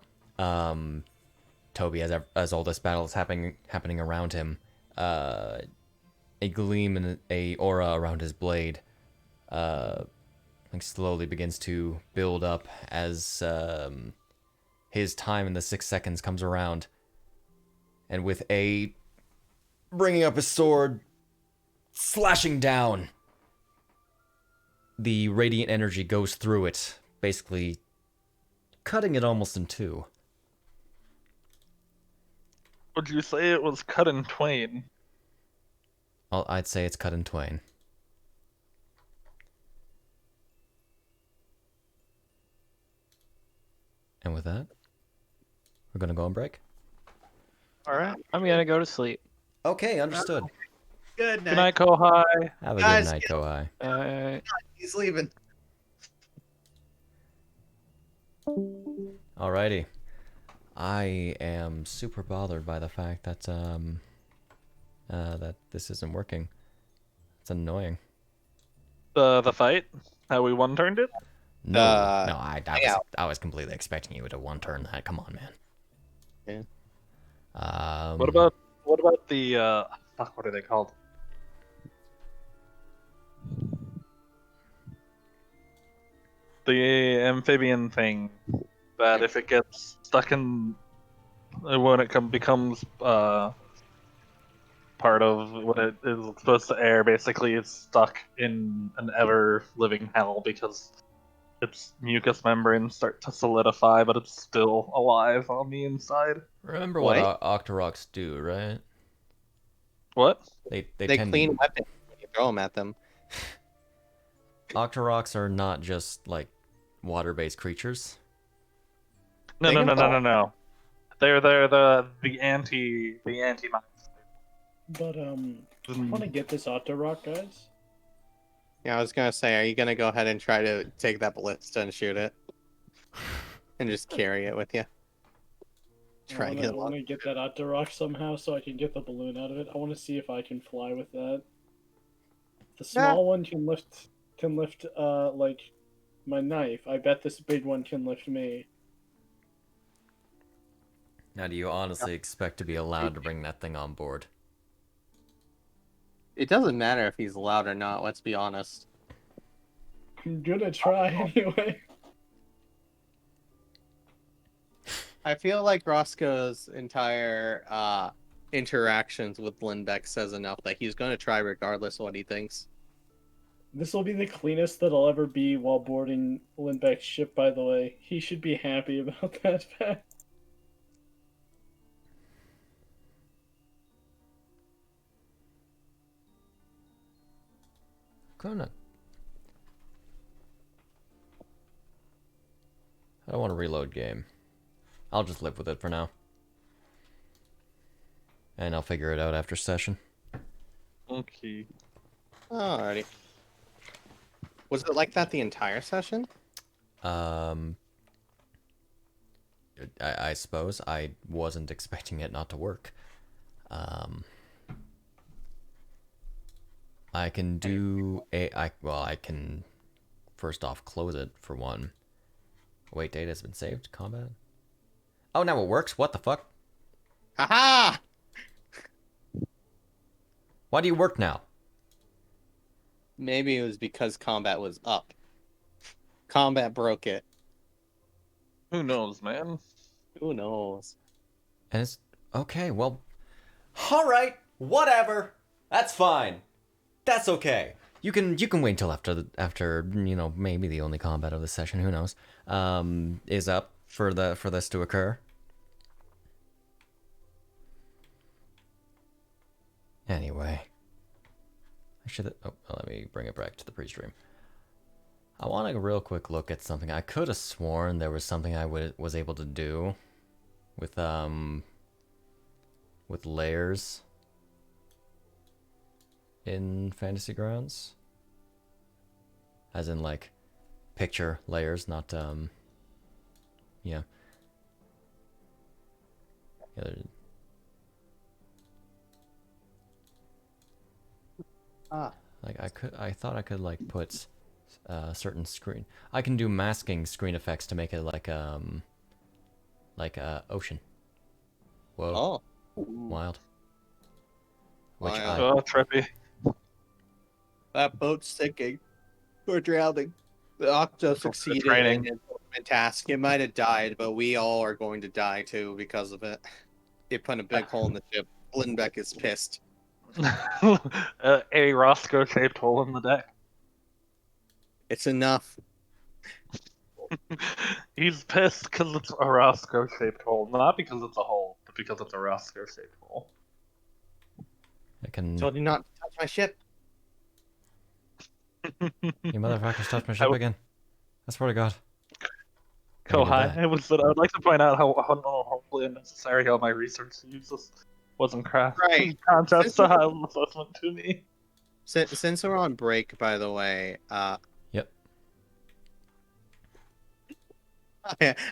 Toby, as all this battle is happening around him, a gleam and a aura around his blade, slowly begins to build up as his time in the 6 seconds comes around, and with a bringing up his sword, slashing down, the radiant energy goes through it, basically cutting it almost in two. Would you say it was cut in twain? I'd say it's cut in twain. And with that, we're gonna go on break. Alright. I'm gonna go to sleep. Okay, understood. Good night. Good night, Kouhai. Have a Guys, good night, Kouhai. He's leaving. Alrighty. I am super bothered by the fact that that this isn't working. It's annoying. The fight? How we one-turned it? No, no, yeah. I was completely expecting you to one turn that. Come on, man. Yeah. What about the fuck, what are they called? The amphibian thing that if it gets stuck in when it becomes part of what it is supposed to air, basically it's stuck in an ever living hell because its mucous membranes start to solidify, but it's still alive on the inside. Remember what Octoroks do, right? What? They They clean weapons when you throw them at them. Octoroks are not just like water-based creatures. No. They're the anti But I want to get this Octorok, guys. Yeah, I was gonna say, are you gonna go ahead and try to take that ballista and shoot it? and just carry it with you. Try and I get want to get that out to rock somehow so I can get the balloon out of it. I want to see if I can fly with that. The small one can lift like my knife. I bet this big one can lift me. Now, do you honestly expect to be allowed to bring that thing on board? It doesn't matter if he's allowed or not, let's be honest. I'm gonna try anyway. I feel like Roscoe's entire interactions with Lindbeck says enough that he's going to try regardless of what he thinks. This will be the cleanest that I'll ever be while boarding Lindbeck's ship, by the way. He should be happy about that fact. Gonna. I don't want to reload game. I'll just live with it for now. And I'll figure it out after session. Okay. Alrighty. Was it like that the entire session? I suppose I wasn't expecting it not to work. I can do I can first off close it for one. Wait, data has been saved. Combat. Oh, now it works. What the fuck? Haha! Why do you work now? Maybe it was because combat was up. Combat broke it. Who knows, man? Who knows? And it's okay. Well, all right. Whatever. That's fine. That's okay. You can wait until after you know, maybe the only combat of the session. Who knows? Is up for this to occur. Anyway, I should. Oh, let me bring it back to the pre-stream. I want a real quick look at something. I could have sworn there was something I was able to do with layers in Fantasy Grounds, as in like picture layers, not yeah. Like I thought I could like put certain screen. I can do masking screen effects to make it like ocean. Whoa. Oh. Wild. Which Oh, trippy. That boat's sinking. We're drowning. The Octo succeeded in its ultimate task. It might have died, but we all are going to die too because of it. It put a big hole in the ship. Lindbeck is pissed. A Roscoe-shaped hole in the deck. It's enough. He's pissed because it's a Roscoe-shaped hole, not because it's a hole, but because it's a Roscoe-shaped hole. I can. Told you not to touch my ship. You motherfuckers touched my ship again. I swear to God. Kouhai, I would like to point out how horribly unnecessary all my research uses was in craft. Right. In contrast to Hyle assessment to me. Since we're on break, by the way, Yep.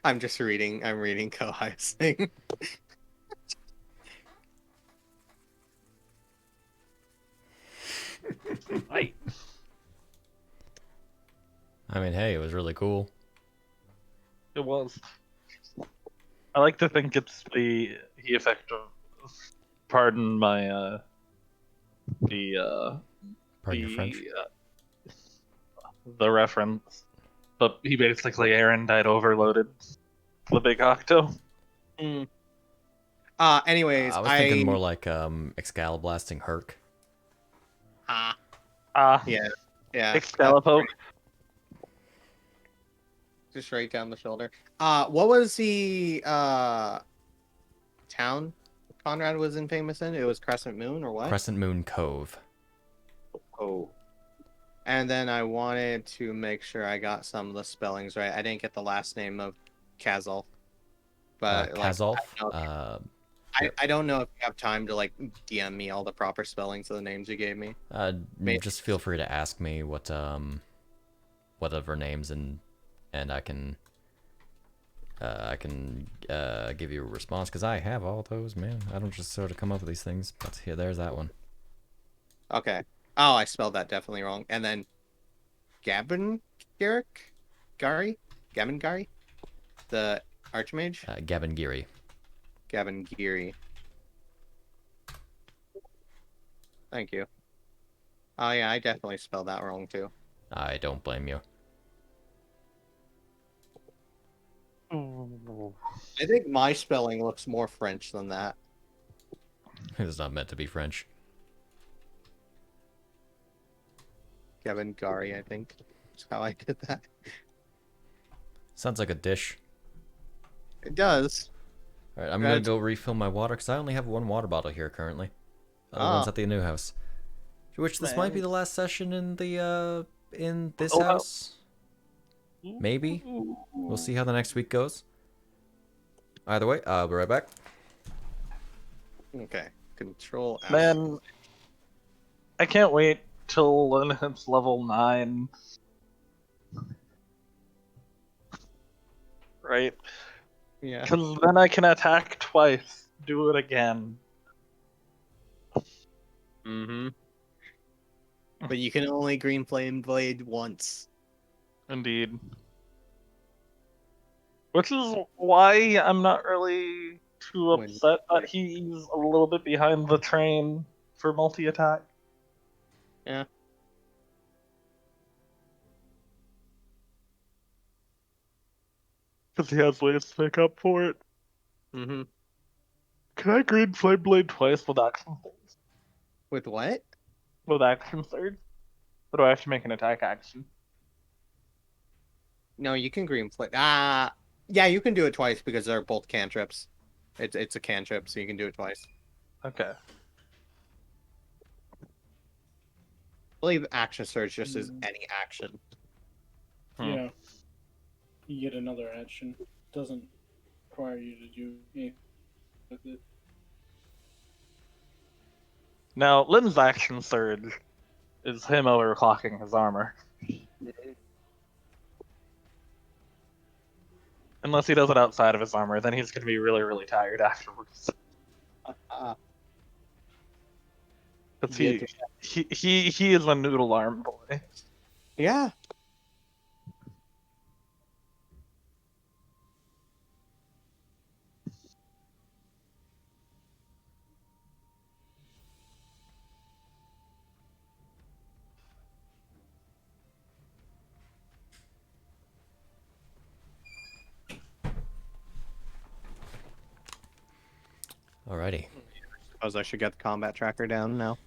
I'm reading Kouhai's thing. Right. I mean, hey, it was really cool. It was. I like to think it's the effect of, pardon my Pardon your French. The reference, but he basically Aaron died overloaded the big Octo. Mm. Anyways, I was thinking more like Excaliblasting Herc. Yeah. Excalipoke. Just right down the shoulder. What was the town Conrad was famous in? It was Crescent Moon or what? Crescent Moon Cove. Oh. And then I wanted to make sure I got some of the spellings right. I didn't get the last name of Kazal. But Kazalf. I don't know if you have time to like DM me all the proper spellings of the names you gave me. Just feel free to ask me what of her names and I can I can give you a response because I have all those, man. I don't just sort of come up with these things. But here, there's that one. Okay. Oh, I spelled that definitely wrong. And then Gavin Gary? The Archmage? Gavin Geary. Gavin Geary. Thank you. Oh yeah, I definitely spelled that wrong too. I don't blame you. I think my spelling looks more French than that. It's not meant to be French. Gavin Gary, I think. That's how I did that. Sounds like a dish. It does. All right, I'm gonna go refill my water because I only have one water bottle here currently. The other one's at the new house. Which this might be the last session in the in this house. Maybe. We'll see how the next week goes. Either way, I'll be right back. Okay. Control F. Man, I can't wait till Lynn hits level 9. Right? Yeah. Because then I can attack twice. Do it again. Mm-hmm. But you can only green flame blade once. Indeed. Which is why I'm not really too upset that he's a little bit behind the train for multi-attack. Yeah. Because he has ways to make up for it. Mm-hmm. Can I green flame blade twice with action surge? With what? With action surge? Or do I have to make an attack action? No, you can green flame. Yeah, you can do it twice because they're both cantrips. It's a cantrip, so you can do it twice. Okay. I believe action surge just is any action. Yeah. You get another action. Doesn't require you to do anything with it. Now, Lynn's action surge is him overclocking his armor. Unless he does it outside of his armor, then he's going to be really, really tired afterwards. Because he is a noodle arm boy. Yeah. Alrighty. Suppose I should get the combat tracker down now.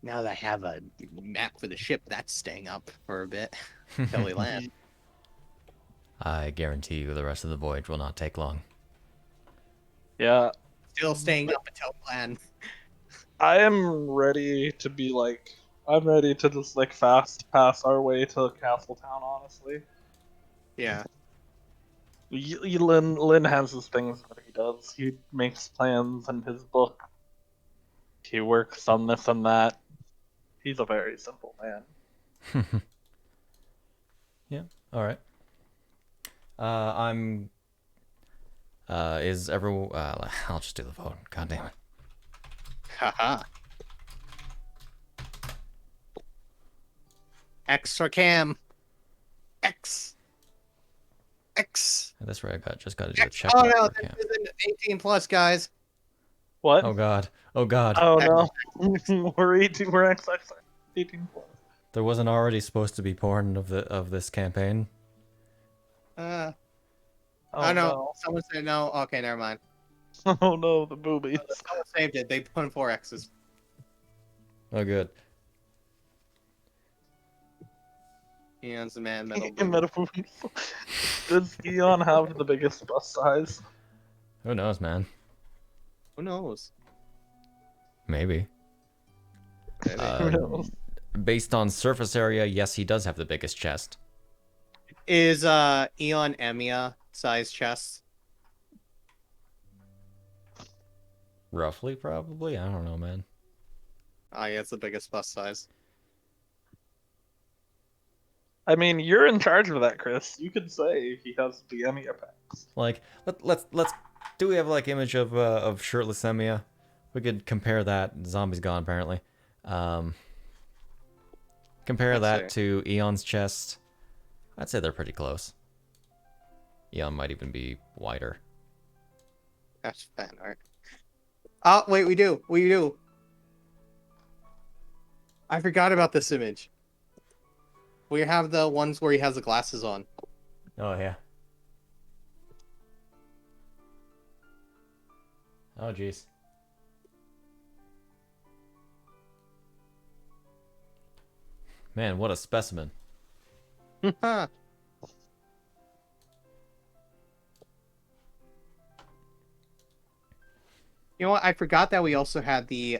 Now that I have a map for the ship, that's staying up for a bit until we land. I guarantee you the rest of the voyage will not take long. Yeah. Still staying up until land. I am ready to be like... I'm ready to just like fast pass our way to Castletown, honestly. Yeah. Lynn has his things that he does. He makes plans in his book. He works on this and that. He's a very simple man. Yeah, alright. Is everyone... I'll just do the vote. God damn it. Haha. X for Cam. X. That's right, just gotta do a check. Oh no, this isn't 18 plus, guys. What? Oh god. Oh god. Oh no. We're 18. We're 18 plus. There wasn't already supposed to be porn of this campaign. Oh no. No. Someone said no. Okay, never mind. Oh no, the boobies. Someone saved it. They put in 4 X's. Oh good. Eon's the man, metal. Does Eon have the biggest bust size? Who knows, man? Who knows? Maybe. Who knows? Based on surface area, yes, he does have the biggest chest. Is Eon Emiya size chest? Roughly, probably. I don't know, man. Oh yeah, it's the biggest bust size. I mean, you're in charge of that, Chris. You could say he has DM effects. Like, let's do we have like image of shirtless Emiya? We could compare that. Zombie's gone apparently. Compare that to Eon's chest. I'd say they're pretty close. Eon might even be wider. That's fan art. Oh, wait, we do. We do. I forgot about this image. We have the ones where he has the glasses on. Oh, yeah. Oh, jeez. Man, what a specimen. You know what? I forgot that we also had the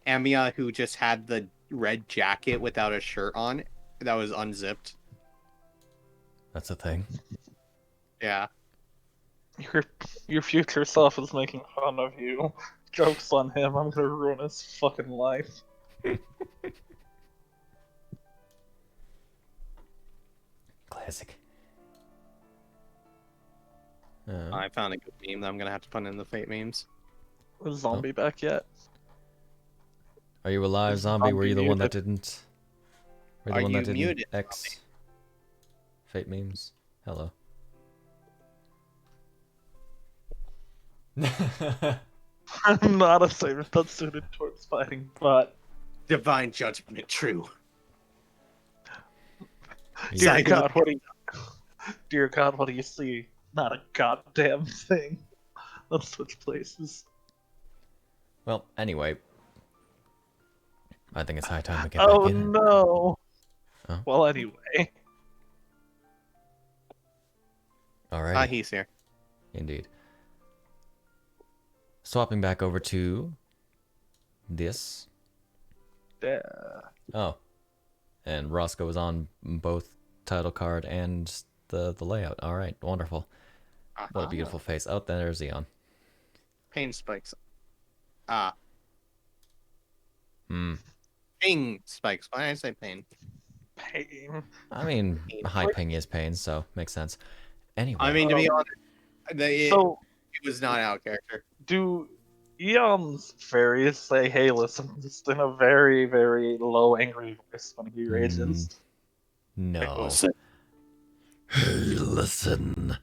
Amiya who just had the red jacket without a shirt on that was unzipped. That's a thing. Yeah. Your future self is making fun of you. Joke's on him. I'm gonna ruin his fucking life. Classic. I found a good meme that I'm gonna have to put in the Fate memes. Was Zombie back yet? Are you alive, Zombie? Were you the one that didn't? Were you the Are one you that didn't muted, X Fate memes? Hello. I'm not a saber that's suited towards fighting, but Divine judgment, true. dear God, what do you see? Not a goddamn thing. Let's switch places. Well, anyway. I think it's high time to get Oh back in. no! Oh. Well, anyway. Alright. He's here. Indeed. Swapping back over to this. Yeah. Oh. And Roscoe was on both title card and the layout. Alright, wonderful. What a beautiful face. Oh, there's Eon. Pain spikes. Ping spikes. Why did I say pain? Pain. I mean, high ping is pain, so makes sense. Anyway. I mean, to be honest, it was not out of character. Do Eon's fairies say, hey, listen, just in a very, very low, angry voice when he rages? No. Listen. Hey, listen.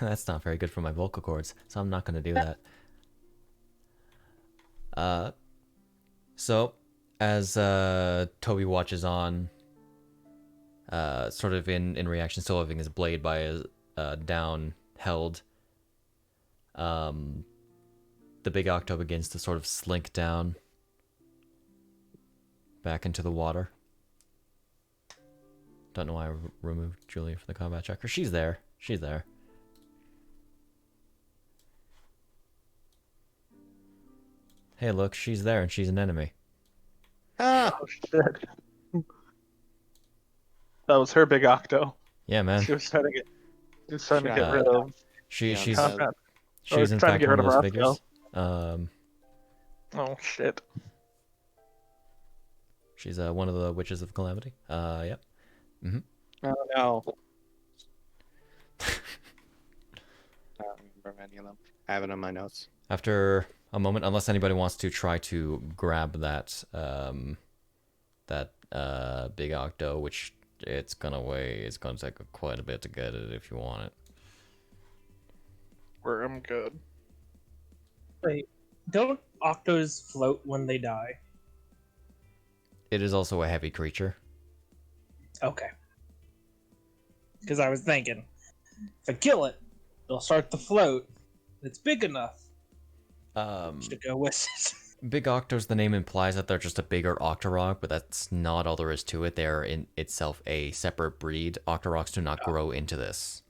That's not very good for my vocal cords, so I'm not going to do that. So, as Toby watches on, sort of in reaction, still having his blade by his down held, the big octo begins to sort of slink down back into the water. Don't know why I removed Julia from the combat checker. She's there. She's there. Hey, look, she's there and she's an enemy. Oh, shit. That was her big octo. Yeah, man. She was trying to get rid of. She's Conrad. in trying to fact get one rid of of those Roscoe. figures. Oh shit. She's one of the witches of calamity. Yep. Mm-hmm. Oh no. I don't remember any of them. I have it in my notes. After a moment, unless anybody wants to try to grab that big octo, which it's gonna take quite a bit to get it if you want it. I'm good. Wait, don't octos float when they die? It is also a heavy creature. Okay. Because I was thinking, if I kill it, it'll start to float. It's big enough to go with it. Big Octos, the name implies that they're just a bigger Octorok, but that's not all there is to it. They're in itself a separate breed. Octoroks do not grow into this.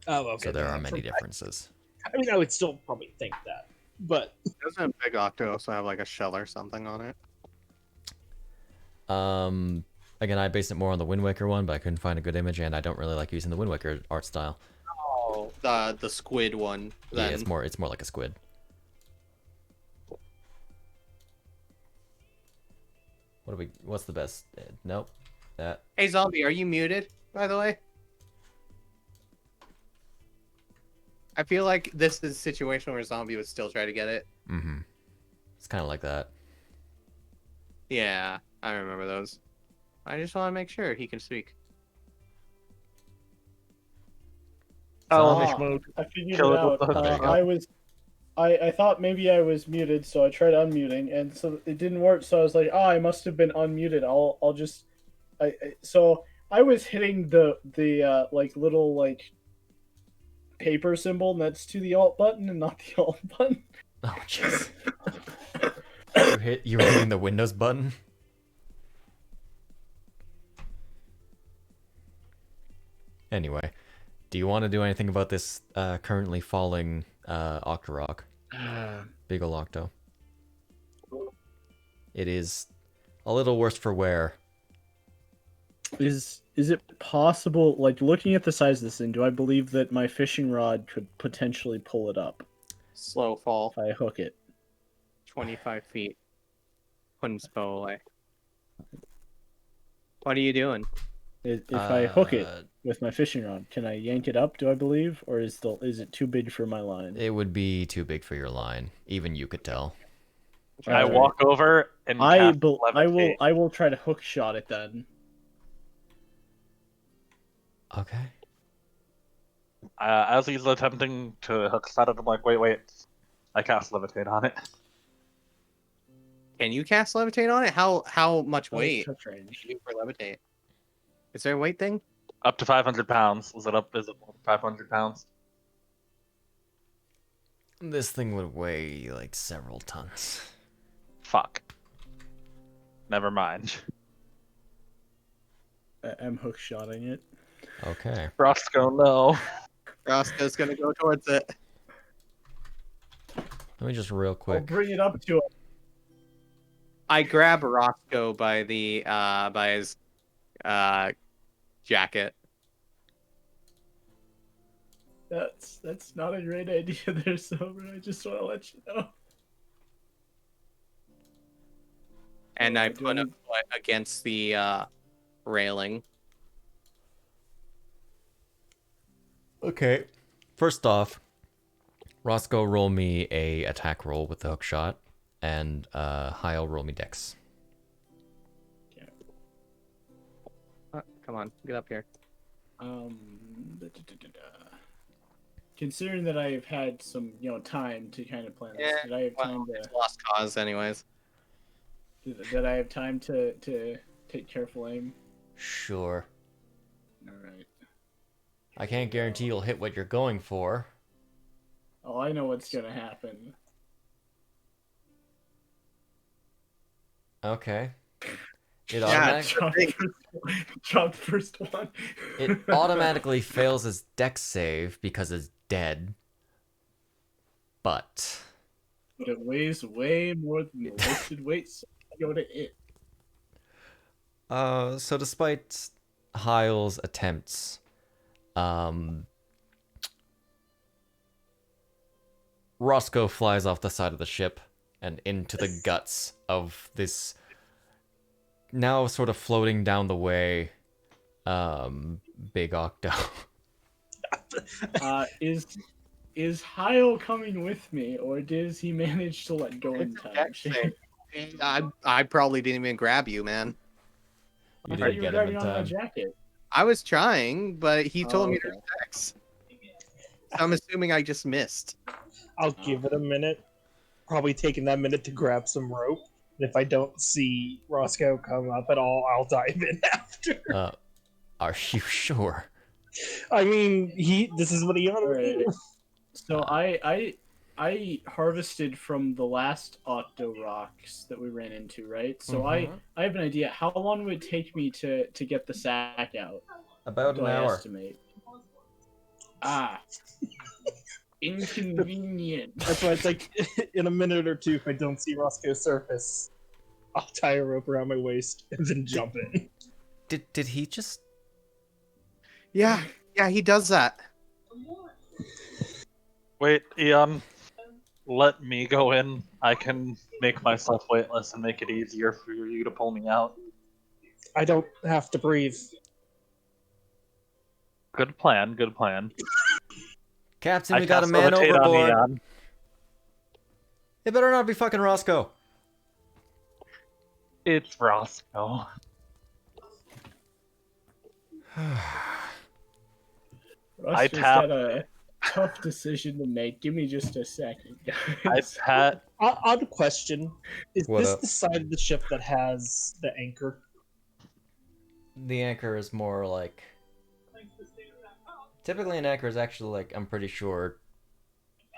Oh, okay. So there are many differences. I mean, I would still probably think that, but Doesn't Big Octo also have like a shell or something on it? Again, I based it more on the Wind Waker one, but I couldn't find a good image, and I don't really like using the Wind Waker art style. Oh, the squid one. Yeah, Then. it's more like a squid. What's the best? Nope. That. Hey, Zombie, are you muted, by the way? I feel like this is a situation where Zombie would still try to get it. Mm-hmm. It's kind of like that. Yeah, I remember those. I just want to make sure he can speak. I figured it out. I thought maybe I was muted, so I tried unmuting, and so it didn't work. So I was like, "Oh, I must have been unmuted. I'll just." So I was hitting the like little like paper symbol next to the alt button and not the alt button. Oh jeez. You were hitting the Windows button. Anyway, do you want to do anything about this currently falling Octorok? Big ol' Octo. It is a little worse for wear. Is it possible, like looking at the size of this thing, do I believe that my fishing rod could potentially pull it up Slow fall, if I hook it? 25 feet. Putting his bow away. What are you doing? If I hook it with my fishing rod, can I yank it up, do I believe? Or is it too big for my line? It would be too big for your line. Even you could tell. I walk over and I cast will levitate. try to hook shot it then. Okay. As he's attempting to hook shot it, I'm like, wait. I cast levitate on it. Can you cast levitate on it? How much Oh, weight touch do range. you do for levitate? Is there a weight thing? Up to 500 pounds. Is it more than 500 pounds? This thing would weigh like several tons. Fuck. Never mind. I'm hook shotting it. Okay. Roscoe, no. Roscoe's gonna go towards it. Let me just real I'll quick. bring it up to him. I grab Roscoe by the by his jacket. That's not a great idea there, Silver. I just want to let you know. And I put a foot against the railing. Okay. First off, Roscoe, roll me a attack roll with the hook shot, and Hyle, roll me dex. Come on, get up here. Considering that I've had some, time to kind of plan this, did I have time It's lost cause, anyways. Did I have time to take careful aim? Sure. All right. I can't guarantee you'll hit what you're going for. Oh, I know what's gonna happen. Okay. It Drop first one. It automatically fails his dex save because it's dead. But it weighs way more than the listed weight, so I go to it. So despite Hyle's attempts, Roscoe flies off the side of the ship and into the guts of this now sort of floating down the way big Octo. Is Hyle coming with me, or does he manage to let go in time? I probably didn't even grab you, man. You I thought didn't you were get him in grabbing on my time. jacket. I was trying, but he told me okay. to text. I'm assuming I just missed. I'll give it a minute. Probably taking that minute to grab some rope. And if I don't see Roscoe come up at all, I'll dive in after. Are you sure? I mean, this is what he ought to do. So I harvested from the last Octo rocks that we ran into, right? So I have an idea. How long would it take me to get the sack out? About an hour. Estimate? Inconvenient. That's why it's like in a minute or two, if I don't see Roscoe's surface, I'll tie a rope around my waist and then jump in. Did he just? Yeah, he does that. Wait, Eon. Let me go in. I can make myself weightless and make it easier for you to pull me out. I don't have to breathe. Good plan, good plan. Captain, I we got a cast man levitate on overboard. Eon. It better not be fucking Roscoe. It's Roscoe. Roscoe's tap- got a tough decision to make. Give me just a second, I guys. pat. Odd question. Is What this up? the side of the ship that has the anchor? The anchor is more like... Typically an anchor is actually like, I'm pretty sure,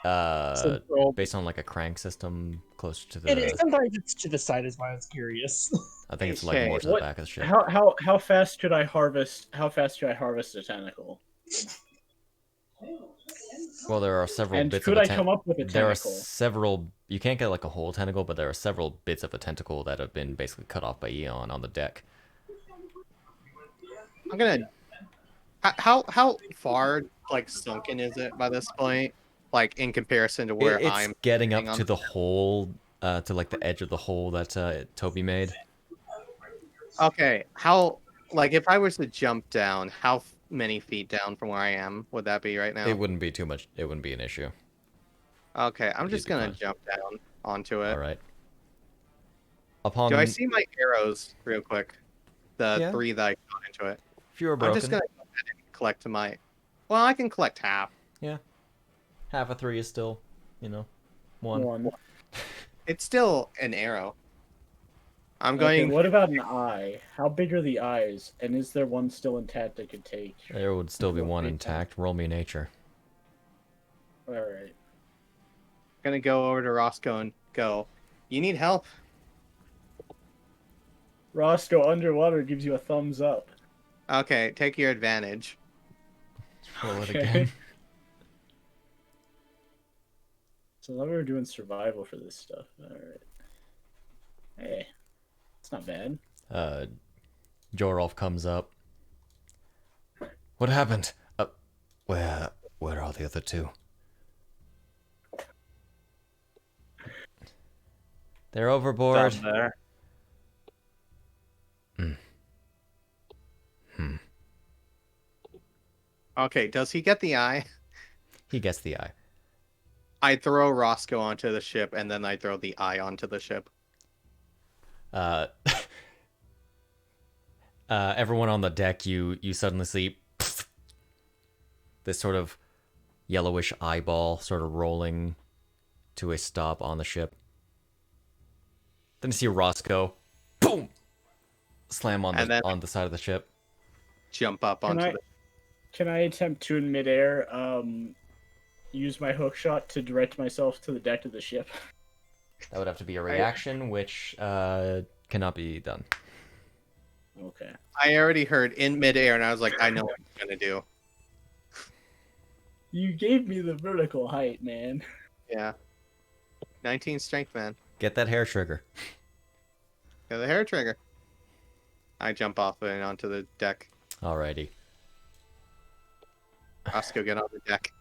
Central. based on like a crank system closer to It is, the... sometimes it's to the side is why I was curious. I think it's like Okay, more to the what- back of the ship. How fast could I harvest? How fast could I harvest a tentacle? Well, there are several And bits could of I come up with a There are tentacle? several... You can't get like a whole tentacle, but there are several bits of a tentacle that have been basically cut off by Eon on the deck. I'm gonna. How far like sunken is it by this point? Like in comparison to where It's I'm getting up sitting on- to the hole, to like the edge of the hole that Toby made. Okay, how like if I was to jump down, how many feet down from where I am would that be right now? It wouldn't be too much. It wouldn't be an issue. Okay, I'm You'd just be gonna fine. jump down onto it. All right. Upon Do I see my arrows real quick? The Yeah. 3 that I got into it. if you were I'm broken, just gonna go ahead and collect my. Well, I can collect half. half a 3 is still, one. One. It's still an arrow. I'm Okay, going. what about an eye? How big are the eyes? And is there one still intact I could take? There would still be one Okay. intact. Roll me nature. Alright. Gonna go over to Roscoe and go. You need help? Roscoe underwater gives you a thumbs up. Okay, take your advantage. Roll it Okay. again. So I thought we were doing survival for this stuff. Alright. Hey. It's not bad. Jorolf comes up. What happened? Where are the other 2? They're overboard. Down there. Okay, does he get the eye? He gets the eye. I throw Roscoe onto the ship, and then I throw the eye onto the ship. Everyone on the deck, you suddenly see this sort of yellowish eyeball sort of rolling to a stop on the ship. Then you see Roscoe, boom, slam on And then- on the side of the ship. Jump up Can onto I, the. can I attempt to in midair use my hook shot to direct myself to the deck of the ship? That would have to be a reaction, which cannot be done. Okay. I already heard in midair, and I was like, I know what I'm gonna do. You gave me the vertical height, man. Yeah. 19 strength, man. Get that hair trigger. Got the hair trigger. I jump off and onto the deck. Alrighty. Roscoe, get on the deck.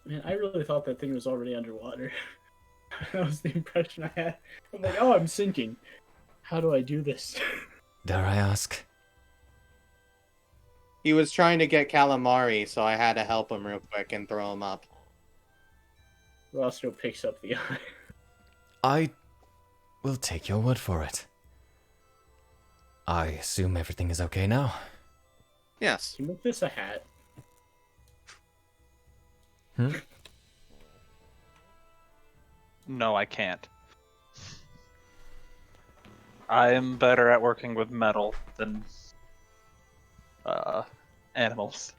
Man, I really thought that thing was already underwater. That was the impression I had. I'm like, oh, I'm sinking. How do I do this? Dare I ask? He was trying to get calamari, so I had to help him real quick and throw him up. Roscoe picks up the eye. I will take your word for it. I assume everything is okay now. Yes. Can you make this a hat? No, I can't. I am better at working with metal than animals.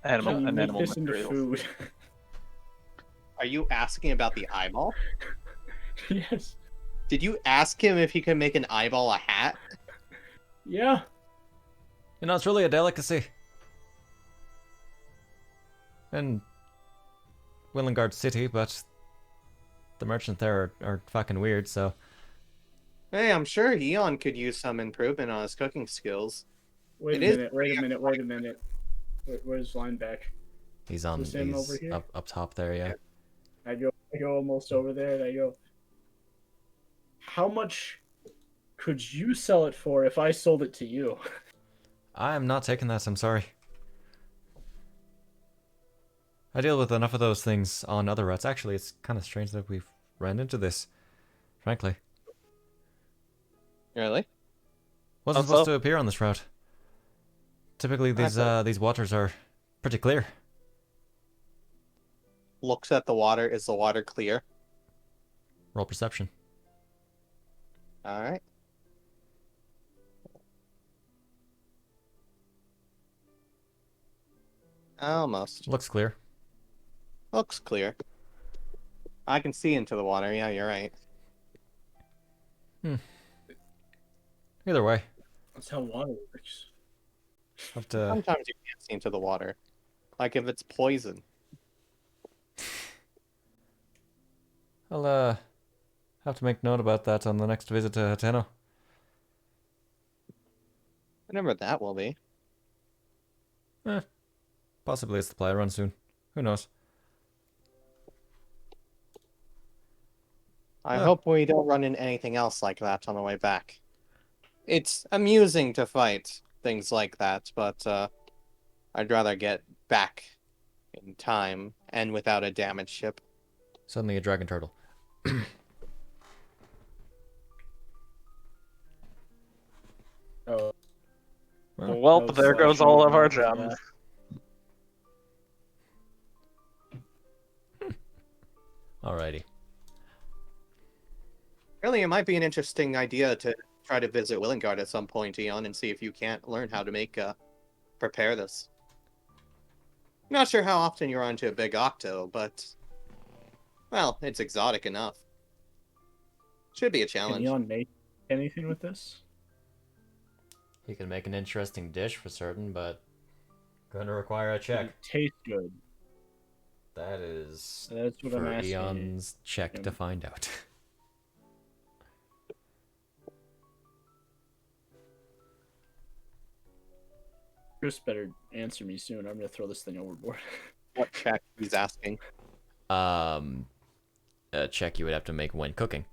Can you make Animal this into materials. food? Are you asking about the eyeball? Yes. Did you ask him if he could make an eyeball a hat? Yeah. It's really a delicacy. In Willengard City, but the merchant there are fucking weird, so... Hey, I'm sure Eon could use some improvement on his cooking skills. Wait It a is minute, wait a minute, wait a minute. Where's Lineback? He's on Is him he's over here? up top there, yeah. I go almost over there and I go, how much could you sell it for if I sold it to you? I am not taking that, I'm sorry. I deal with enough of those things on other routes. Actually, it's kind of strange that we've ran into this, frankly. Really? Wasn't How supposed so? to appear on this route. Typically, these waters are pretty clear. Looks at the water. Is the water clear? Roll perception. All right. Almost. Looks clear. Looks clear. I can see into the water. Yeah, you're right. Either way, That's how water works. have to. Sometimes you can't see into the water. Like if it's poison. I'll have to make note about that on the next visit to Hateno. Whatever that will be. Possibly a supply run soon. Who knows? I Yeah. hope we don't run into anything else like that on the way back. It's amusing to fight things like that, but I'd rather get back in time and without a damaged ship. Suddenly a dragon turtle. Oh, Well, that was there goes slashing all of our around, gems. Alrighty. Really, it might be an interesting idea to try to visit Willingard at some point, Eon, and see if you can't learn how to make prepare this. Not sure how often you're onto a big octo, but well, it's exotic enough. Should be a Can challenge. Eon make anything with this? He can make an interesting dish for certain, but gonna require a check. Does it taste good? That is That's what I'm for asking. Eon's check to find out. Chris better answer me soon. I'm gonna throw this thing overboard. What check he's asking? A check you would have to make when cooking.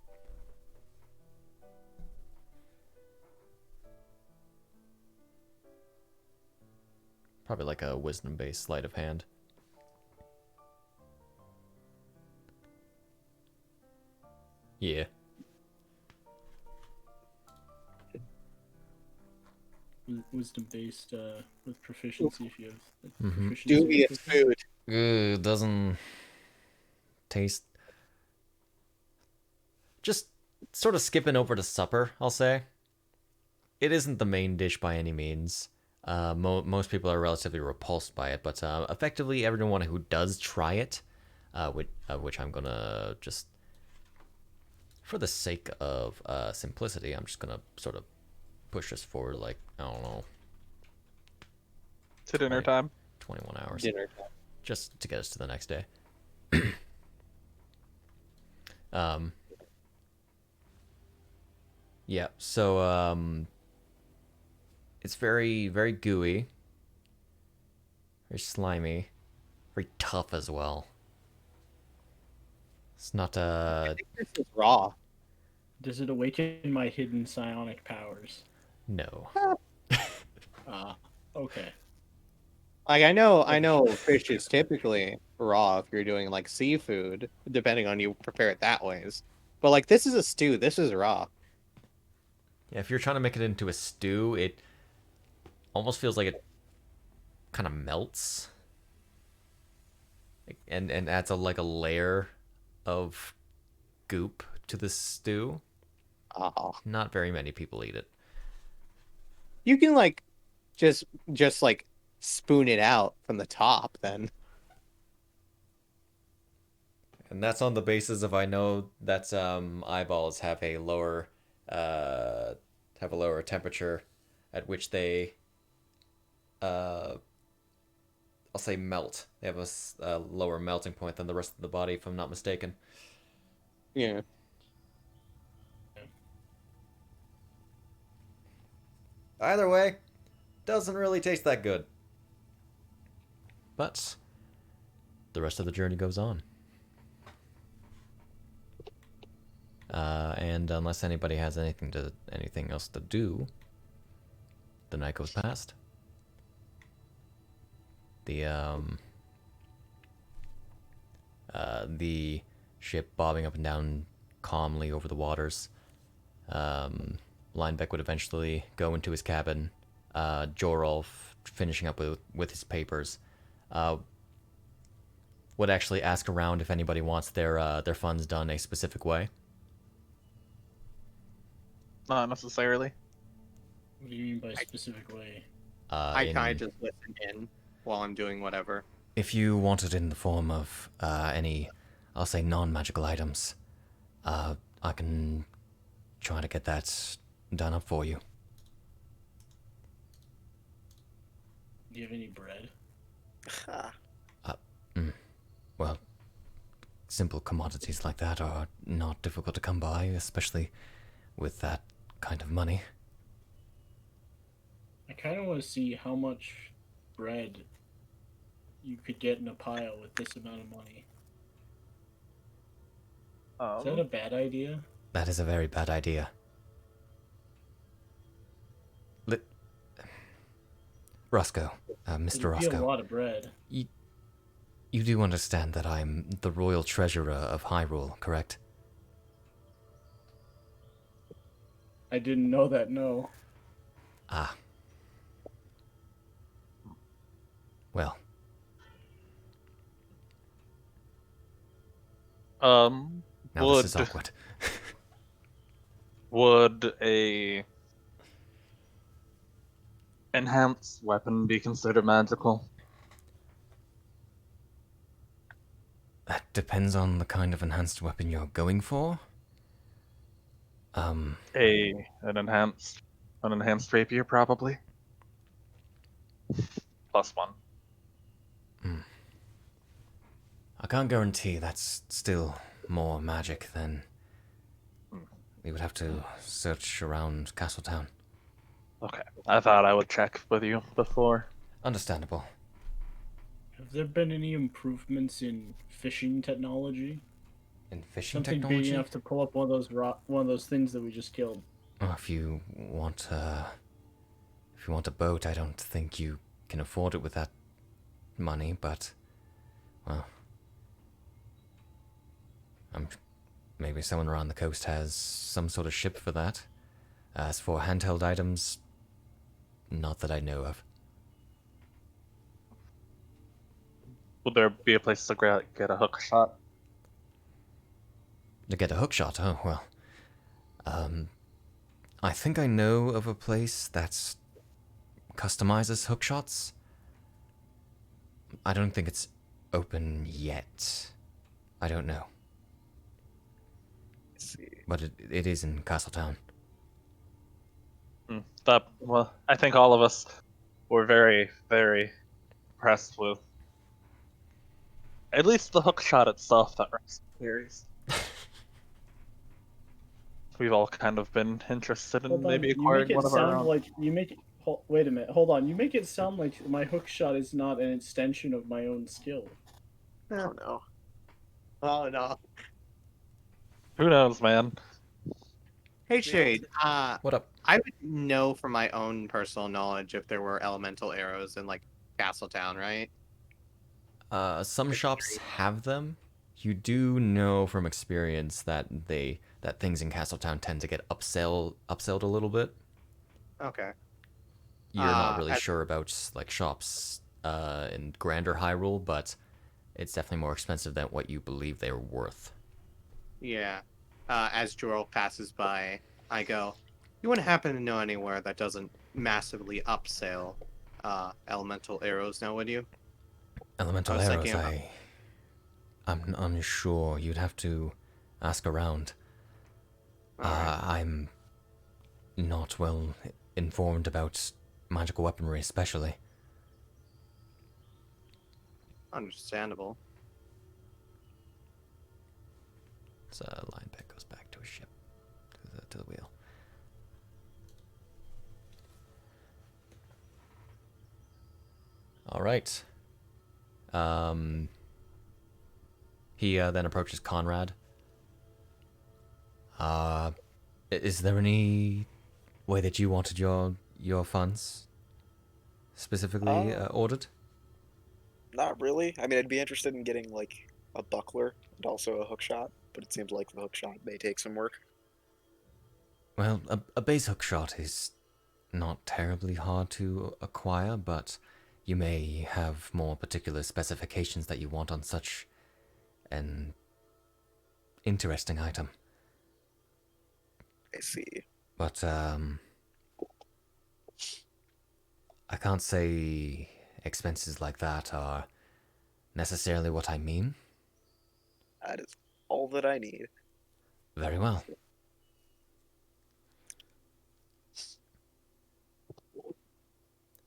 Probably like a wisdom-based sleight of hand. Yeah. Wisdom based with proficiency if you have Mhm. proficiency. Dubious food. Doesn't taste. Just sort of skipping over to supper, I'll say. It isn't the main dish by any means. Most people are relatively repulsed by it, but effectively everyone who does try it, which I'm gonna just, for the sake of simplicity, I'm just gonna sort of push this forward like, I don't know, To dinner time. 21 hours. Dinner time. Just to get us to the next day. Yeah, so it's very, very gooey, very slimy, very tough as well. It's not I think this is raw. Does it awaken my hidden psionic powers? no. Okay. Like I know fish is typically raw if you're doing like seafood, depending on you prepare it that ways. But like this is a stew, this is raw. Yeah, if you're trying to make it into a stew, it almost feels like it kind of melts, and adds like a layer of goop to the stew. Oh. Not very many people eat it. You can like just like spoon it out from the top then. And that's on the basis of I know that eyeballs have a lower temperature at which they I'll say melt. They have a lower melting point than the rest of the body, if I'm not mistaken. Yeah. Either way, doesn't really taste that good. But the rest of the journey goes on. And unless anybody has anything else to do, the night goes past. The ship bobbing up and down calmly over the waters. Linebeck would eventually go into his cabin. Jorolf finishing up with his papers. Would actually ask around if anybody wants their funds done a specific way. Not necessarily. What do you mean by specific way? I kind of just listen in while I'm doing whatever. If you want it in the form of any, I'll say, non-magical items, I can try to get that done up for you. Do you have any bread? Well, simple commodities like that are not difficult to come by, especially with that kind of money. I kind of want to see how much bread you could get in a pile with this amount of money. Is that a bad idea? That is a very bad idea. Roscoe, Mr. It'd be Roscoe. a lot of bread. You do understand that I'm the royal treasurer of Hyrule, correct? I didn't know that, no. Ah. Well. Now this is awkward. Would a enhanced weapon be considered magical? That depends on the kind of enhanced weapon you're going for. An enhanced rapier, probably. +1. I can't guarantee that's still more magic than... We would have to search around Castletown. Okay, I thought I would check with you before. Understandable. Have there been any improvements in fishing technology? In fishing Something technology? big enough to pull up one of those things that we just killed. Oh, if you want a boat, I don't think you can afford it with that money, but, well, maybe someone around the coast has some sort of ship for that. As for handheld items, not that I know of. Would there be a place to get a hook shot? To get a hook shot? Oh, well. I think I know of a place that customizes hook shots. I don't think it's open yet. I don't know. Let's see. But it is in Castletown. Well, I think all of us were very, very impressed with at least the hook shot itself that Rex carries. We've all kind of been interested in maybe acquiring one of our own. Wait a minute, hold on. You make it sound like my hook shot is not an extension of my own skill. Oh no. Oh no. Who knows, man? Hey Shade, What up? I would know from my own personal knowledge if there were elemental arrows in like Castletown, right? Some shops have them. You do know from experience that things in Castletown tend to get upselled a little bit. Okay. You're not really sure about like shops in Grander Hyrule, but it's definitely more expensive than what you believe they're worth. Yeah. As Jorl passes by, I go, you wouldn't happen to know anywhere that doesn't massively upsell elemental arrows now, would you? Elemental I was arrows, thinking I'm unsure. You'd have to ask around. Alright. I'm not well informed about magical weaponry, especially. Understandable. So Linebeck goes back to his ship, to the wheel. All right. He then approaches Conrad. Is there any way that you wanted your funds specifically ordered? Not really. I mean, I'd be interested in getting like a buckler and also a hookshot, but it seems like the hookshot may take some work. Well, a base hookshot is not terribly hard to acquire, but you may have more particular specifications that you want on such an interesting item. I see. But, I can't say expenses like that are necessarily what I mean. That is all that I need. Very well.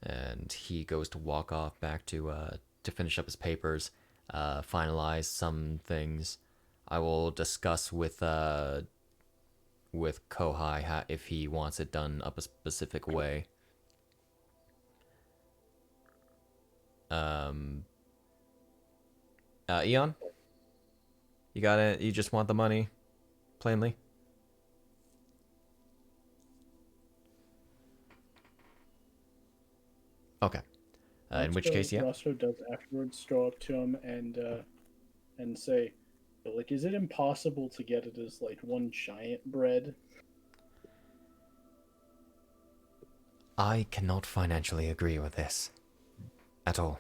And he goes to walk off back to finish up his papers, finalize some things. I will discuss with Kouhai if he wants it done up a specific way. Eon, you got it. You just want the money, plainly. Okay. In which case, yeah. Roscoe does afterwards go up to him and say, like, is it impossible to get it as like one giant bread? I cannot financially agree with this at all.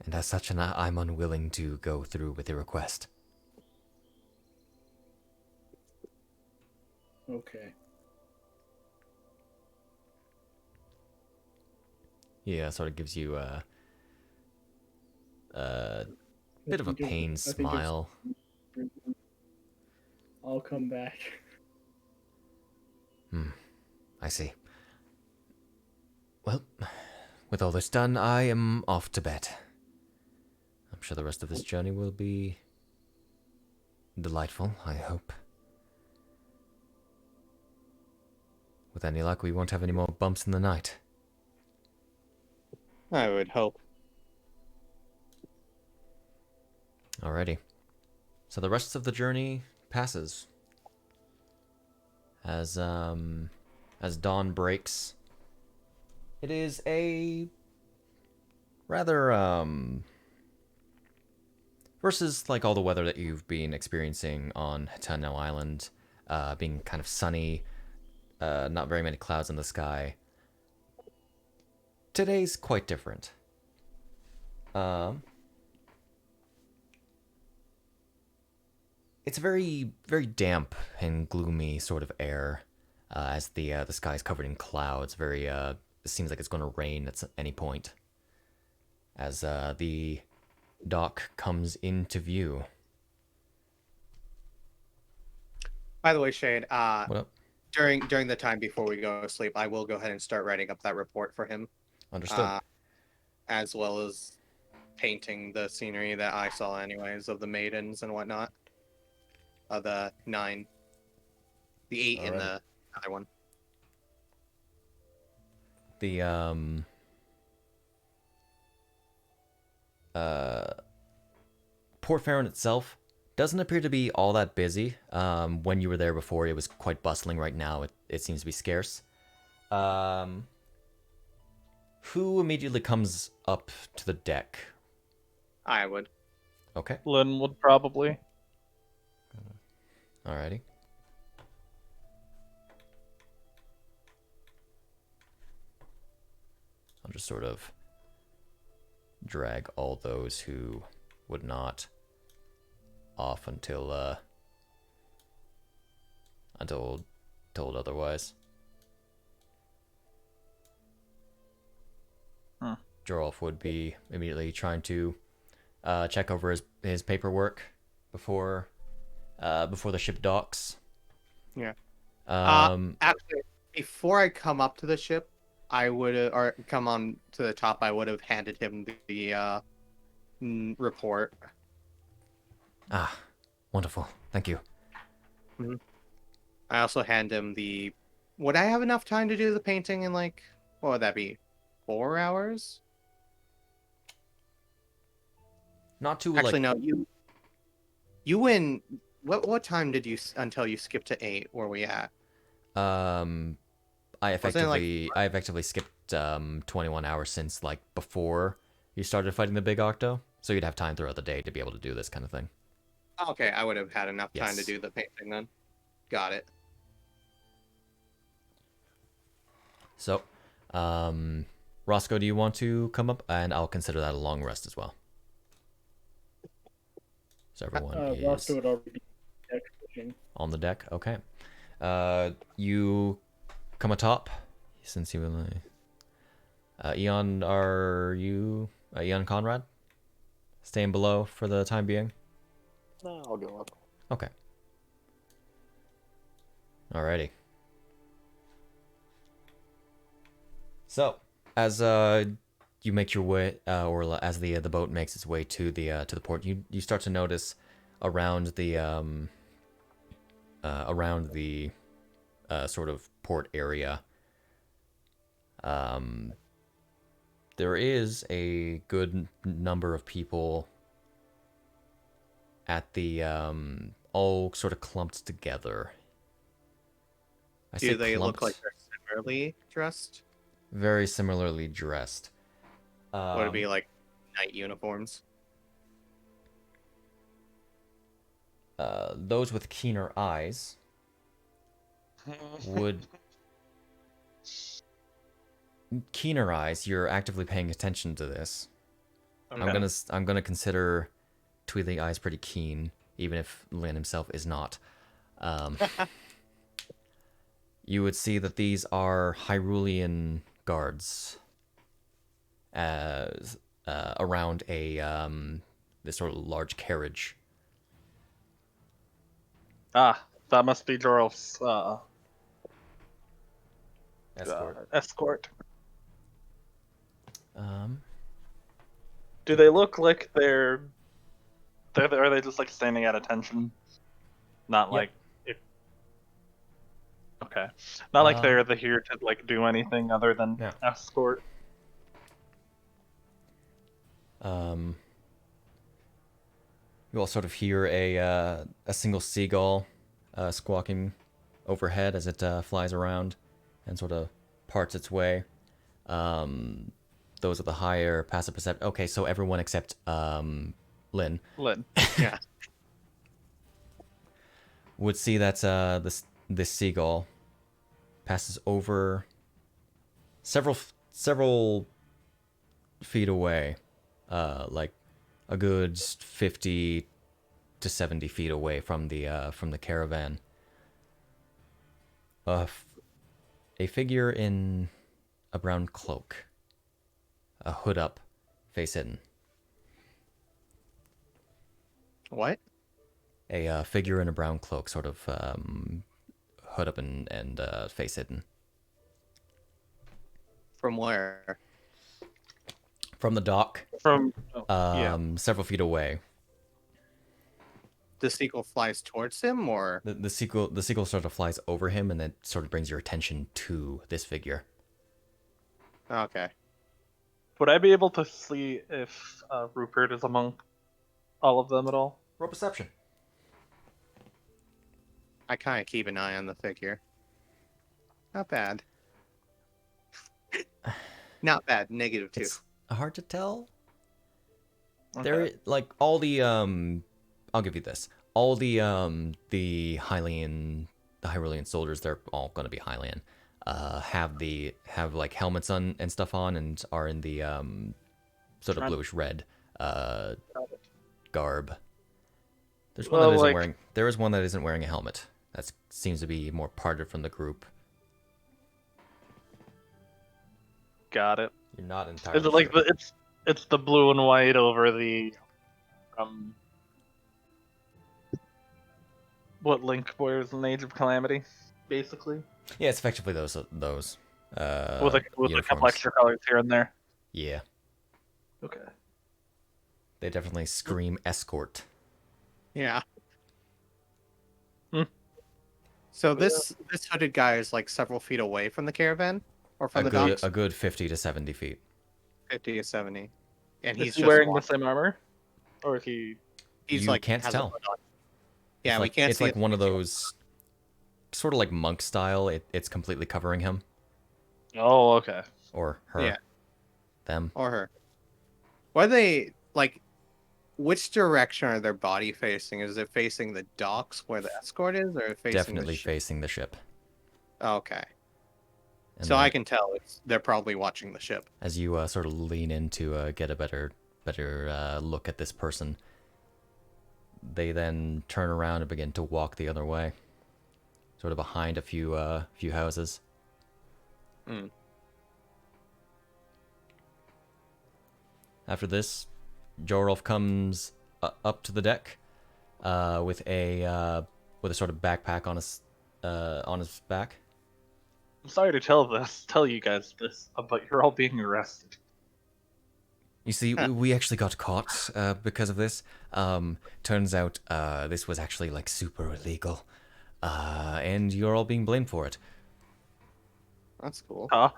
And as such, I'm unwilling to go through with the request. Okay. Yeah, sort of gives you a bit of a pained smile. I'll come back. I see. Well, with all this done, I am off to bed. I'm sure the rest of this journey will be delightful, I hope. With any luck, we won't have any more bumps in the night. I would hope. Alrighty. So the rest of the journey passes. As dawn breaks. It is a rather versus like all the weather that you've been experiencing on Hateno Island, being kind of sunny, not very many clouds in the sky. Today's quite different. It's a very, very damp and gloomy sort of air, as the sky's covered in clouds. Very, it seems like it's going to rain at any point. As the dock comes into view. By the way, Shane, What up? during the time before we go to sleep, I will go ahead and start writing up that report for him. Understood. As well as painting the scenery that I saw anyways of the maidens and whatnot. The 9. The 8 in the other one. The Port Farron itself doesn't appear to be all that busy. When you were there before, it was quite bustling. Right now, it seems to be scarce. Who immediately comes up to the deck? I would. Okay. Lynn would probably. Alrighty. I'll just sort of drag all those who would not off until told otherwise. Jorolf would be immediately trying to check over his paperwork before the ship docks. Yeah. Actually, before I come up to the ship, I would or come on to the top. I would have handed him the report. Ah, wonderful. Thank you. Mm-hmm. I also hand him the. Would I have enough time to do the painting in like what would that be? 4 hours? Not too actually like... no. You win What time did you until you skipped to 8? Where we at? I effectively skipped 21 hours since like before you started fighting the big octo, so you'd have time throughout the day to be able to do this kind of thing. Okay, I would have had enough time to Yes. do the painting then. Got it. So, Roscoe, do you want to come up? And I'll consider that a long rest as well. So everyone is Roscoe would already be deck pushing. on the deck. Okay. You come atop, since you will. Eon, are you Eon Conrad? Staying below for the time being? No, I'll go up. Okay. Alrighty. So, as you make your way, or as the boat makes its way to the port, you start to notice around the sort of port area. There is a good number of people at the all sort of clumped together. Do they look like they're similarly dressed? Very similarly dressed. Would it be like night uniforms? Those with keener eyes would... Keener eyes, you're actively paying attention to this. Okay. I'm gonna consider Tweedly Eyes pretty keen, even if Lynn himself is not. You would see that these are Hyrulean Guards around a this sort of large carriage. Ah, that must be Joral's escort. Do they look like they're are they just like standing at attention? Not Yep. like if okay. Not like they're here to like do anything other than Yeah. escort. You all sort of hear a single seagull squawking overhead as it flies around and sort of parts its way. Those with the higher passive perception. Okay, so everyone except Lynn Lynn. Yeah. would see that this seagull passes over several feet away, like a good 50 to 70 feet away from the caravan. A figure in a brown cloak, a hood up, face hidden. What? A figure in a brown cloak, sort of hood up and face hidden. From where? From the dock, From several feet away. The seagull flies towards him, or The seagull sort of flies over him, and then sort of brings your attention to this figure. okay. Would I be able to see if Rupert is among all of them at all? Roll perception. I kind of keep an eye on the figure. Not bad. Not bad. -2. It's hard to tell. Okay. There, like all the I'll give you this. All the Hyrulean soldiers, they're all going to be Hylian. Have like helmets on and stuff on, and are in the sort of bluish red garb. There is one that isn't wearing a helmet. That seems to be more parted from the group. Got it. You're not entirely Is it like sure. it's the blue and white over the what Link wears in Age of Calamity, basically. Yeah, it's effectively those With a couple uniforms. extra colors here and there. Yeah, Okay. they definitely scream escort. Yeah. Hmm. So this hooded guy is like several feet away from the caravan, or from the docks. A good 50 to 70 feet. 50 to 70, and Is he's he just wearing the walking. same armor? Or is he He's You like can't has tell. a hood on. Yeah, It's we like, can't it's see like it. one of those, sort of like monk style. It's completely covering him Oh, okay. or her. Yeah. Them. Or her. What are they, like, which direction are their body facing? Is it facing the docks where the escort is, or facing Definitely the ship? facing the ship. Okay. And So then I can tell they're probably watching the ship. as you sort of lean in to get a better look at this person, they then turn around and begin to walk the other way, sort of behind a few houses. Hmm. After this, Jorolf comes up to the deck with a sort of backpack on his back. I'm sorry to tell you guys this, but you're all being arrested. You see, we actually got caught because of this. Turns out this was actually like super illegal, and you're all being blamed for it. That's cool. Huh?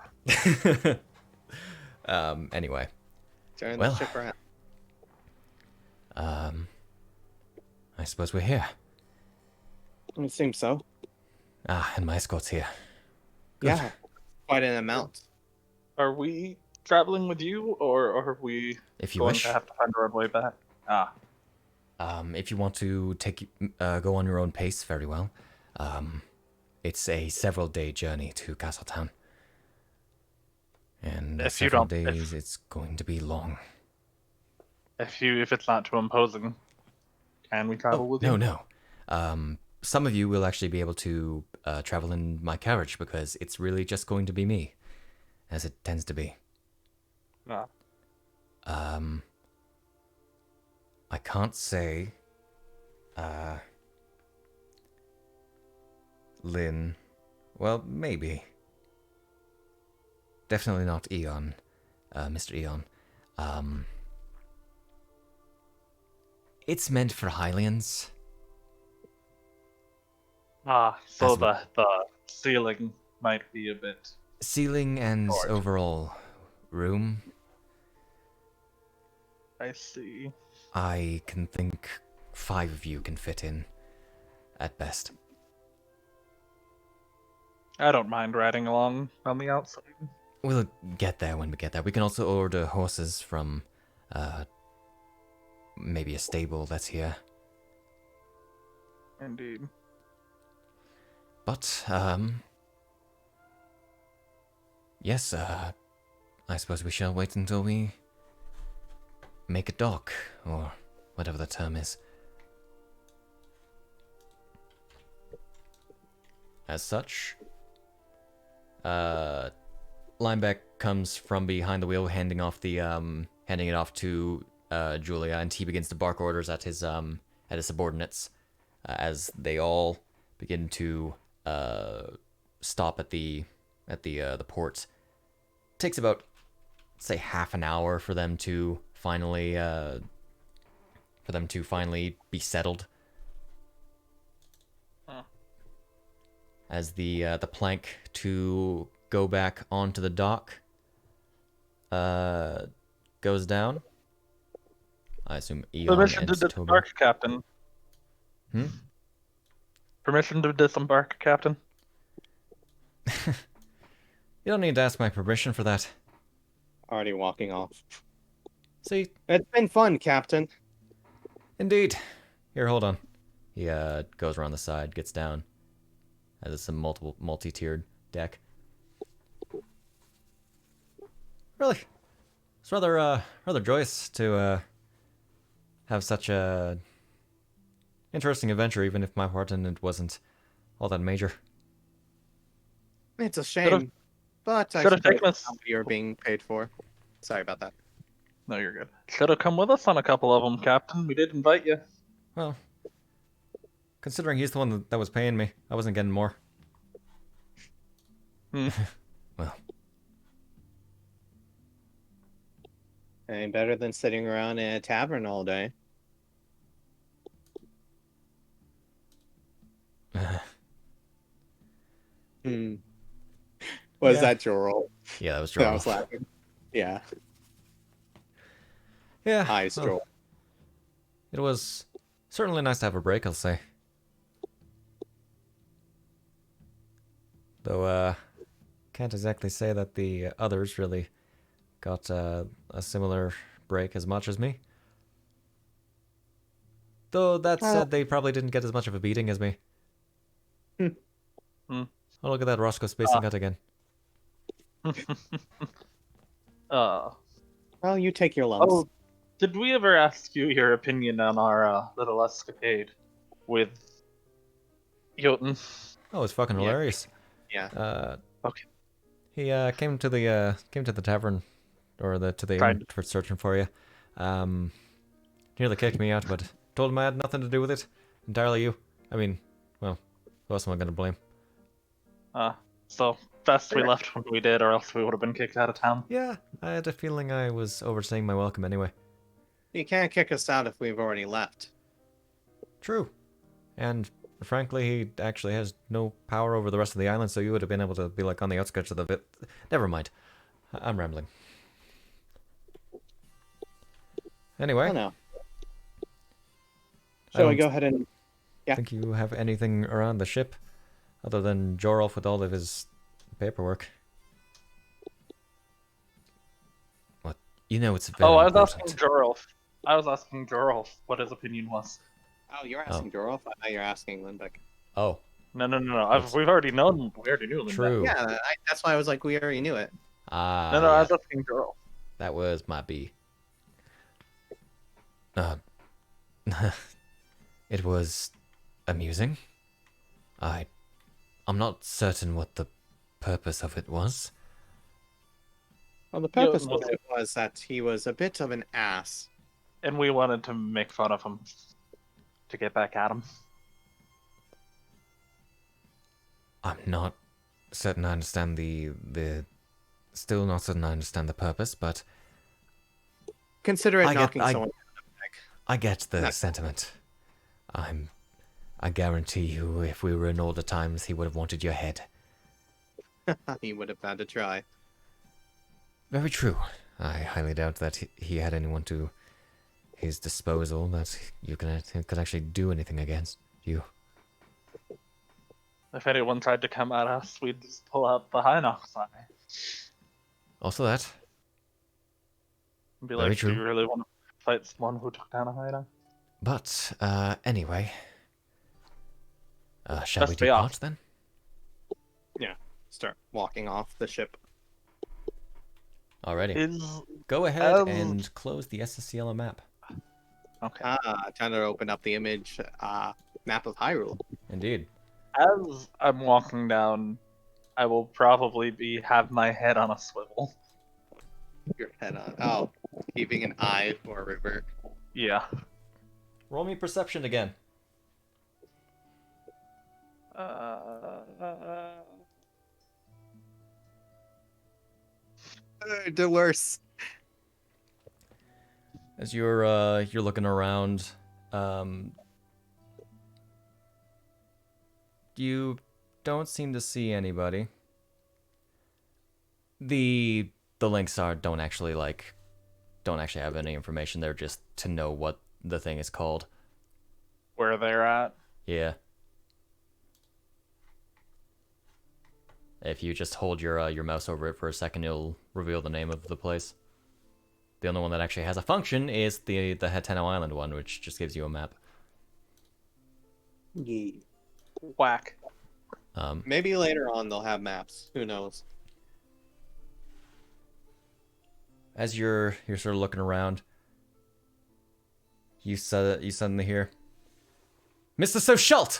Anyway, Turn well. the ship around. I suppose we're here. It seems so. And my escort's here. Good. Yeah. Quite an amount. Are we traveling with you, or are we If you going wish. to have to find our way back? Ah. If you want to go on your own pace, very well. It's a several-day journey to Castletown. And If you several don't- days, it's going to be long. If it's not too imposing, can we travel with you? No. Some of you will actually be able to travel in my carriage because it's really just going to be me, as it tends to be. Ah. I can't say, Lynn. Well, maybe. Definitely not Eon, Mr. Eon. It's meant for Hylians. Ah, so That's the ceiling might be a bit. Ceiling and Short. overall room, I see. I can think 5 of you can fit in, at best. I don't mind riding along on the outside. We'll get there when we get there. We can also order horses from, maybe a stable that's here. Indeed. But, yes, I suppose we shall wait until we make a dock, or whatever the term is. As such, Lineback comes from behind the wheel, handing it off to Julia, and he begins to bark orders at his subordinates as they all begin to stop at the port. Takes about, say, half an hour for them to finally be settled. Huh. As the plank to go back onto the dock goes down. I assume Eon Permission and to Toby. disembark, Captain. Hmm? Permission to disembark, Captain. You don't need to ask my permission for that. Already walking off. See, It's been fun, Captain. indeed. Here, hold on. He goes around the side, gets down. As it's a multi-tiered deck. Really, it's rather joyous to have such a interesting adventure, even if my part in it wasn't all that major. It's a shame, but I Should've suppose taken us. you're being paid for. Sorry about that. No, you're good. Should have come with us on a couple of them, Captain. We did invite you. Well, considering he's the one that was paying me, I wasn't getting more. Hmm. Well, Ain't better than sitting around in a tavern all day. Hmm. Was Yeah. that Joel? yeah, that was That Joel. was laughing. Yeah. Yeah, Hi, well, Joel. it was certainly nice to have a break, I'll say. Though, can't exactly say that the others really got a similar break as much as me. Though that said, they probably didn't get as much of a beating as me. Hmm. Oh, look at that Roscoe spacing cut again. Well, you take your lumps. Oh, did we ever ask you your opinion on our little escapade with Jotun? Oh, it's fucking Yeah. hilarious. Yeah. Okay. He came to the tavern, or to the inn for searching for you. Nearly kicked me out, but told him I had nothing to do with it. Entirely you. I mean, well, who else am I gonna blame? So best we left when we did, or else we would have been kicked out of town. Yeah, I had a feeling I was overstaying my welcome anyway. You can't kick us out if we've already left. True. And frankly, he actually has no power over the rest of the island, so you would have been able to be like on the outskirts of the bit. Never mind. I'm rambling. Anyway. Oh no. Shall we go ahead and... Yeah. Think you have anything around the ship other than Jorolf with all of his paperwork? What? You know it's very I was important. asking Jorolf. I was asking Jorolf what his opinion was. Oh, you're asking Jorolf? I thought you were asking Lindbeck. Oh. No. We've already known. We already knew Lynn. True. Yeah, that's why I was like, we already knew it. Ah. No, I was asking Jorolf. That was my B. It was amusing. I'm not certain what the purpose of it was. Well, the purpose of it was that he was a bit of an ass. And we wanted to make fun of him to get back at him. I'm not certain I understand still not certain I understand the purpose, but Consider it knocking someone. I get the sentiment. I guarantee you, if we were in older times, he would have wanted your head. He would have had to try. Very true. I highly doubt that he had anyone to his disposal that could actually do anything against you. If anyone tried to come at us, we'd just pull out the Hinox eye. Also that. And be Very like, true. do you really want to fight someone who took down a Hinox? But, anyway. Shall we Best be depart off. then? Yeah. Start walking off the ship. Alrighty. Go ahead and close the SSCL map. Okay. Time to open up the image map of Hyrule. Indeed. As I'm walking down, I will probably have my head on a swivel. Your head on. Oh, keeping an eye for a river. Yeah. Roll me perception again. The worst. As you're looking around, you don't seem to see anybody. The links don't actually have any information. They're just to know what the thing is called. Where they're at? Yeah. If you just hold your mouse over it for a second, it'll reveal the name of the place. The only one that actually has a function is the Hateno Island one, which just gives you a map. Yeah. Whack. Maybe later on they'll have maps. Who knows? As you're sort of looking around, you suddenly hear, Mr. Souchalte!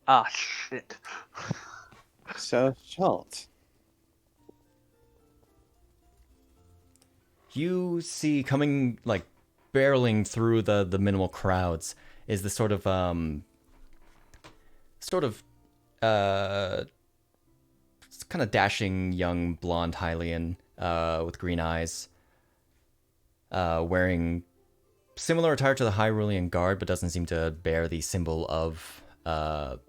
Ah, shit. Souchalte. You see coming, like, barreling through the minimal crowds is this sort of kind of dashing young blonde Hylian with green eyes, wearing similar attire to the Hyrulean Guard, but doesn't seem to bear the symbol of the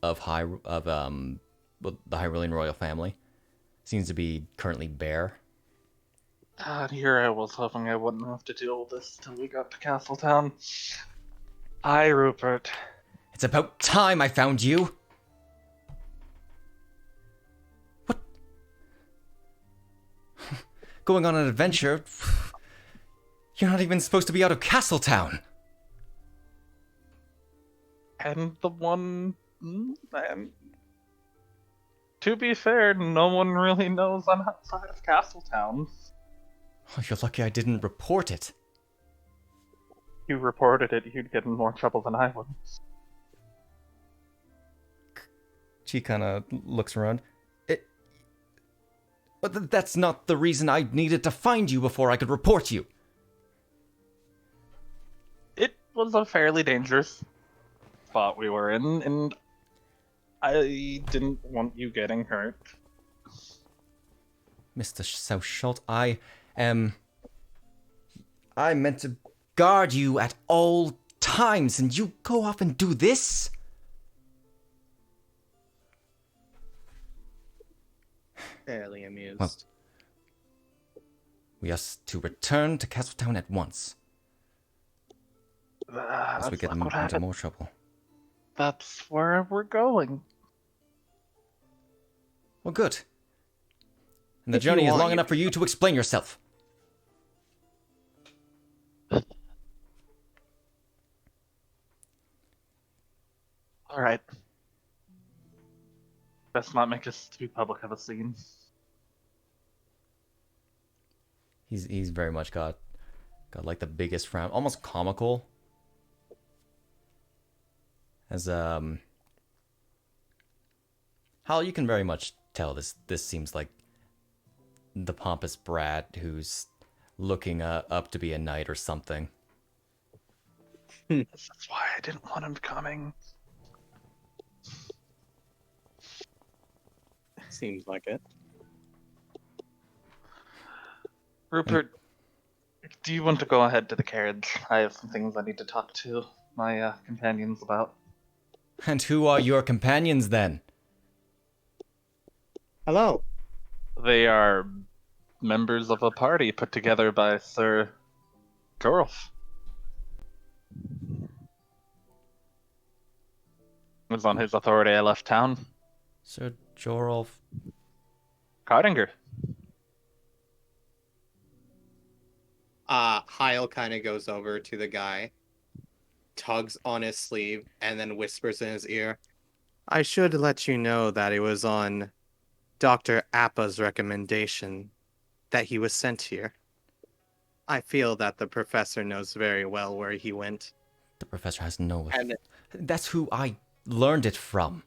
Hyrulean royal family. Seems to be currently bare. And here I was hoping I wouldn't have to deal with this till we got to Castletown. Hi, Rupert. It's about time I found you. going on an adventure. You're not even supposed to be out of Castletown. And the one... And to be fair, no one really knows I'm outside of Castletown. Oh, you're lucky I didn't report it. If you reported it, you'd get in more trouble than I would. She kind of looks around. But that's not the reason I needed to find you before I could report you. It was a fairly dangerous spot we were in, and I didn't want you getting hurt. Mr. Souchalte, I meant to guard you at all times, and you go off and do this? Fairly amused. Well, we are to return to Castletown at once. As we get into more trouble. That's where we're going. Well, good. And the journey is long enough for you to explain yourself. Alright. Best not make us too public of a scene. He's very much got like the biggest frown, almost comical. As Hyle, you can very much tell this seems like the pompous brat who's looking up to be a knight or something. That's why I didn't want him coming. Seems like it. Rupert, do you want to go ahead to the carriage? I have some things I need to talk to my companions about. And who are your companions then? Hello. They are members of a party put together by Sir Jorolf. It was on his authority I left town. Sir Jorolf. Cardinger. Hyle kind of goes over to the guy, tugs on his sleeve, and then whispers in his ear, I should let you know that it was on Dr. Appa's recommendation that he was sent here. I feel that the professor knows very well where he went. The professor has no... And that's who I learned it from.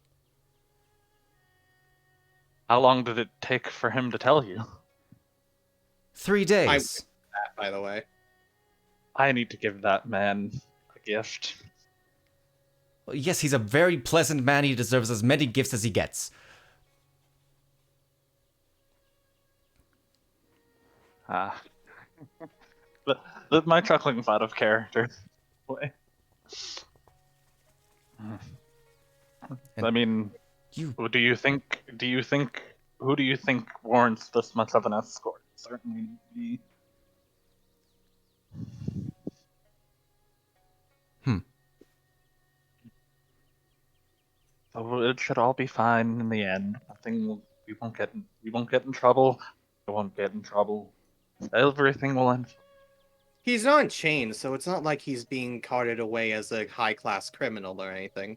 How long did it take for him to tell you? 3 days. by the way. I need to give that man a gift. Yes, he's a very pleasant man. He deserves as many gifts as he gets. My chuckling's out of character. I mean, who do you think warrants this much of an escort? Certainly me. So it should all be fine in the end. We won't get in trouble. I won't get in trouble. Everything will end. He's not in chains, so it's not like he's being carted away as a high-class criminal or anything.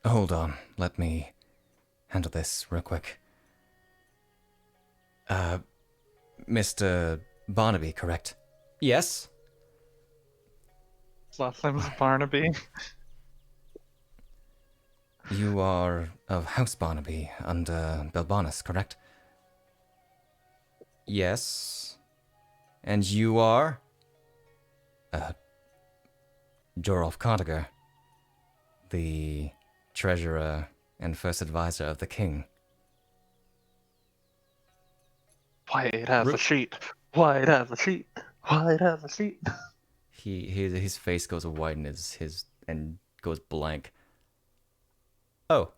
Hold on. Let me handle this real quick. Mr. Barnaby, correct? Yes? His last name is Barnaby. You are of House Barnaby under Belbanus, correct? Yes. And you are? Jorolf Cardinger, the treasurer and first advisor of the king. White as a sheet. White as a sheet. White as a sheet. His face goes white and his and goes blank. Oh.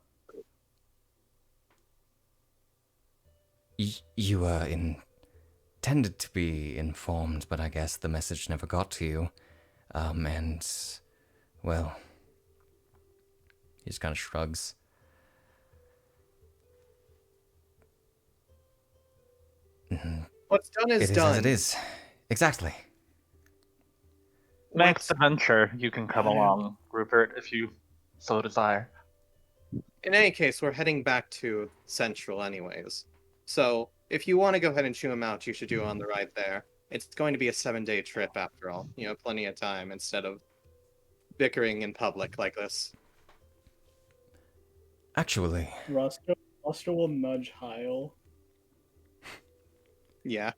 You intended to be informed, but I guess the message never got to you. And, well, he just kind of shrugs. What's done is It is done. as it is. Exactly. Next adventure, you can come along, Rupert, if you so desire. In any case, we're heading back to Central anyways. So, if you want to go ahead and chew him out, you should do it on the ride there. It's going to be a 7-day trip after all. You know, plenty of time instead of bickering in public like this. Actually, Roscoe will nudge Hyle. Yeah.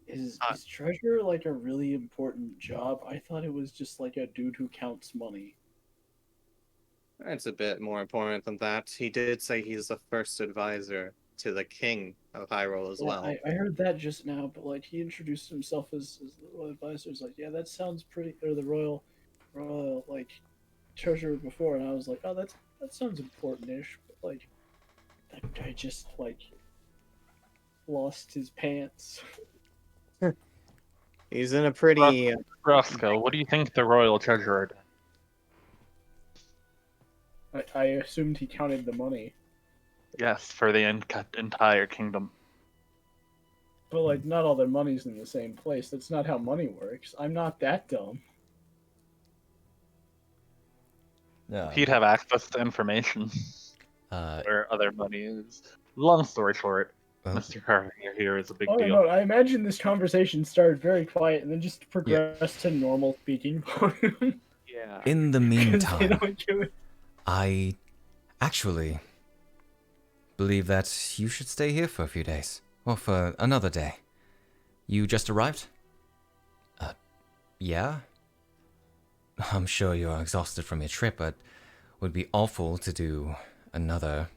Is treasure like a really important job? I thought it was just like a dude who counts money. It's a bit more important than that. He did say he's the first advisor to the king of Hyrule as well. I heard that just now, but like he introduced himself as the advisor. Like, yeah, that sounds pretty, or the royal like treasurer before, and I was like, oh, that sounds important-ish. But like, that guy just like lost his pants. He's in a pretty... Roscoe, what do you think the royal treasurer did? I assumed he counted the money. Yes, for the entire kingdom. But like, not all their money's in the same place. That's not how money works. I'm not that dumb. He'd have access to information where other money is. Long story short, Mr. Carver here is a big deal. No, I imagine this conversation started very quiet and then just progressed to normal speaking volume. Yeah. in the 'Cause they meantime, don't do it. I actually believe that you should stay here for a few days. Or for another day. You just arrived? Yeah? I'm sure you're exhausted from your trip, but it would be awful to do another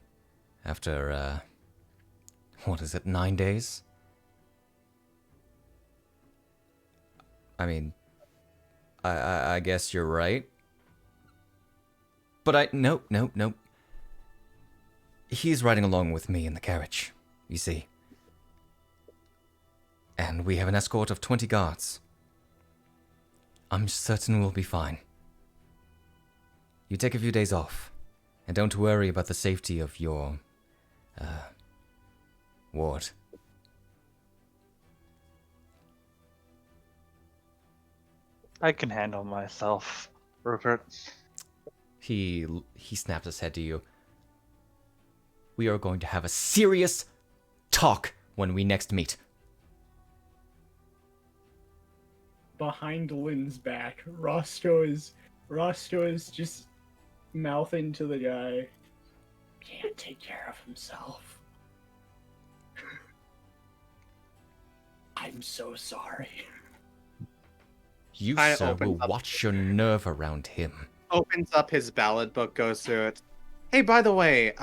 after, what is it, 9 days? I mean, I guess you're right. But nope. He's riding along with me in the carriage, you see. And we have an escort of 20 guards. I'm certain we'll be fine. You take a few days off, and don't worry about the safety of your, ward. I can handle myself, Rupert. He snaps his head to you. We are going to have a serious talk when we next meet. Behind Lynn's back, Roscoe is just mouthing to the guy. Can't take care of himself. I'm so sorry. You, I sir, will opened up- watch your nerve around him. Opens up his ballad book, goes through it. Hey, by the way,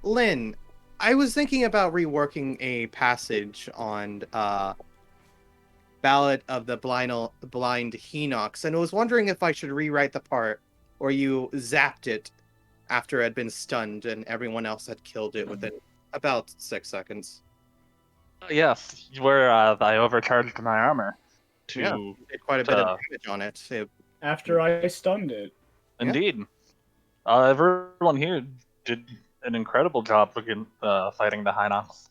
Lynn, I was thinking about reworking a passage on Ballad of the Blind Hinox, and I was wondering if I should rewrite the part where you zapped it after it had been stunned and everyone else had killed it within about 6 seconds. Yes, where I overcharged my armor to... Yeah, you did quite a bit of damage on it. After I stunned it. Indeed. Everyone here did an incredible job fighting the Hinox.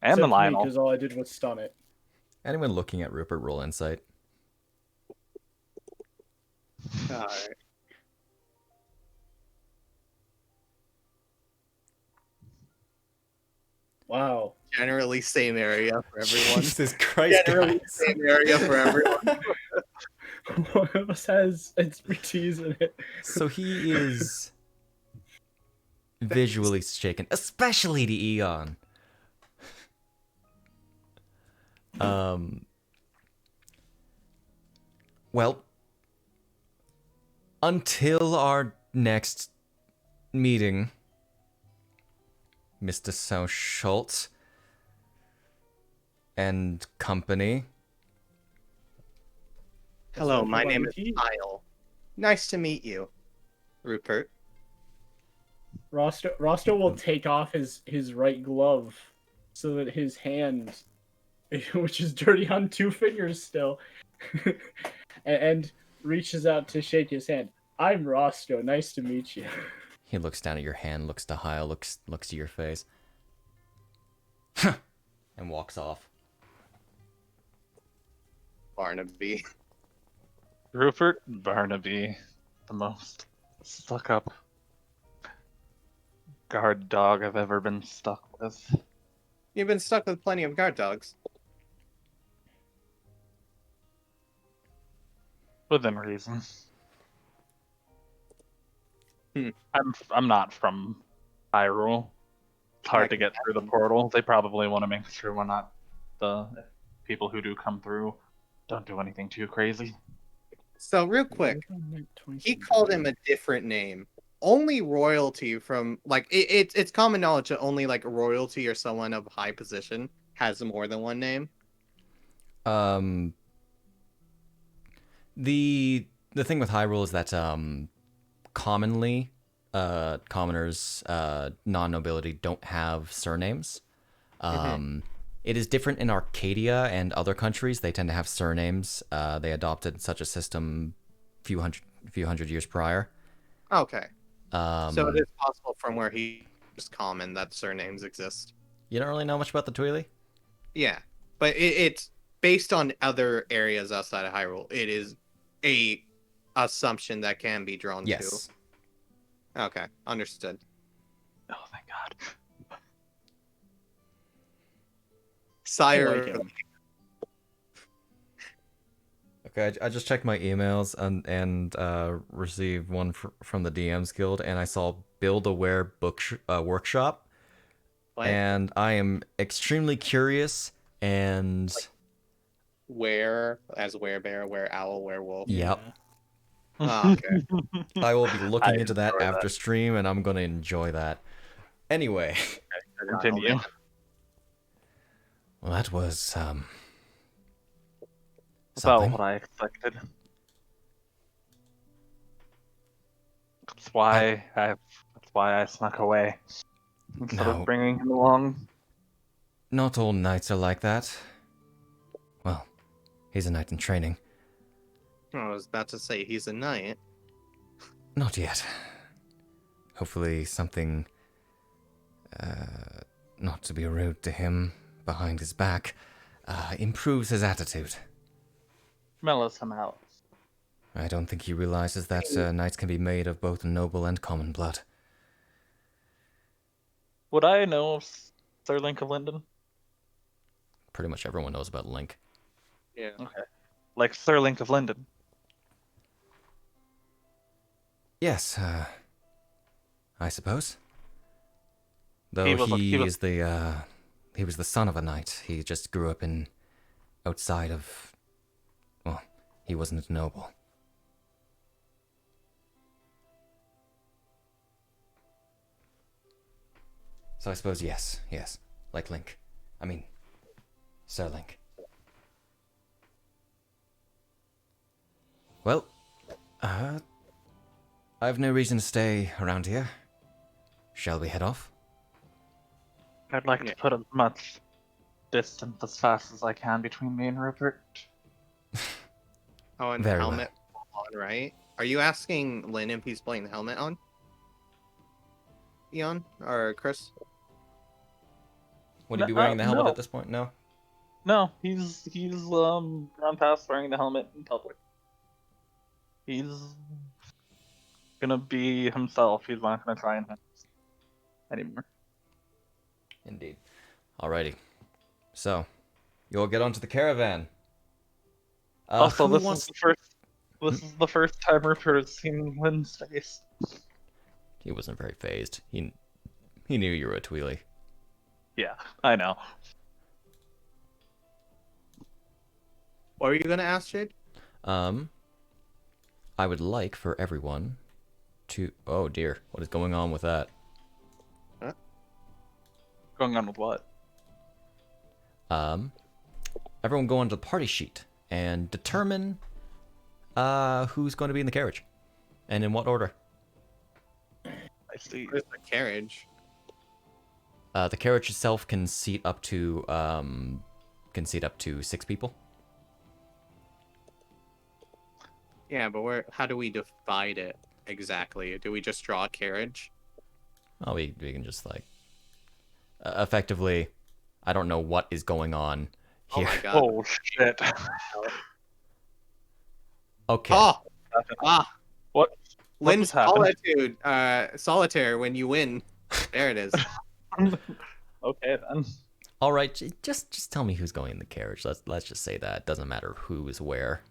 And the Lionel. Because all I did was stun it. Anyone looking at Rupert, roll insight. Alright. Wow. Generally same area for everyone. Jesus Christ, Generally guys. same area for everyone. One of us has expertise in it. So he is visually shaken, especially to Eon. Well, until our next meeting, Mr. Souchalte and company. Hello, my name is Hyle. Nice to meet you, Rupert. Roscoe will take off his right glove so that his hand, which is dirty on 2 fingers still, and reaches out to shake his hand. I'm Roscoe. Nice to meet you. He looks down at your hand, looks to Hyle, looks to your face. and walks off. Barnaby. Rupert Barnaby, the most stuck-up guard dog I've ever been stuck with. You've been stuck with plenty of guard dogs. Within reason. Hmm. I'm not from Hyrule. It's hard to get through the portal. They probably want to make sure we're not the people who do come through don't do anything too crazy. So real quick, he called him a different name. Only royalty from like it's common knowledge that only like royalty or someone of high position has more than one name. The thing with Hyrule is that commonly commoners, non-nobility don't have surnames. It is different in Arcadia and other countries. They tend to have surnames. They adopted such a system few hundred years prior. Okay. So it is possible from where he is common that surnames exist. You don't really know much about the Tweely? Yeah, but it's based on other areas outside of Hyrule. It is a assumption that can be drawn Yes. to. Okay, understood. Oh, thank God. Sire. I like him. Okay, I just checked my emails and received one from the DMs Guild, and I saw Build-A-Ware workshop, What? and I am extremely curious and Where as werebear, were owl, werewolf. yep, Oh, okay. I will be looking I into that enjoy after stream, and I'm gonna enjoy that. Anyway, Continue. well, that was About something. what I expected. That's why I snuck away instead No. of bringing him along. Not all knights are like that. Well, he's a knight in training. I was about to say he's a knight. Not yet. Hopefully something, not to be rude to him behind his back, improves his attitude. Mellows him out. I don't think he realizes that knights can be made of both noble and common blood. Would I know Sir Link of Linden? Pretty much everyone knows about Link. Yeah. Okay. Like Sir Link of Linden. Yes, I suppose. Though He he was was the son of a knight. He just grew up outside of, well, he wasn't a noble. So I suppose yes, like Link. I mean, Sir Link. Well, I have no reason to stay around here. Shall we head off? I'd like to put as much distance as fast as I can between me and Rupert. Oh, and Very helmet on, right? Are you asking Lynn if he's playing the helmet on? Eon or Chris? Would he be No, wearing the helmet no. at this point? No. No, he's gone past wearing the helmet in public. He's gonna be himself. He's not gonna try and anymore. Indeed. Alrighty. So, you'll get onto the caravan. Also, who this wants- is the first. This is the first time Rupert has seen Lynn's face. He wasn't very phased. He knew you were a Tweely. Yeah, I know. What were you gonna ask, Jade? I would like for everyone to... Oh dear, what is going on with that? Going on with what? Everyone go onto the party sheet and determine who's going to be in the carriage. And in what order. I see. Where's the carriage? The carriage itself can seat up to 6 people. Yeah, but how do we divide it exactly? Do we just draw a carriage? Well, we can just, like... effectively, I don't know what is going on Oh here. my god. Oh shit! Okay. Oh! What? Lynn just happened? Solitaire when you win. There it is. Okay then. All right, just tell me who's going in the carriage. Let's just say that. It doesn't matter who is where.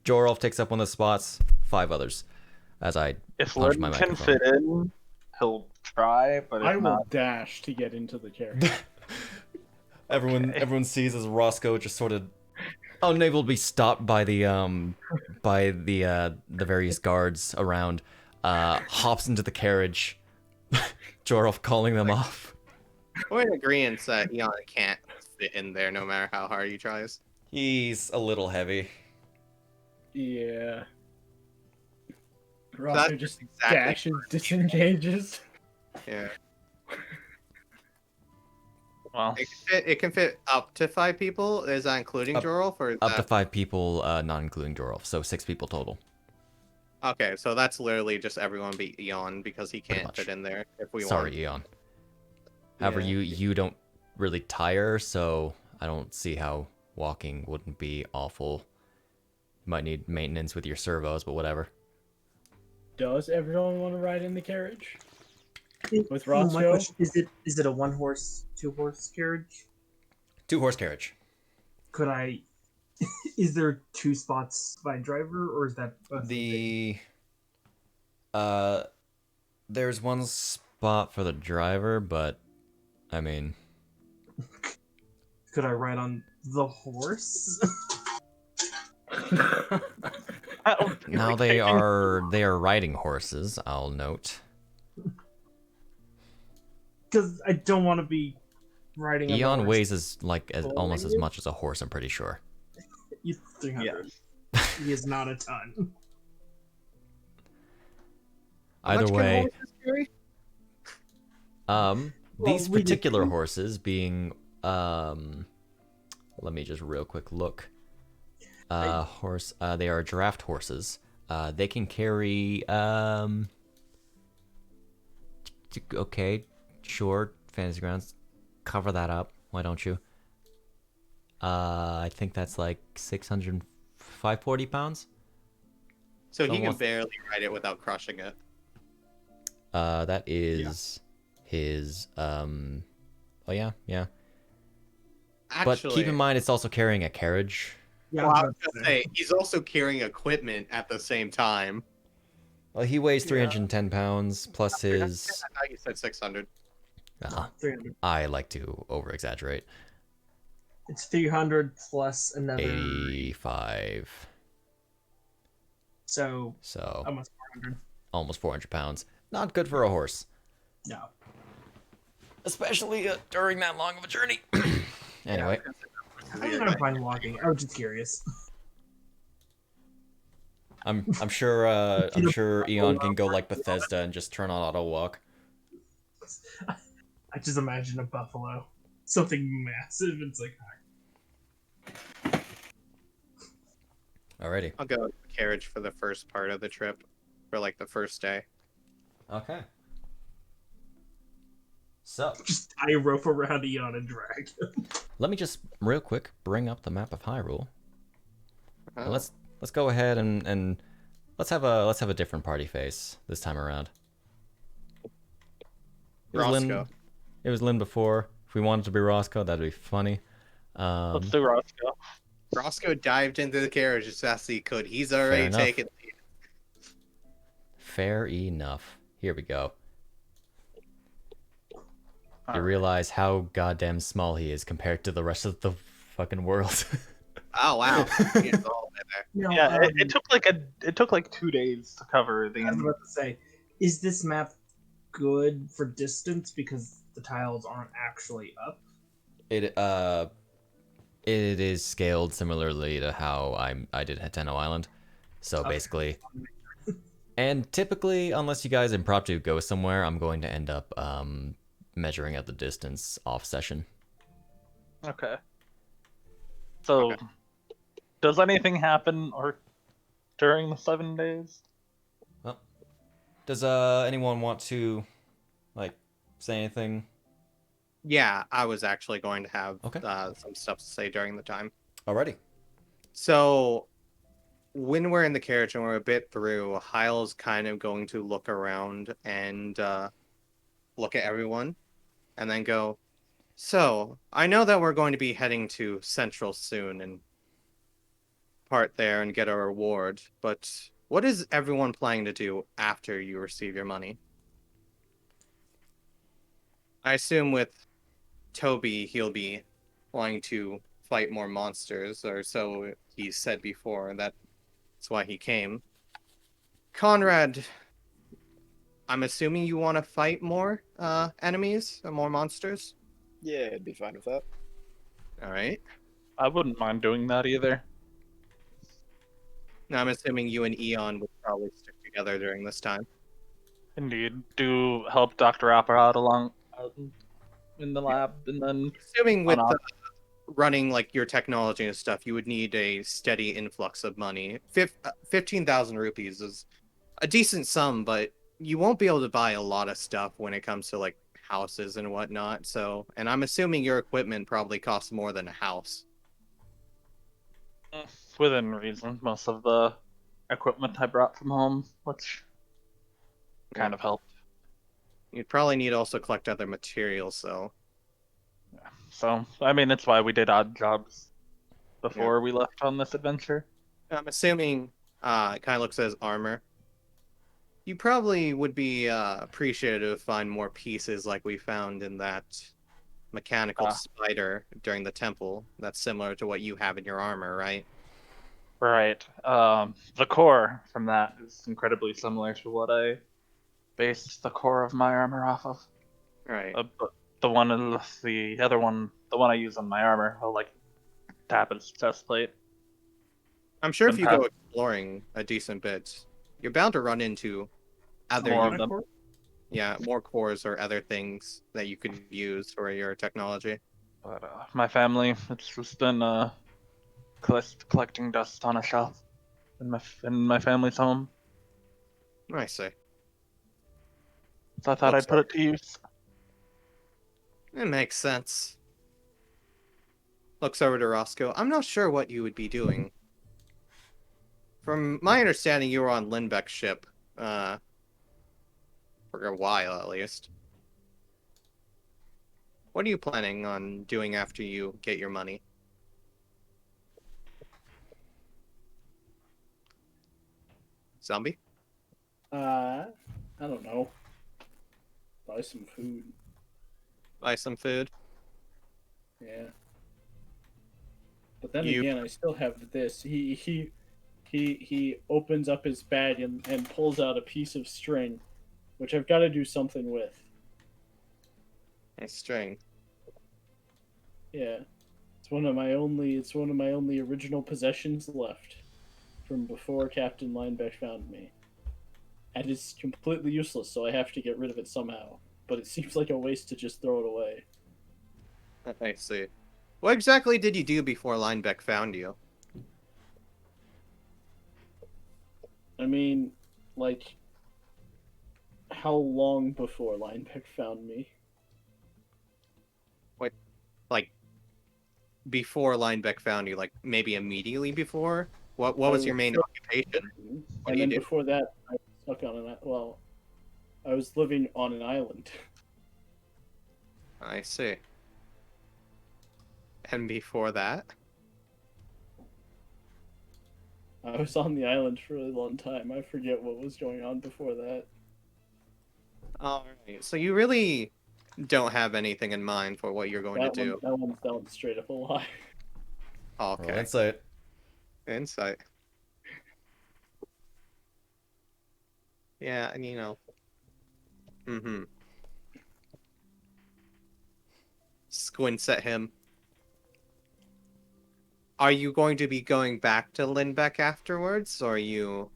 Jorolf takes up one of the spots. 5 others. As I If punch Lynn my can microphone. fit in, he'll try. But if I will not, dash to get into the carriage. Everyone sees as Roscoe just sort of unable to be stopped by the various guards around, hops into the carriage. Jorolf calling them off. We're in agreement that Eon can't fit in there no matter how hard he tries. He's a little heavy. Yeah. That's Roscoe just exactly dashes, disengages. Yeah. well, It can fit up to 5 people. Is that including Jorolf? Or is Up to that... 5 people, not including Jorolf, so 6 people total. Okay, so that's literally just everyone but Eon because he Pretty can't much. fit in there if we want. Sorry, Eon. However, Yeah. you don't really tire, so I don't see how walking wouldn't be awful. You might need maintenance with your servos, but whatever. Does everyone want to ride in the carriage? With My Roscoe? question, is it a 1-horse, 2-horse carriage? 2-horse carriage. Could I? Is there 2 spots by driver, or is that both There's one spot for the driver, but I mean, Could I ride on the horse? now they are riding horses, I'll note. Because I don't want to be riding. on the Eon horse. weighs almost as much as a horse, I'm pretty sure. He's 300. He is not a ton. How Either much can way, horses carry? these we did particular too. horses being let me just real quick look. They are draft horses. They can carry okay, sure, Fantasy Grounds, cover that up. Why don't you? I think that's like 540 pounds. So he can almost- barely ride it without crushing it. That is his oh yeah. Actually, But keep in mind it's also carrying a carriage. Yeah, well, I I was was gonna say he's also carrying equipment at the same time. Well, he weighs 310 pounds plus his I thought you said 600. 300. I like to over exaggerate. It's 300 plus another. 85. So So almost 400. almost 400 pounds. Not good for a horse. No. Especially during that long of a journey. Anyway, I don't mind walking. I was just curious. I'm sure Eon can go like Bethesda and just turn on auto walk. I just imagine a buffalo. Something massive. It's like, Alrighty. I'll go with the carriage for the first part of the trip, for like the first day. Okay. So just tie a rope around Eon and drag. let me just real quick bring up the map of Hyrule. And Oh. let's go ahead and let's have a different party face this time around. It was Lynn, Roscoe. it was Lynn before. If we wanted to be Roscoe, that'd be funny. let's do Roscoe. Roscoe dived into the carriage as fast as he could. He's already enough. taken. Fair enough. Here we go. You Alright. realize how goddamn small he is compared to the rest of the fucking world. Oh wow. He is all in there. No, Yeah, it took like 2 days to cover the I was about to say, is this map good for distance because the tiles aren't actually up? It is scaled similarly to how I did Hateno Island. So Okay. basically, and typically, unless you guys impromptu go somewhere, I'm going to end up measuring out the distance off session. Okay. So, Okay. does anything happen or during the 7 days? Does anyone want to like say anything Yeah, I was actually going to have Okay. some stuff to say during the time. Alrighty. So, when we're in the carriage and we're a bit through, Hyle's kind of going to look around and look at everyone, and then go, so, I know that we're going to be heading to Central soon and part there and get a reward, but what is everyone planning to do after you receive your money? I assume with Toby, he'll be wanting to fight more monsters, or so he said before. That's why he came. Conrad, I'm assuming you want to fight more enemies or more monsters? Yeah, I'd be fine with that. All right. I wouldn't mind doing that either. Now I'm assuming you and Eon would probably stick together during this time. Indeed. Do help Dr. Apper out in the lab, and then Assuming with on off. running like your technology and stuff, you would need a steady influx of money. 15,000 rupees is a decent sum, but you won't be able to buy a lot of stuff when it comes to like houses and whatnot. So, and I'm assuming your equipment probably costs more than a house. Within reason. Most of the equipment I brought from home, which kind of helped. You'd probably need to also collect other materials, so. Yeah. So, I mean, it's why we did odd jobs before we left on this adventure. I'm assuming it kind of looks at his armor. You probably would be appreciative to find more pieces like we found in that mechanical spider during the temple. That's similar to what you have in your armor, right? Right. The core from that is incredibly similar to what I based the core of my armor off of. Right. But the other one, the one I use on my armor, I'll like tap its chest plate. I'm sure if you go exploring a decent bit, you're bound to run into other More of them. Yeah, more cores or other things that you could use for your technology. But my family, it's just been collecting dust on a shelf in my family's home. I see. So I thought I'd put it to use. It makes sense. Looks over to Roscoe. I'm not sure what you would be doing. From my understanding, you were on Lindbeck's ship, for a while at least. What are you planning on doing after you get your money? Zombie? I don't know. Buy some food. Buy some food? Yeah. But then again, I still have this. He opens up his bag and pulls out a piece of string, which I've got to do something with. A string. Yeah. It's one of my only original possessions left from before Captain Linebeck found me. And it's completely useless, so I have to get rid of it somehow. But it seems like a waste to just throw it away. I see. What exactly did you do before Linebeck found you? I mean, like, how long before Linebeck found me? What, like, before Linebeck found you? Like, maybe immediately before? What was your main occupation? What And do you then do? before that, I was stuck on I was living on an island. I see. And before that? I was on the island for a really long time. I forget what was going on before that. Alright, so you really don't have anything in mind for what you're going to do. That one's straight up a lie. Okay. Well, insight. Insight. Yeah, and you know. Mm-hmm. Squints at him. Are you going to be going back to Lindbeck afterwards, or are you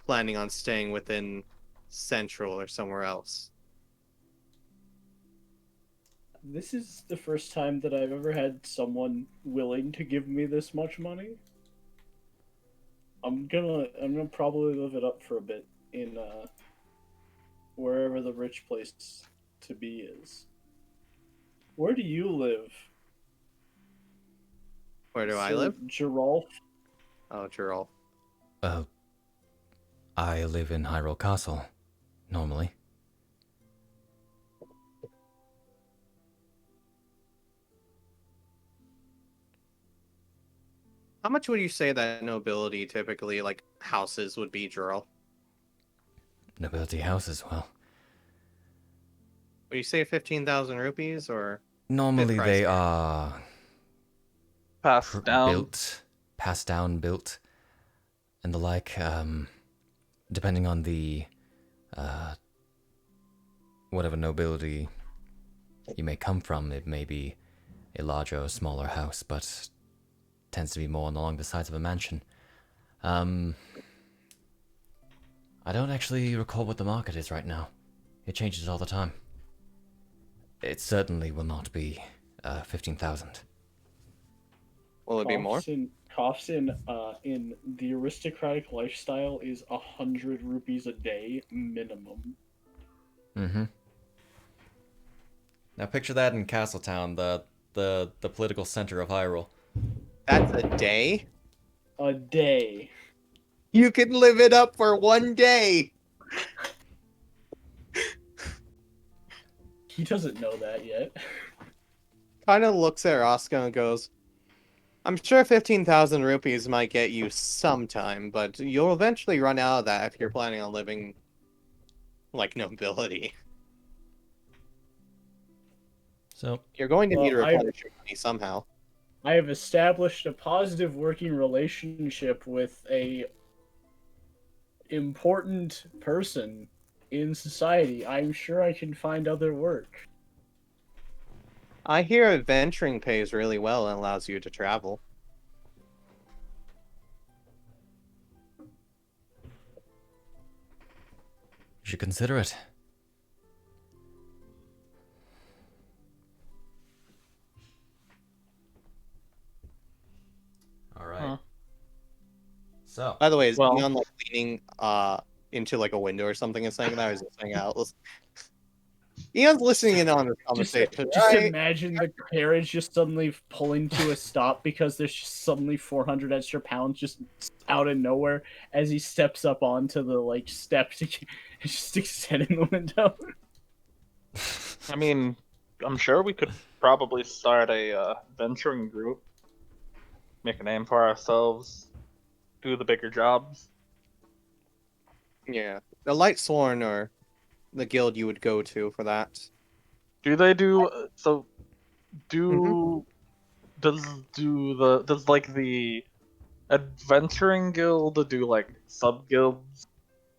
planning on staying within Central or somewhere else? This is the first time that I've ever had someone willing to give me this much money. I'm gonna probably live it up for a bit in wherever the rich place to be is. Where do you live? Where do I live? Geralt. Oh, Geralt. I live in Hyrule Castle, normally. How much would you say that nobility typically, like, houses would be, Geralt? Nobility houses, well. Would you say 15,000 rupees, or... Normally price they here. are Passed down. built, passed down, built, and the like, depending on the, whatever nobility you may come from, it may be a larger or smaller house, but tends to be more along the sides of a mansion. I don't actually recall what the market is right now. It changes all the time. It certainly will not be 15,000. Will it be more? Coughs in the aristocratic lifestyle is 100 rupees a day minimum. Mm-hmm. Now picture that in Castletown, the political center of Hyrule. That's a day? A day. You can live it up for one day! He doesn't know that yet. Kind of looks at Roscoe and goes, I'm sure 15,000 rupees might get you sometime, but you'll eventually run out of that if you're planning on living like nobility. So You're going to need to Well, replenish your money somehow. I have established a positive working relationship with a important person in society. I'm sure I can find other work. I hear adventuring pays really well and allows you to travel. you should consider it. All right. Huh. So, By the way, is Well- Eon like leaning into like a window or something and saying that, or is he saying out? Eon's listening in on this conversation. Just right? imagine the carriage just suddenly pulling to a stop because there's just suddenly 400 extra pounds just out of nowhere as he steps up onto the like steps and just sticks his head in the window. I mean, I'm sure we could probably start a venturing group, make a name for ourselves, do the bigger jobs. Yeah, the Light Sworn or the guild you would go to for that. Do they do so? Do does like the adventuring guild do like sub guilds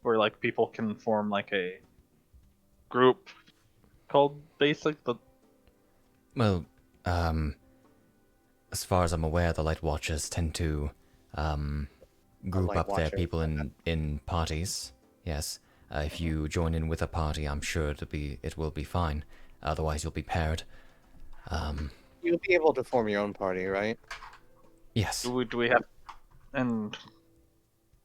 where like people can form like a group called basic? well, as far as I'm aware, the Light Watchers tend to group Light up their Watcher. people in parties. Yes. If you join in with a party, I'm sure it will be fine. Otherwise, you'll be paired. You'll be able to form your own party, right? Yes. Do we have, and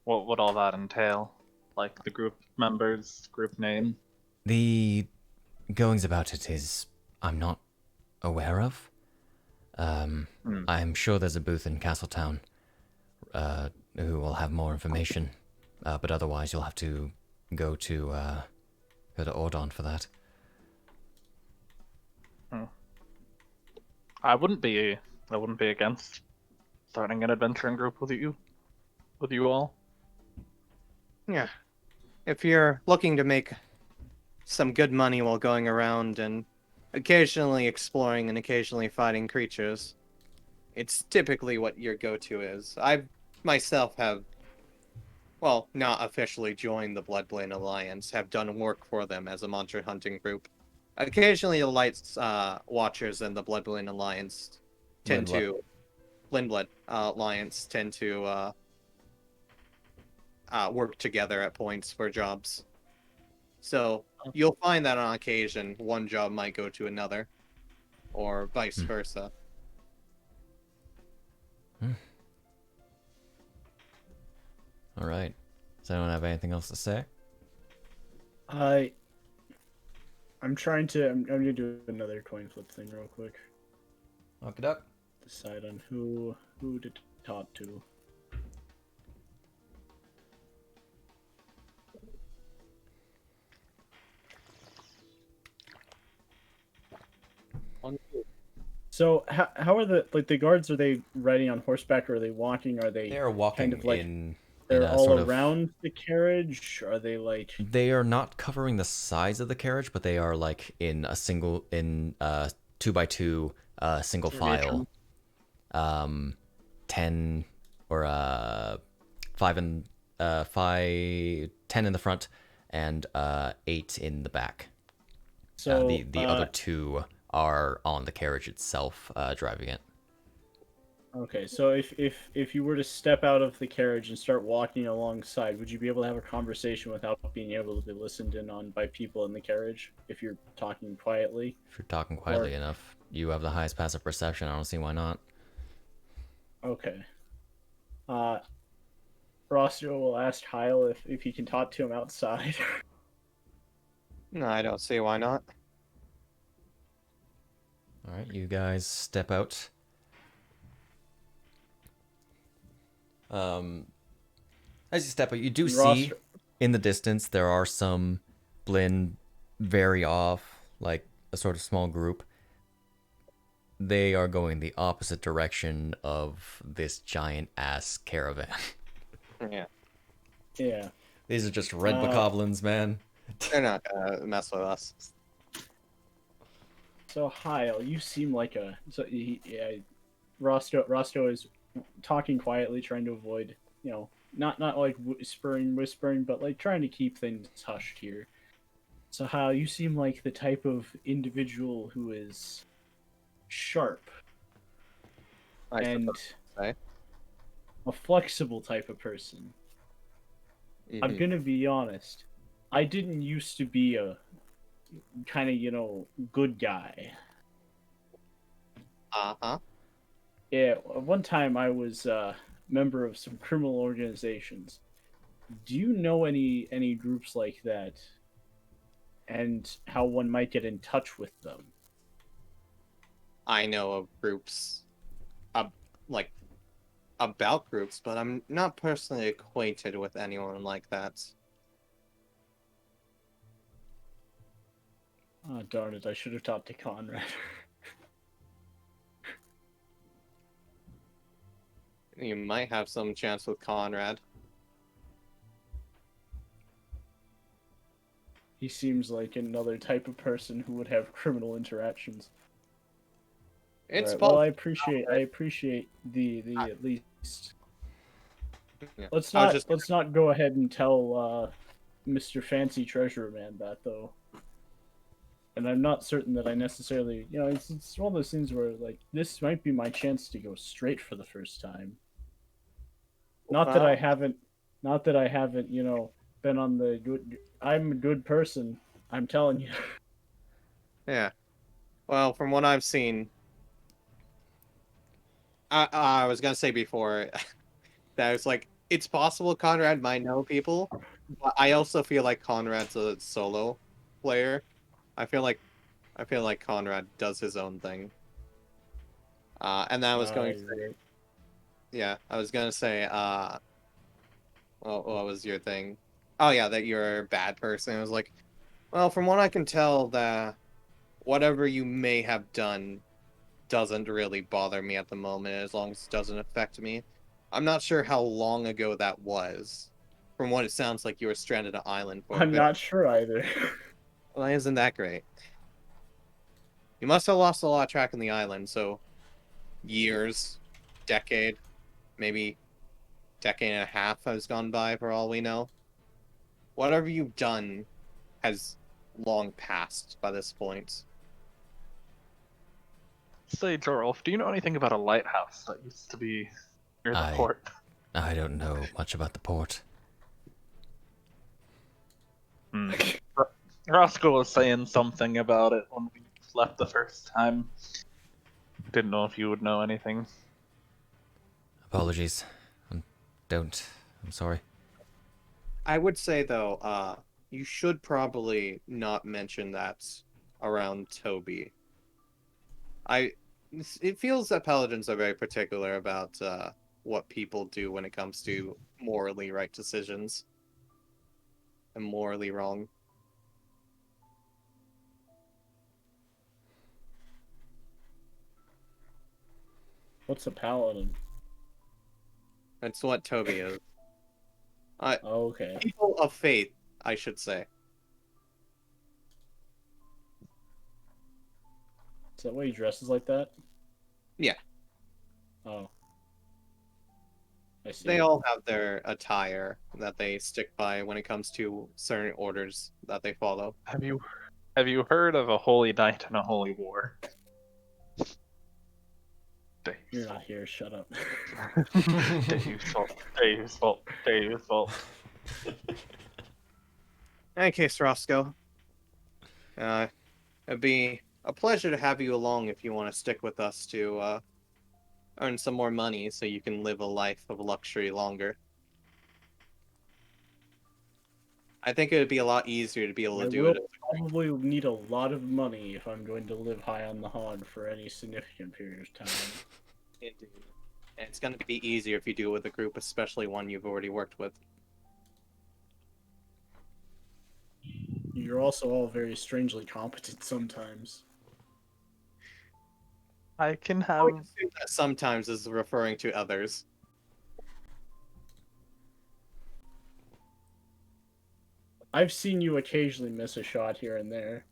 what would all that entail? Like the group members, group name. The goings about it is I'm not aware of. I'm sure there's a booth in Castletown who will have more information, but otherwise you'll have to go to Ordon for that. I wouldn't be against starting an adventuring group with you all. Yeah. If you're looking to make some good money while going around and occasionally exploring and occasionally fighting creatures, it's typically what your go-to is. I myself have, well, not officially joined the Bloodblade Alliance, have done work for them as a monster hunting group. Occasionally the Lights Watchers and the Bloodblade Alliance tend to Lindblad Alliance tend to work together at points for jobs. So you'll find that on occasion one job might go to another, or vice versa. All right. Does anyone have anything else to say? I'm gonna do another coin flip thing real quick. Knock it up. Decide on who to talk to. So how are the guards? Are they riding on horseback, or are they walking? Are they? They are walking kind of like in they're a all sort of- around the carriage? Are they like? They are not covering the sides of the carriage, but they are like in a 2x2 single file. 10 or 10 in the front and 8 in the back. So the other 2 are on the carriage itself, driving it. Okay, so if you were to step out of the carriage and start walking alongside, would you be able to have a conversation without being able to be listened in on by people in the carriage if you're talking quietly? If you're talking quietly enough, you have the highest passive perception. I don't see why not. Okay. Roscoe will ask Hyle if he can talk to him outside. No, I don't see why not. All right, you guys step out. As you step out, you do see in the distance there are some Blinn very off, like a sort of small group. They are going the opposite direction of this giant ass caravan. Yeah. Yeah. These are just red bokoblins, man. They're not gonna mess with us. So Hyle, you seem like Roscoe is talking quietly, trying to avoid, not like whispering, but like trying to keep things hushed here. So Hyle, you seem like the type of individual who is sharp and a flexible type of person. Mm-hmm. I'm gonna be honest. I didn't used to be a kind of, good guy. Uh-huh. Yeah, one time I was a member of some criminal organizations. Do you know any groups like that? And how one might get in touch with them? I know of groups, about groups, but I'm not personally acquainted with anyone like that. Oh, darn it, I should have talked to Conrad. You might have some chance with Conrad. He seems like another type of person who would have criminal interactions. It's right, well, I appreciate the at least. Yeah. Let's not go ahead and tell Mr. Fancy Treasurer Man that though. And I'm not certain that I necessarily, it's one of those things where like this might be my chance to go straight for the first time. Not that I haven't, been on the good. I'm a good person. I'm telling you. Yeah. Well, from what I've seen, I was gonna say before that it's like it's possible Conrad might know people, but I also feel like Conrad's a solo player. I feel like Conrad does his own thing. And I was going to say, yeah, I was gonna say, well, what was your thing? Oh yeah, that you're a bad person. I was like, well, from what I can tell, that whatever you may have done doesn't really bother me at the moment, as long as it doesn't affect me. I'm not sure how long ago that was. From what it sounds like, you were stranded on an island for a I'm bit. not sure either. Well, isn't that great? You must have lost a lot of track on the island, so years, decade, maybe decade and a half has gone by for all we know. Whatever you've done has long passed by this point. Say, Jorolf, do you know anything about a lighthouse that used to be near the port? I don't know much about the port. Roscoe was saying something about it when we left the first time. Didn't know if you would know anything. Apologies. I'm sorry. I would say, though, you should probably not mention that around Toby. It feels that paladins are very particular about what people do when it comes to morally right decisions and morally wrong. What's a paladin? That's what Toby is. Oh, okay. People of faith, I should say. Is that why he dresses like that? Yeah. Oh. I see. They all have their attire that they stick by when it comes to certain orders that they follow. Have you heard of a holy knight and a holy war? You're not here, shut up. Stay useful. In any case, Roscoe, it'd be a pleasure to have you along if you want to stick with us to earn some more money so you can live a life of luxury longer. I think it would be a lot easier to be able to do it. Probably need a lot of money if I'm going to live high on the hod for any significant period of time. Indeed. And it's going to be easier if you do it with a group, especially one you've already worked with. You're also all very strangely competent sometimes. I can I have. would assume that sometimes is referring to others. I've seen you occasionally miss a shot here and there.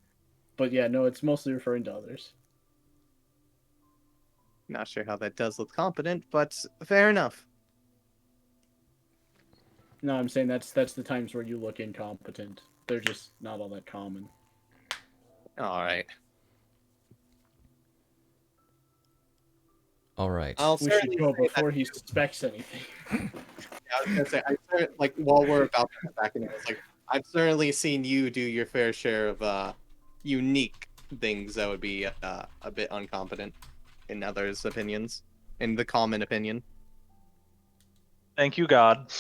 But yeah, no, it's mostly referring to others. Not sure how that does look competent, but fair enough. No, I'm saying that's the times where you look incompetent. They're just not all that common. Alright. Alright. We should go before he suspects anything. Yeah, I was gonna say, like, while we're about to get back in it, it's like, I've certainly seen you do your fair share of unique things that would be a bit incompetent in others' opinions, in the common opinion. Thank you, God.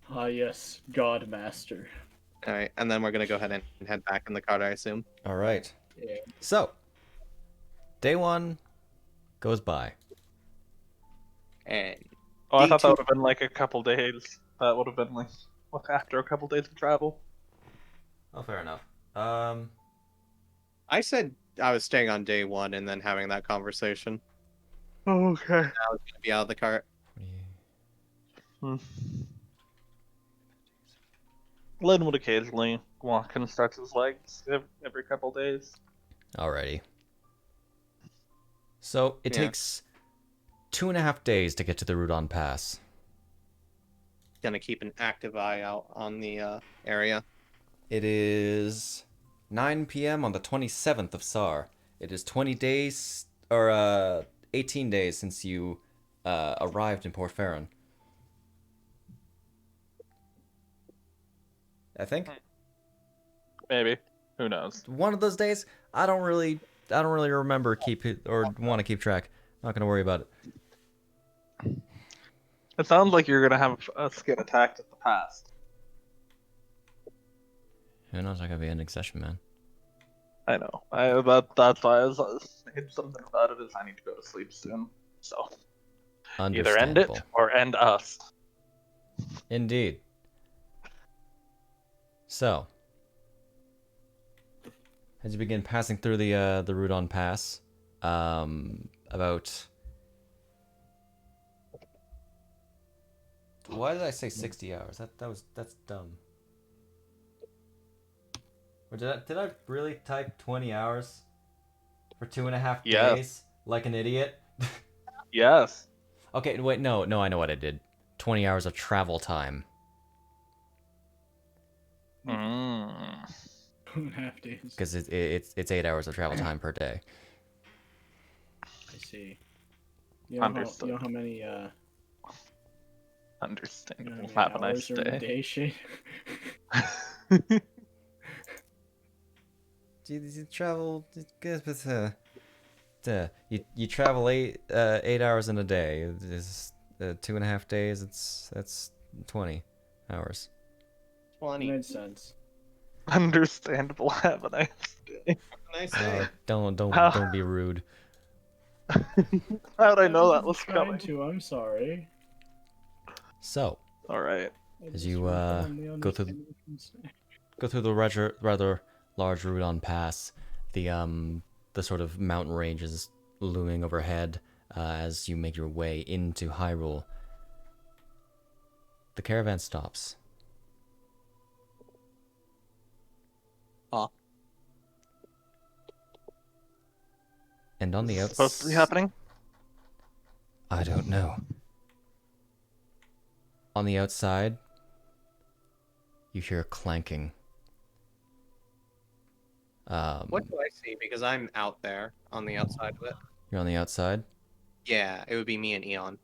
Ah, yes, God Master. Alright, and then we're gonna go ahead and head back in the cart, I assume. Alright. Yeah. So, day one goes by. And Oh, I thought that D2 would have been like a couple days. That would have been like after a couple days of travel. Oh, fair enough. I said I was staying on day one and then having that conversation. Okay. I was gonna be out of the cart. Lynn would occasionally walk and stretch his legs every couple days. Alrighty. So, it Yeah. takes 2.5 days to get to the Rudon Pass. Gonna keep an active eye out on the area. It is 9 p.m. on the 27th of SAR. It is 20 days, or 18 days since you arrived in Port Farron. I think. Maybe. Who knows? One of those days. I don't really remember want to keep track. Not gonna worry about it. It sounds like you're gonna have us get attacked at the past. Who knows? I gotta be ending session, man. I know. That's why I was saying something about it. Is I need to go to sleep soon. So either end it Understandable. or end us. Indeed. So, as you begin passing through the Rudon Pass, about... Why did I say 60 hours? That's dumb. Or did I really type 20 hours for 2.5 Yes. days like an idiot? Yes. Okay, wait, no, I know what I did. 20 hours of travel time. 2.5 days. Because it's 8 hours of travel time per day. I see. You know how many Understandable. you know Have a how nice many hours are in a day. day, Shane? You travel. You travel 8 hours in a day. It's 2.5 days. That's 20 hours. 20. Makes sense. Understandable. Have a nice day. Nice day. Don't be rude. How'd I know that was trying coming? to. I'm sorry. So, All right. as you go through the rather large Rudon Pass, the sort of mountain ranges looming overhead as you make your way into Hyrule, the caravan stops. And on the outside, Supposed to be happening? I don't know. On the outside, you hear clanking. What do I see? Because I'm out there on the outside of it. You're on the outside? Yeah, it would be me and Eon.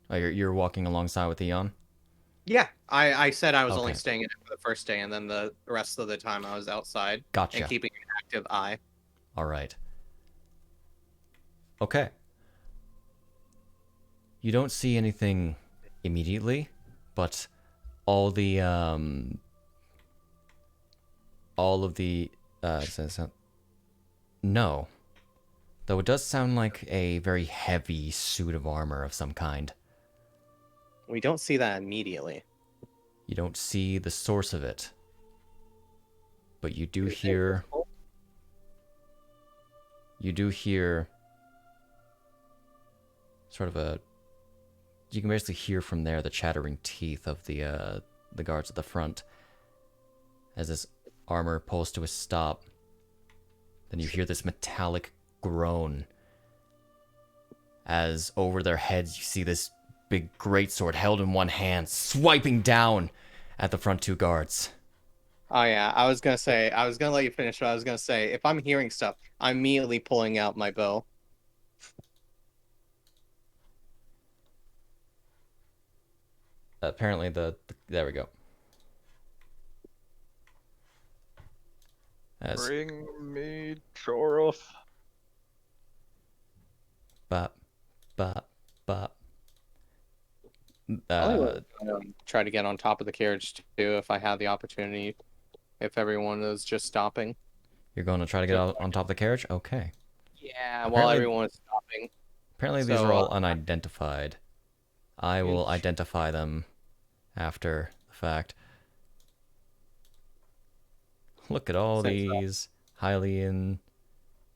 Oh, you're walking alongside with Eon? Yeah, I said I was only Okay. staying in it for the first day, and then the rest of the time I was outside Gotcha. and keeping an active eye. All right. Okay. You don't see anything immediately, but all of the no. Though it does sound like a very heavy suit of armor of some kind. We don't see that immediately. You don't see the source of it. But you do hear sort of a, you can basically hear from there the chattering teeth of the guards at the front as this armor pulls to a stop. Then you hear this metallic groan as over their heads you see this big greatsword held in one hand swiping down at the front two guards. Oh yeah, I was gonna let you finish, but I was gonna say, if I'm hearing stuff, I'm immediately pulling out my bow. Apparently there we go. As Bring me Chorof. bop, bop, bop. I would try to get on top of the carriage too if I have the opportunity. If everyone is just stopping. You're going to try to get out on top of the carriage? Okay. Yeah, while Apparently- everyone is stopping. Apparently these So, are all unidentified. I will identify them after the fact. Look at all these Hyrulean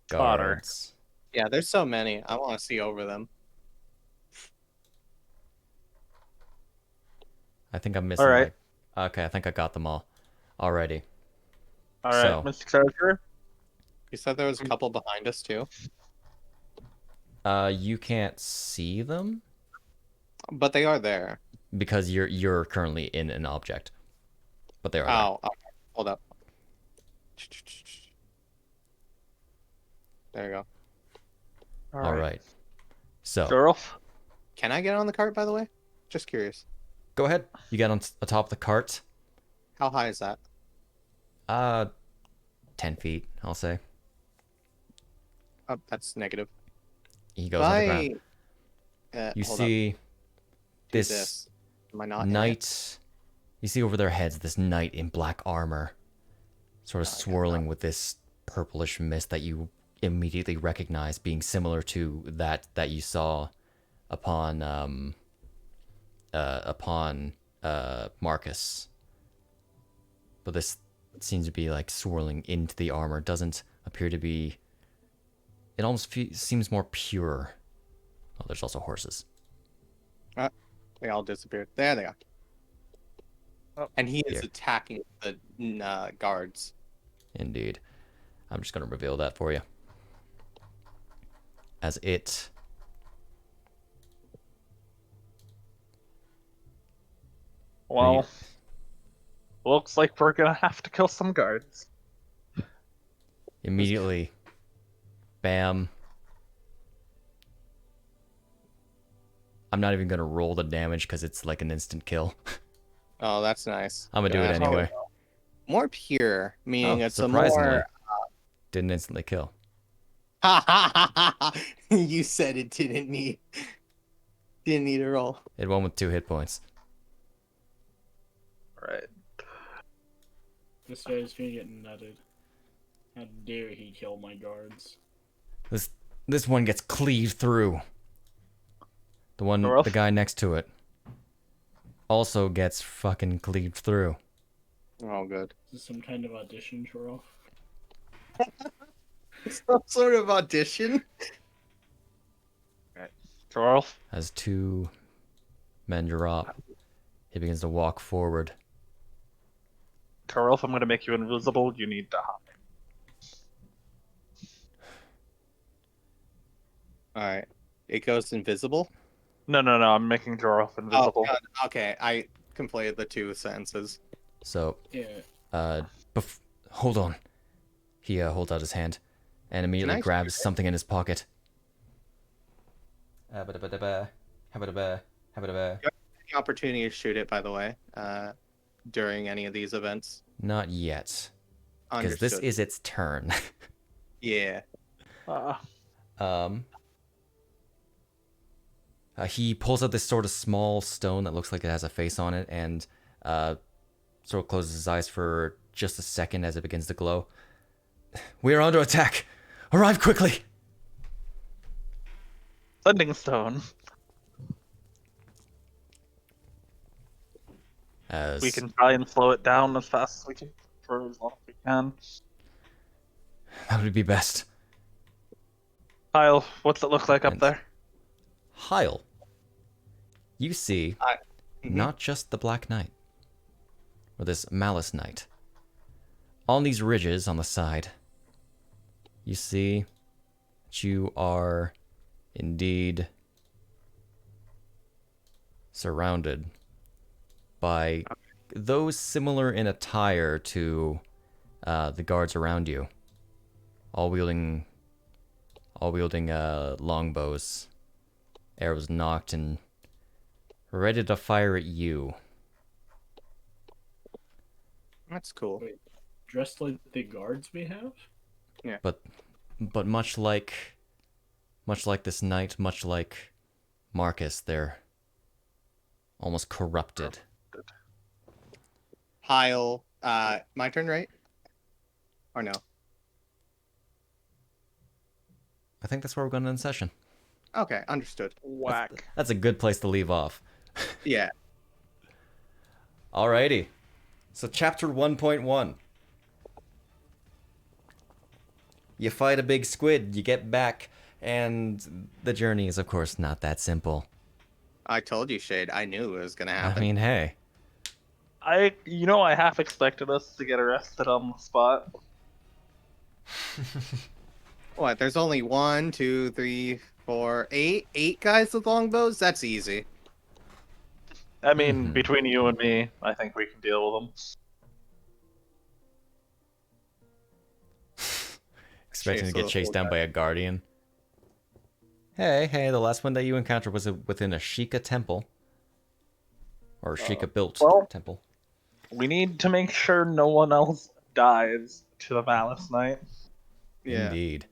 Guards. Yeah, there's so many. I want to see over them. I think I'm missing. All right. Okay, I think I got them all already. All right, So- Mr. Treasurer. You said there was a couple behind us too, You can't see them but they are there. because you're currently in an object, but they are. There. Oh, okay. Hold up. There you go. All right. So Chorof. Can I get on the cart, by the way? Just curious. go ahead. You get on atop of the cart. How high is that? 10 feet, I'll say. Oh, that's negative. He goes on the ground. You Hold see up. this Am I not in it? knight. You see over their heads this knight in black armor, sort of swirling with this purplish mist that you immediately recognize being similar to that you saw upon Marcus. But this seems to be like swirling into the armor. Doesn't appear to be. It almost seems more pure. Oh, there's also horses. They all disappeared. There they are. Oh, and he is here. attacking the guards. Indeed. I'm just going to reveal that for you. As it... Well, looks like we're gonna have to kill some guards. Immediately. Bam. I'm not even going to roll the damage because it's like an instant kill. Oh, that's nice. I'm going to do it Yeah. anyway. More pure, meaning it's a surprisingly. more. Didn't instantly kill. You said it didn't need a roll. It won with 2 hit points. Right. This guy's gonna get nutted. How dare he kill my guards? This one gets cleaved through. The guy next to it also gets fucking cleaved through. Oh, good. Is this some kind of audition, Churl? Some sort of audition? Charles? As two men drop, he begins to walk forward. Charles, I'm gonna make you invisible. You need to hop. Alright. It goes invisible? No, I'm making Charles invisible. Oh, God. Okay, I conflated the two sentences. So, Yeah. hold on. He holds out his hand and immediately grabs something in his pocket. Any opportunity to shoot it, by the way, during any of these events? Not yet. Because this is its turn. Yeah. He pulls out this sort of small stone that looks like it has a face on it and sort of closes his eyes for just a second as it begins to glow. We are under attack! Arrive quickly! Sending stone. As We can try and slow it down as fast as we can for as long as we can. that would be best. Hyle, what's it look like up And- there? Hyle, you see not just the Black Knight, or this Malice Knight. On these ridges on the side, you see that you are indeed surrounded by those similar in attire to the guards around you, all wielding longbows, arrows knocked, and ready to fire at you. That's cool. Wait, dressed like the guards we have? But much like this knight, much like Marcus, they're almost corrupted. Hyle, my turn, right? Or no? I think that's where we're going to end session. Okay, understood. Whack. That's a good place to leave off. Yeah. Alrighty. So chapter 1.1. You fight a big squid, you get back, and the journey is of course not that simple. I told you, Shade. I knew it was gonna happen. I mean, hey. I half expected us to get arrested on the spot. What? There's only 1, 2, 3, 4, 8. 8 guys with longbows? That's easy. I mean, between you and me, I think we can deal with them. Expecting Chase to get the chased little down by a guardian. Hey, the last one that you encountered was within a Sheikah temple. Or Sheikah built temple. We need to make sure no one else dies to the Malice Knight. Yeah. Indeed.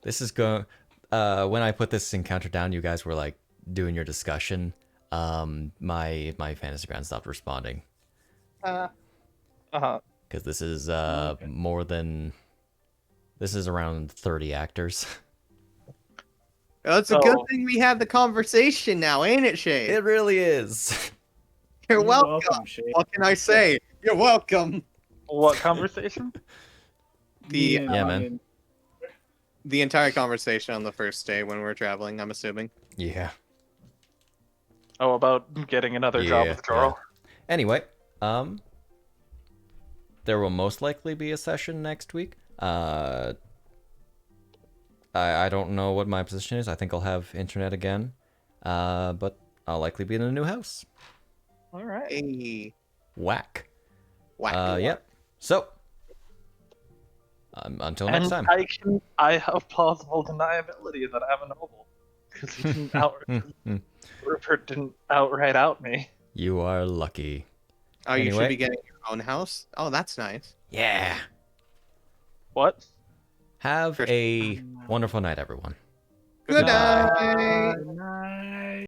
This is going... when I put this encounter down, you guys were like doing your discussion. My fantasy ground stopped responding. Uh-huh. Because this is more than... This is around 30 actors. Well, it's a good thing we had the conversation now, ain't it, Shade? It really is. You're welcome. Shade. What can I say? You're welcome. What conversation? The man. The entire conversation on the first day when we were traveling, I'm assuming. Yeah. Oh, about getting another job with Jorl. Anyway, there will most likely be a session next week. I don't know what my position is. I think I'll have internet again. But I'll likely be in a new house. All right. Hey. Whack. Whack. Yep. So, until next time. I have plausible deniability that I'm a noble. Because he didn't Rupert didn't outright out me. You are lucky. Oh, you Anyway. should be getting your own house? Oh, that's nice. Yeah. What? Have a wonderful night, everyone. Good Goodbye. night.